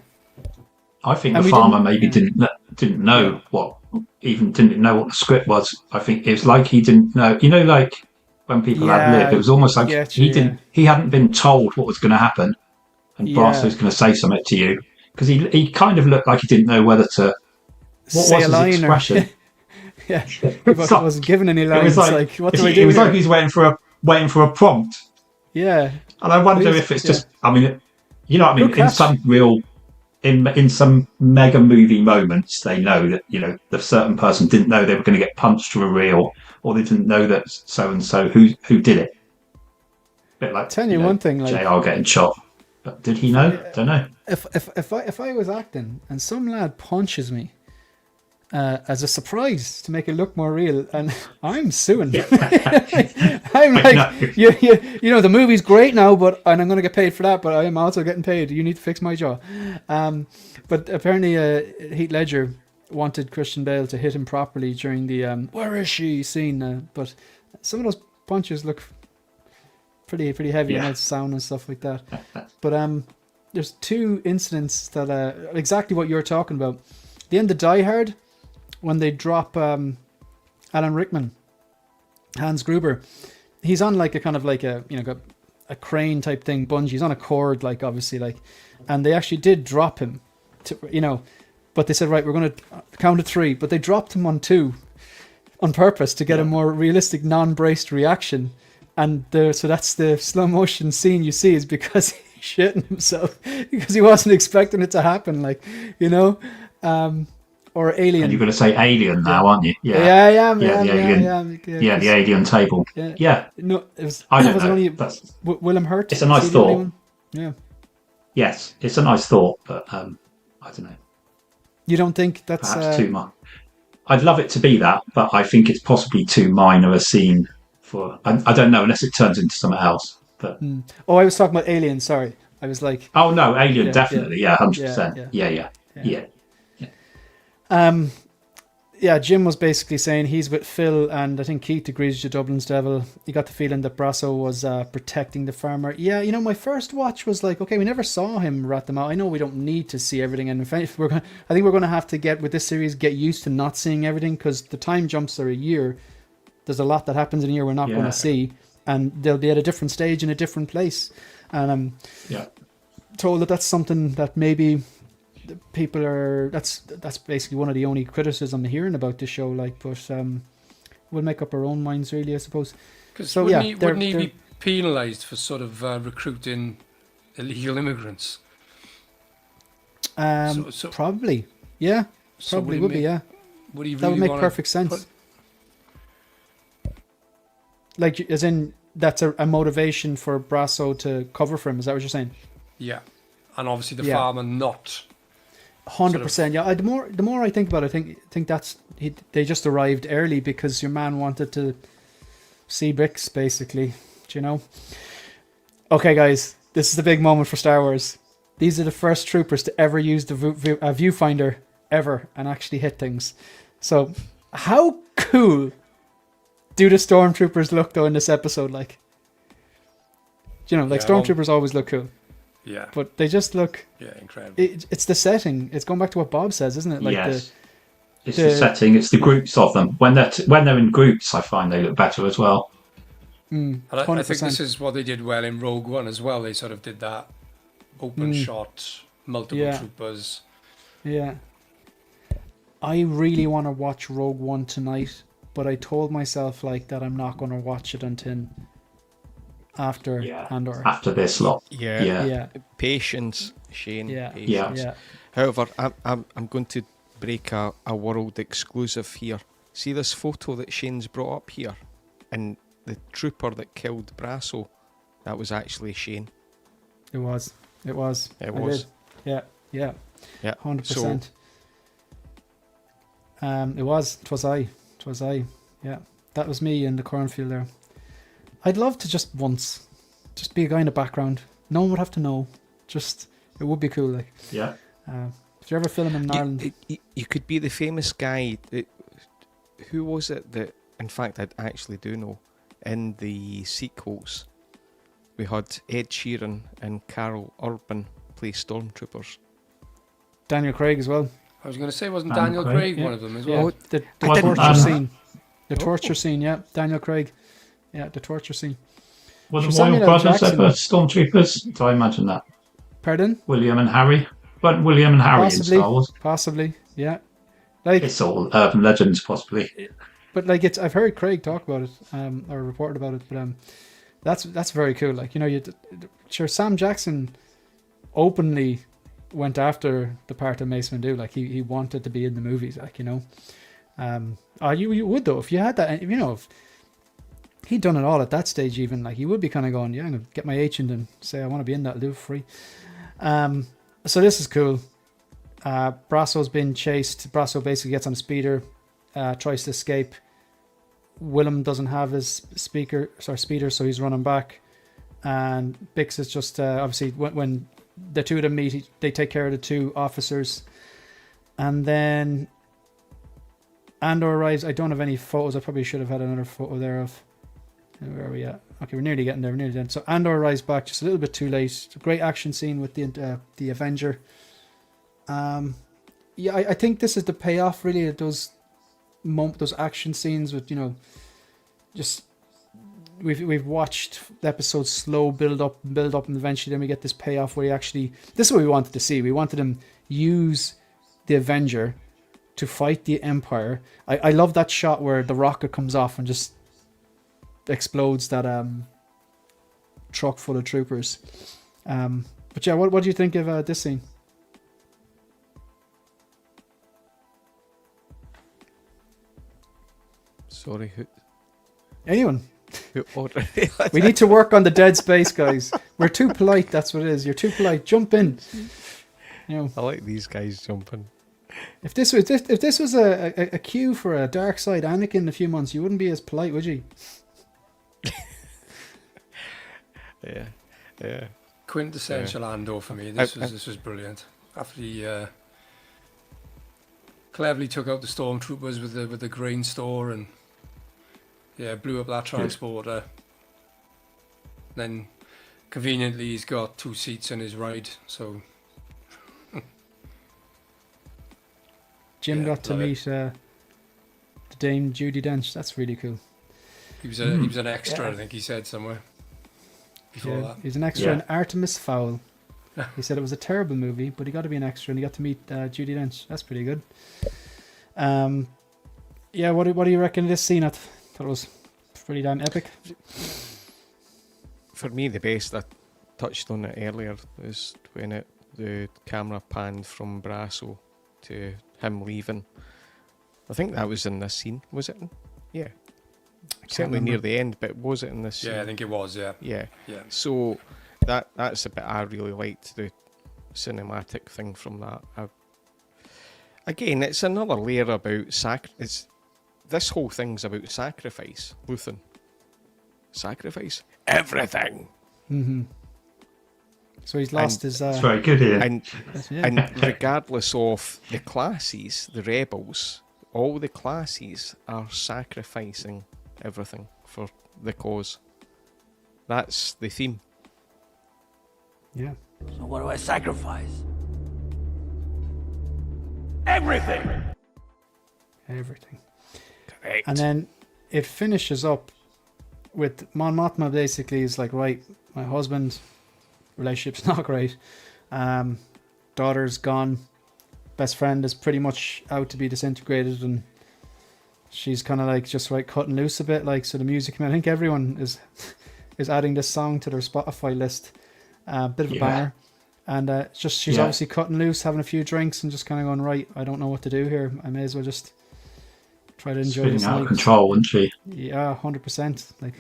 I think the farmer maybe didn't know what the script was. I think it was like he didn't know. Like when people ad lib, it was almost like he hadn't been told what was going to happen, and Brasso was going to say something to you, because he kind of looked like he didn't know whether to. What was his expression? Yeah, he wasn't given any lines. Like, what do I do? It was like he's waiting for a prompt. Yeah, and I wonder if it's just. I mean, you know what I mean? In some mega movie moments, they know that the certain person didn't know they were going to get punched for real, or they didn't know that so and so who did it. A bit like tell you one thing, like JR getting shot, but did he know? Don't know. If I was acting and some lad punches me as a surprise to make it look more real, and I'm suing. I'm like, the movie's great now, and I'm going to get paid for that, but I am also getting paid. You need to fix my jaw. But apparently Heath Ledger wanted Christian Bale to hit him properly during the "Where is she?" scene, but some of those punches look pretty heavy and sound and stuff like that. But there's 2 incidents that exactly what you're talking about. The end of Die Hard, when they drop Alan Rickman, Hans Gruber, he's on like a kind of like a crane type thing, bungee. He's on a cord, like obviously, and they actually did drop him, but they said, right, we're going to count to 3, but they dropped him on 2 on purpose to get a more realistic, non-braced reaction, and so that's the slow motion scene you see is because he's shitting himself because he wasn't expecting it to happen, or Alien. And you're going to say Alien now, aren't you? Yeah, I am. Yeah, the Alien. Yeah, the Alien table. Yeah. No, it was. I don't know. Only Willem Hurt. It's a nice thought. Yeah. Yes, it's a nice thought, but I don't know. You don't think that's perhaps too much? I'd love it to be that, but I think it's possibly too minor a scene for. I don't know unless it turns into something else. But I was talking about Alien. Sorry, I was like. Oh no, Alien definitely. Yeah, 100%. Yeah. yeah, Jim was basically saying he's with Phil, and I think Keith agrees with Dublin's Devil. You got the feeling that Brasso was protecting the farmer. Yeah, my first watch was like, okay, we never saw him rat them out. I know we don't need to see everything, and I think we're going to have to with this series get used to not seeing everything, because the time jumps are a year. There's a lot that happens in a year we're not going to see, and they'll be at a different stage in a different place. And I'm told that that's something that maybe people are. That's basically one of the only criticism I'm hearing about the show. Like, but we'll make up our own minds, really, I suppose. Because wouldn't he be penalised for sort of recruiting illegal immigrants? Probably, yeah. Probably would be, yeah. Would he really that would make perfect sense. Like, as in, that's a motivation for Brasso to cover for him. Is that what you're saying? Yeah, and obviously the farmer not. 100%. Yeah. The more I think about it, I think that's they just arrived early because your man wanted to see bricks, basically. Do you know? Okay, guys, this is the big moment for Star Wars. These are the first troopers to ever use the viewfinder ever and actually hit things. So, how cool do the stormtroopers look though in this episode? Like, stormtroopers always look cool. Yeah, but they just look incredible. It's the setting. It's going back to what Bob says, isn't it? Like, yes, it's the setting. It's the groups of them. When they're in groups, I find they look better as well. And I think this is what they did well in Rogue One as well. They sort of did that open shot, multiple troopers. Yeah. I really want to watch Rogue One tonight, but I told myself like that I'm not going to watch it until after Andor. After this lot. Yeah. Patience, Shane. Yeah. Patience. Yeah. However, I'm going to break a world exclusive here. See this photo that Shane's brought up here? And the trooper that killed Brasso, that was actually Shane. It was. It was. Yeah. 100%. It was I. Yeah. That was me in the cornfield there. I'd love to just be a guy in the background. No one would have to know. It would be cool. Like, yeah. If you ever film in Ireland, you could be the famous guy. Who was it that? In fact, I actually do know. In the sequels, we had Ed Sheeran and Carol Urban play stormtroopers. Daniel Craig as well. I was going to say, wasn't Daniel Craig one of them as well? Yeah. The torture scene. The torture scene. Yeah, Daniel Craig. Yeah, the torture scene. Were the Royal Brothers ever stormtroopers? Did I imagine that? Pardon? William and Harry. But William and Harry possibly, in Star Wars. Possibly, yeah. Like, it's all urban legends, possibly. But like, I've heard Craig talk about it, or reported about it. But that's very cool. Like, sure, Sam Jackson openly went after the part of Mace Windu. Like, he wanted to be in the movies. Like, you would though if you had that. If he'd done it all at that stage, even like, he would be kind of going, I'm gonna get my agent and say I want to be in that. I'll do it free. So this is cool. Brasso's been chased. Brasso basically gets on a speeder, tries to escape. Willem doesn't have his speeder, so he's running back. And Bix is just obviously when the two of them meet, they take care of the two officers. And then Andor arrives. I don't have any photos. I probably should have had another photo there of where are we at. Okay, we're nearly getting there. We're nearly done. So Andor arrives back just a little bit too late. Great action scene with the Avenger. I think this is the payoff really of those action scenes with just we've watched the episode slow build up, and eventually then we get this payoff where this is what we wanted to see. We wanted him use the Avenger to fight the Empire. I love that shot where the rocket comes off and just explodes that truck full of troopers. But yeah, what do you think of this scene? Sorry, who? Anyone? Who we need to work on the dead space, guys. We're too polite. That's what it is. You're too polite. Jump in. I like these guys jumping. If this was a cue for a dark side Anakin in a few months, you wouldn't be as polite, would you? Yeah. Quintessential Andor for me. This was brilliant. After cleverly took out the stormtroopers with the grain store and blew up that transporter. Then conveniently he's got 2 seats in his ride, so Jim got to meet the Dame Judi Dench. That's really cool. He was an extra, I think he said somewhere before that. He's an extra in Artemis Fowl. He said it was a terrible movie, but he got to be an extra and he got to meet Judi Dench. That's pretty good. What do you reckon of this scene? I thought it was pretty damn epic. For me, the best, I touched on it earlier, is when the camera panned from Brasso to him leaving. I think that was in this scene, was it? Yeah. Certainly near the end, but was it in this scene? Yeah, I think it was, yeah. Yeah. So that's a bit I really liked, the cinematic thing from that. Again, it's another layer about this whole thing's about sacrifice, Luthen. Sacrifice everything. Mm-hmm. So he's lost his. It's very good here. And regardless of the classes, the rebels, all the classes are sacrificing everything for the cause. That's the theme. Yeah. So what do I sacrifice? Everything. Everything. Correct. And then it finishes up with Mon Mothma basically is like, right, my husband, relationship's not great. Daughter's gone. Best friend is pretty much out to be disintegrated, and she's kind of like just cutting loose a bit. Like, so the music, I think everyone is adding this song to their Spotify list. Bit of a banger. And she's obviously cutting loose, having a few drinks, and just kind of going, right, I don't know what to do here. I may as well just try to enjoy this out night. of control, isn't she? Yeah, 100%. Like,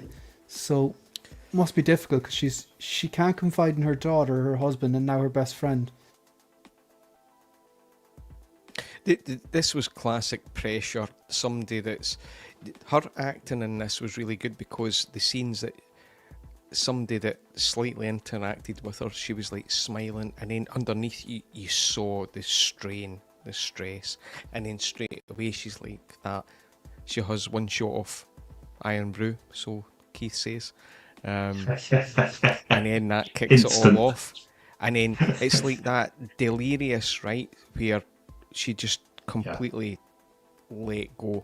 so must be difficult because she can't confide in her daughter, her husband, and now her best friend. This was classic pressure. Her acting in this was really good because the scenes that somebody that slightly interacted with her, she was like smiling, and then underneath you saw the strain, the stress, and then straight away she's like that. She has one shot of Iron Brew, so Keith says, and then that kicks it all off, and then it's like that delirious, right, where she just completely let go.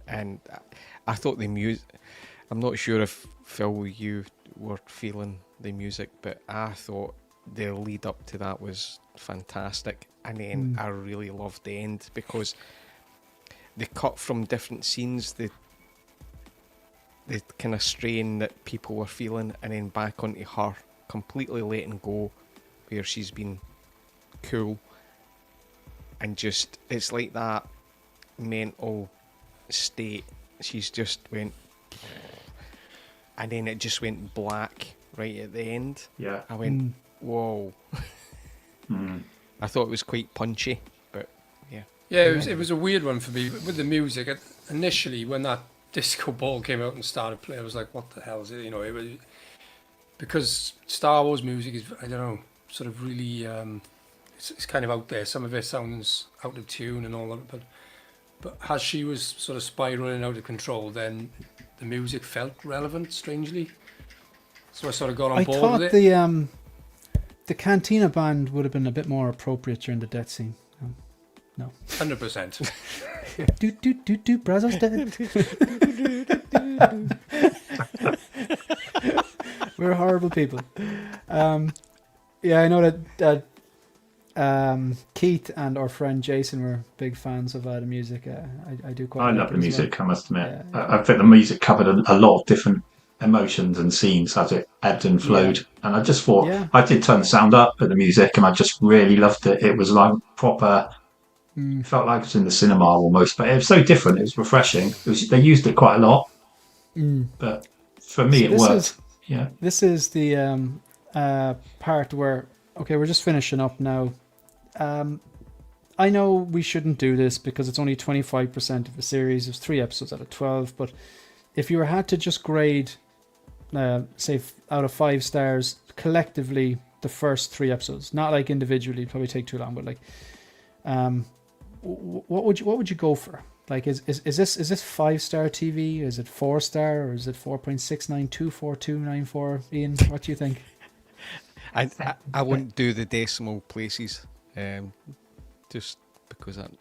And I thought the music, I'm not sure if Phil, you were feeling the music, but I thought the lead up to that was fantastic. And then I really loved the end because they cut from different scenes, the kind of strain that people were feeling, and then back onto her completely letting go, where she's been cool. And just, it's like that mental state. She's just went, and then it just went black right at the end. Yeah. I went, whoa. I thought it was quite punchy, but yeah. Yeah, it was a weird one for me with the music. Initially, when that disco ball came out and started playing, I was like, what the hell is it? You know, it was because Star Wars music is, I don't know, sort of really, it's kind of out there. Some of it sounds out of tune and all that, but as she was sort of spiraling out of control, then the music felt relevant, strangely. So I sort of got on board with it. I thought the Cantina band would have been a bit more appropriate during the death scene. No. 100%. do, Brazos dead. We're horrible people. Yeah, I know that Keith and our friend Jason were big fans of the music. I do quite. I like love it the as music. well. I must admit, Yeah. I think the music covered a lot of different emotions and scenes as it ebbed and flowed. And I just thought I did turn the sound up at the music, and I just really loved it. It was like proper. Felt like it was in the cinema almost, but it was so different. It was refreshing. They used it quite a lot, but for me, it worked. This is the part where we're just finishing up now. I know we shouldn't do this because it's only 25% of the series. There's 3 episodes out of 12, but if you had to just grade, say out of 5 stars collectively, the first 3 episodes, not like individually, it'd probably take too long, but like, what would you go for? Like, is this 5-star TV? Is it 4-star, or is it 4.69244294? Ian, what do you think? I wouldn't do the decimal places, just because it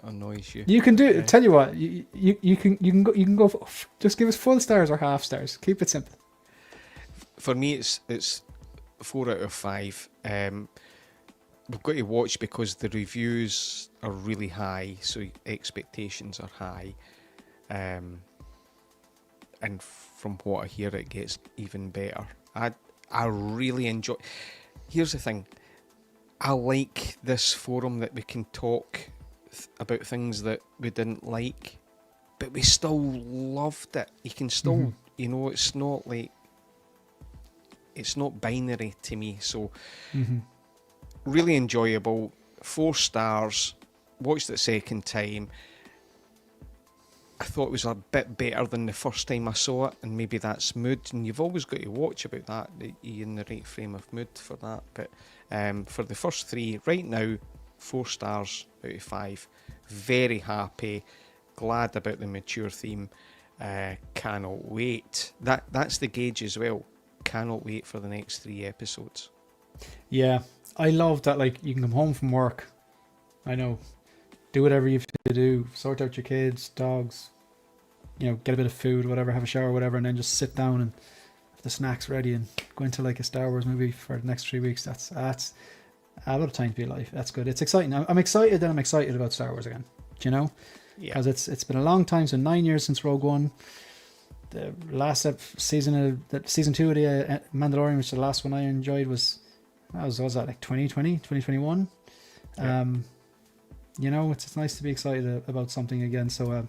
annoys you. You can do it. Tell you what, you can go. Just give us full stars or half stars. Keep it simple. For me, it's 4 out of 5. We've got to watch because the reviews are really high, so expectations are high. And from what I hear, it gets even better. I really enjoy. Here's the thing. I like this forum that we can talk about things that we didn't like, but we still loved it. You can still, it's not like, it's not binary to me. So really enjoyable. 4 stars. Watched it second time. I thought it was a bit better than the first time I saw it, and maybe that's mood, and you've always got to watch about that you're in the right frame of mood for that. But for the first 3 right now, 4 stars out of 5. Very happy, glad about the mature theme. Cannot wait. That's the gauge as well. Cannot wait for the next 3 episodes. Yeah, I love that. Like, you can come home from work, I know, do whatever you have to do, sort out your kids, dogs, get a bit of food, whatever, have a shower, whatever, and then just sit down and have the snacks ready and go into like a Star Wars movie for the next 3 weeks. That's a lot of time to be alive. That's good. It's exciting. I'm excited that I'm excited about Star Wars again. Do you know? Yeah. Because it's been a long time, so 9 years since Rogue One. The last season 2 of the Mandalorian, which the last one I enjoyed was that like 2020, 2021. Yeah. It's nice to be excited about something again. So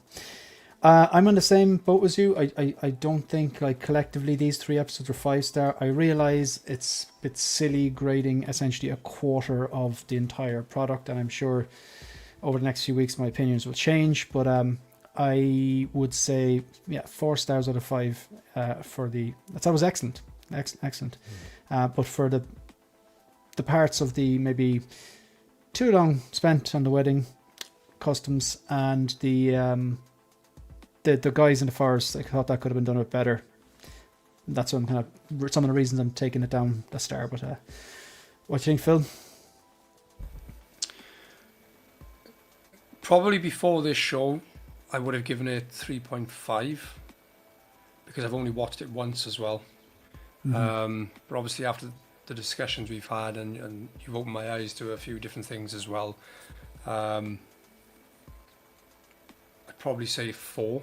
I'm on the same boat as you. I don't think, like, collectively these 3 episodes are 5-star. I realize it's a bit silly grading essentially a quarter of the entire product, and I'm sure over the next few weeks my opinions will change, but I would say 4 stars out of 5 for that was excellent. But for the parts of the maybe too long spent on the wedding customs and the guys in the forest, I thought that could have been done a bit better. That's some of the reasons I'm taking it down a star. But what do you think, Phil? Probably before this show, I would have given it 3.5 because I've only watched it once as well. But obviously after the discussions we've had and you've opened my eyes to a few different things as well, I'd probably say 4.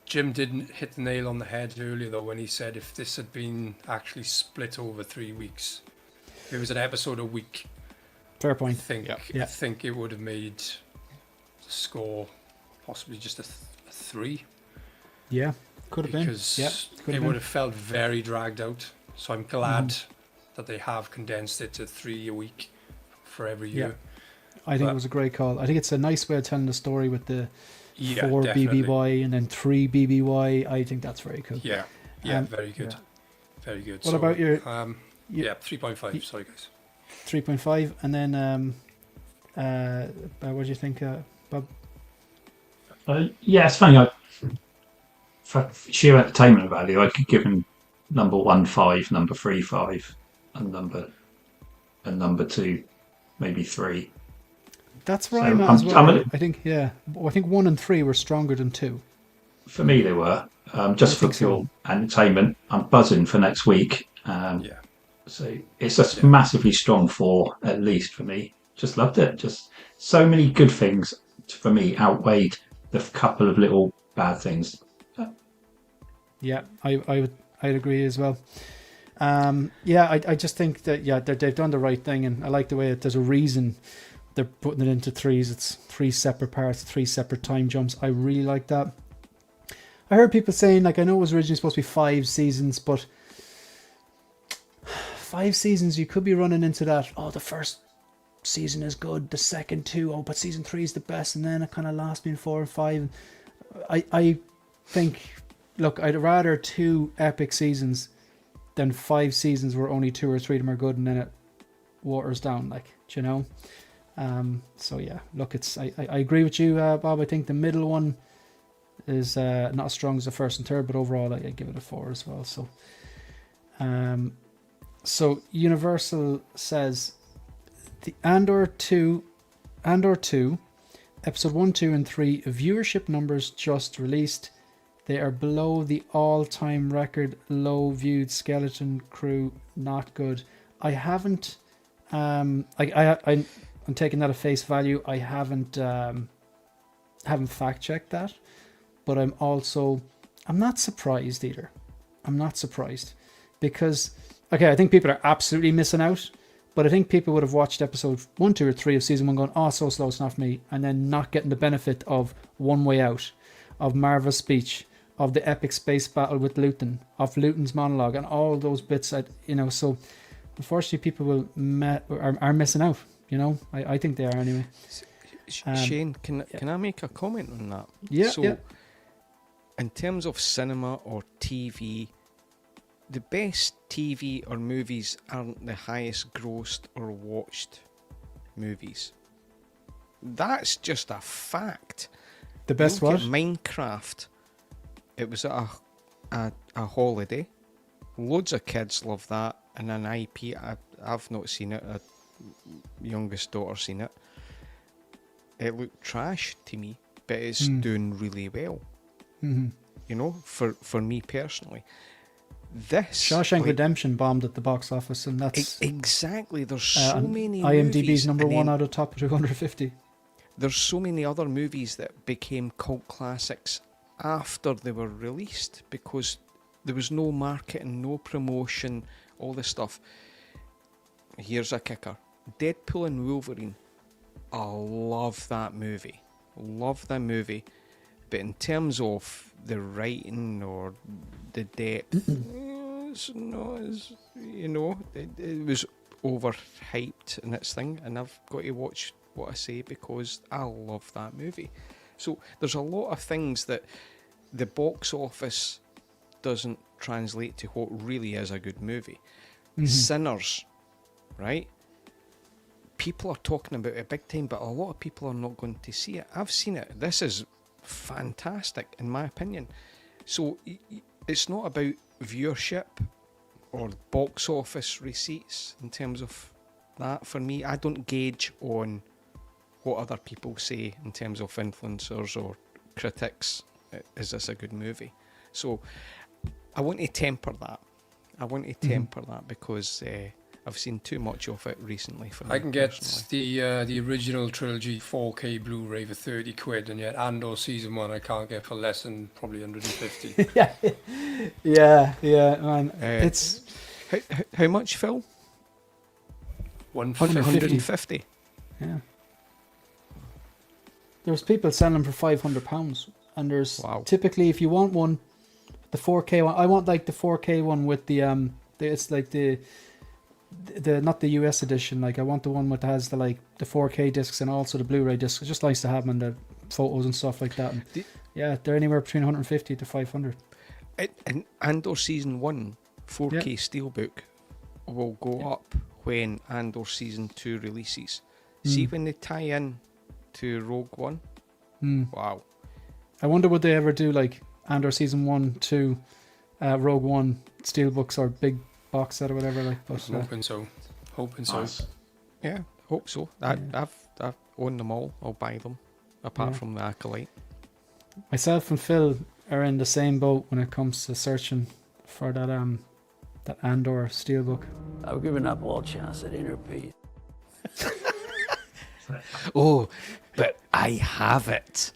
Jim didn't hit the nail on the head earlier though when he said if this had been actually split over 3 weeks, if it was an episode a week, fair point. I think it would have made the score possibly just a 3. Yeah, could have been. Because it would have felt very dragged out. So I'm glad that they have condensed it to 3 a week for every year. I think it was a great call. I think it's a nice way of telling the story with the 4 definitely. BBY and then 3 BBY. I think that's very cool. Yeah, very good. Very good. What about your... 3.5. Sorry, guys. 3.5. And then, what do you think, Bob? It's funny. For sheer entertainment value, I could give him number 1 5, number 3 5, and number 2 maybe 3. That's where I'm at as well. I think 1 and 3 were stronger than 2. For me, they were. Just for pure entertainment. I'm buzzing for next week. So it's a massively strong 4, at least for me. Just loved it. Just so many good things for me outweighed the couple of little bad things. Yeah, I'd agree as well. I just think that they've done the right thing, and I like the way there's a reason they're putting it into 3s. It's 3 separate parts, 3 separate time jumps. I really like that. I heard people saying, like, I know it was originally supposed to be 5 seasons, but 5 seasons you could be running into that. Oh, the first season is good, the second 2, but season 3 is the best, and then it kind of lost me in 4 and 5. I think. Look, I'd rather 2 epic seasons than 5 seasons where only 2 or 3 of them are good and then it waters down, like, do you know? So yeah, look, I agree with you, Bob. I think the middle one is not as strong as the first and third, but overall I give it a 4 as well. So so Universal says the Andor 2 episode 1, 2 and 3 viewership numbers just released. They are below the all-time record low viewed Skeleton Crew. Not good. I haven't I'm taking that at face value. I haven't fact checked that, but I'm not surprised either. I'm not surprised because I think people are absolutely missing out, but I think people would have watched episode 1, 2 or 3 of season 1 going, oh, so slow, it's not for me, and then not getting the benefit of One Way Out, of Marva's speech, of the epic space battle with Luton, of Luton's monologue, and all those bits. So unfortunately, people are missing out. I think they are anyway. Shane, can I make a comment on that? Yeah. So, in terms of cinema or TV, the best TV or movies aren't the highest grossed or watched movies. That's just a fact. The best what? Minecraft. It was a holiday. Loads of kids love that, and an IP. I've not seen it. A youngest daughter seen it. It looked trash to me, but it's doing really well. Mm-hmm. For me personally. This Shawshank Redemption bombed at the box office, and that's exactly. There's so many. IMDb's number 1 out of top 250. There's so many other movies that became cult classics after they were released because there was no marketing, no promotion, all this stuff. Here's a kicker: Deadpool and Wolverine. I love that movie. But in terms of the writing or the depth, it's not as, it was overhyped in its thing, and I've got to watch what I say because I love that movie. So there's a lot of things that the box office doesn't translate to what really is a good movie. Sinners, right? People are talking about it big time, but a lot of people are not going to see it. I've seen it. This is fantastic, in my opinion. So it's not about viewership or box office receipts in terms of that. For me, I don't gauge on what other people say in terms of influencers or critics. Is this a good movie? So I want to temper that. Because I've seen too much of it recently. For me I can get personally. the original trilogy 4K Blu-ray for 30 quid, and yet Andor season 1 I can't get for less than probably 150. yeah, man. It's how much, Phil? 150. Yeah. There's people selling them for £500, and there's typically, if you want one, the 4K one. I want like the 4K one with the it's like the not the US edition. Like I want the one that has the 4K discs and also the Blu-ray discs. It's just nice to have them and the photos and stuff like that. And they're anywhere between 150 to 500. And Andor season 1 4K steelbook will go up when Andor season 2 releases. See when they tie in to Rogue One. Wow. I wonder would they ever do like Andor season 1, 2, Rogue One steelbooks or big box set or whatever. But hoping so. Nice. Yeah, hope so. I've owned them all. I'll buy them. Apart from the Acolyte. Myself and Phil are in the same boat when it comes to searching for that Andor steelbook. I've given up all chance at inner peace. Oh, but I have it.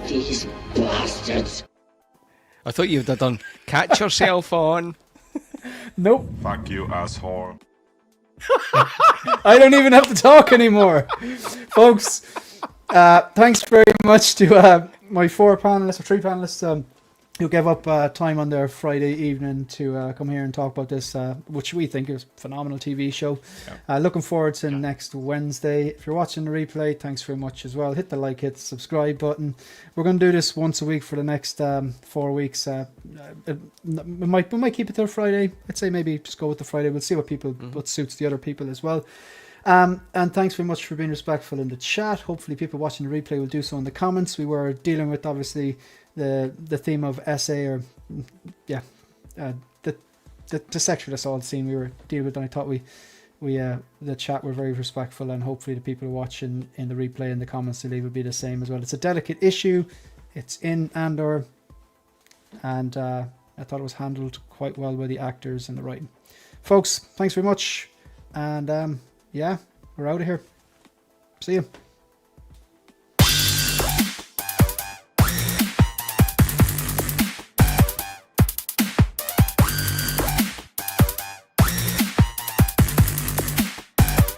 These bastards. I thought you'd have done catch yourself on. Nope. Fuck you, asshole. I don't even have to talk anymore. Folks, thanks very much to my 3 panelists who gave up time on their Friday evening to come here and talk about this, which we think is a phenomenal TV show. Looking forward to next Wednesday. If you're watching the replay, thanks very much as well. Hit the like, hit the subscribe button. We're going to do this once a week for the next 4 weeks. We might keep it till Friday. I'd say maybe just go with the Friday. We'll see what suits the other people as well. And thanks very much for being respectful in the chat. Hopefully people watching the replay will do so in the comments. We were dealing with, obviously, the theme of SA, or the sexual assault scene we were dealing with, and I thought the chat were very respectful, and hopefully the people watching in the replay and the comments to leave will be the same as well. It's a delicate issue. It's in Andor, and I thought it was handled quite well by the actors and the writing. Folks, thanks very much, and we're out of here. See you.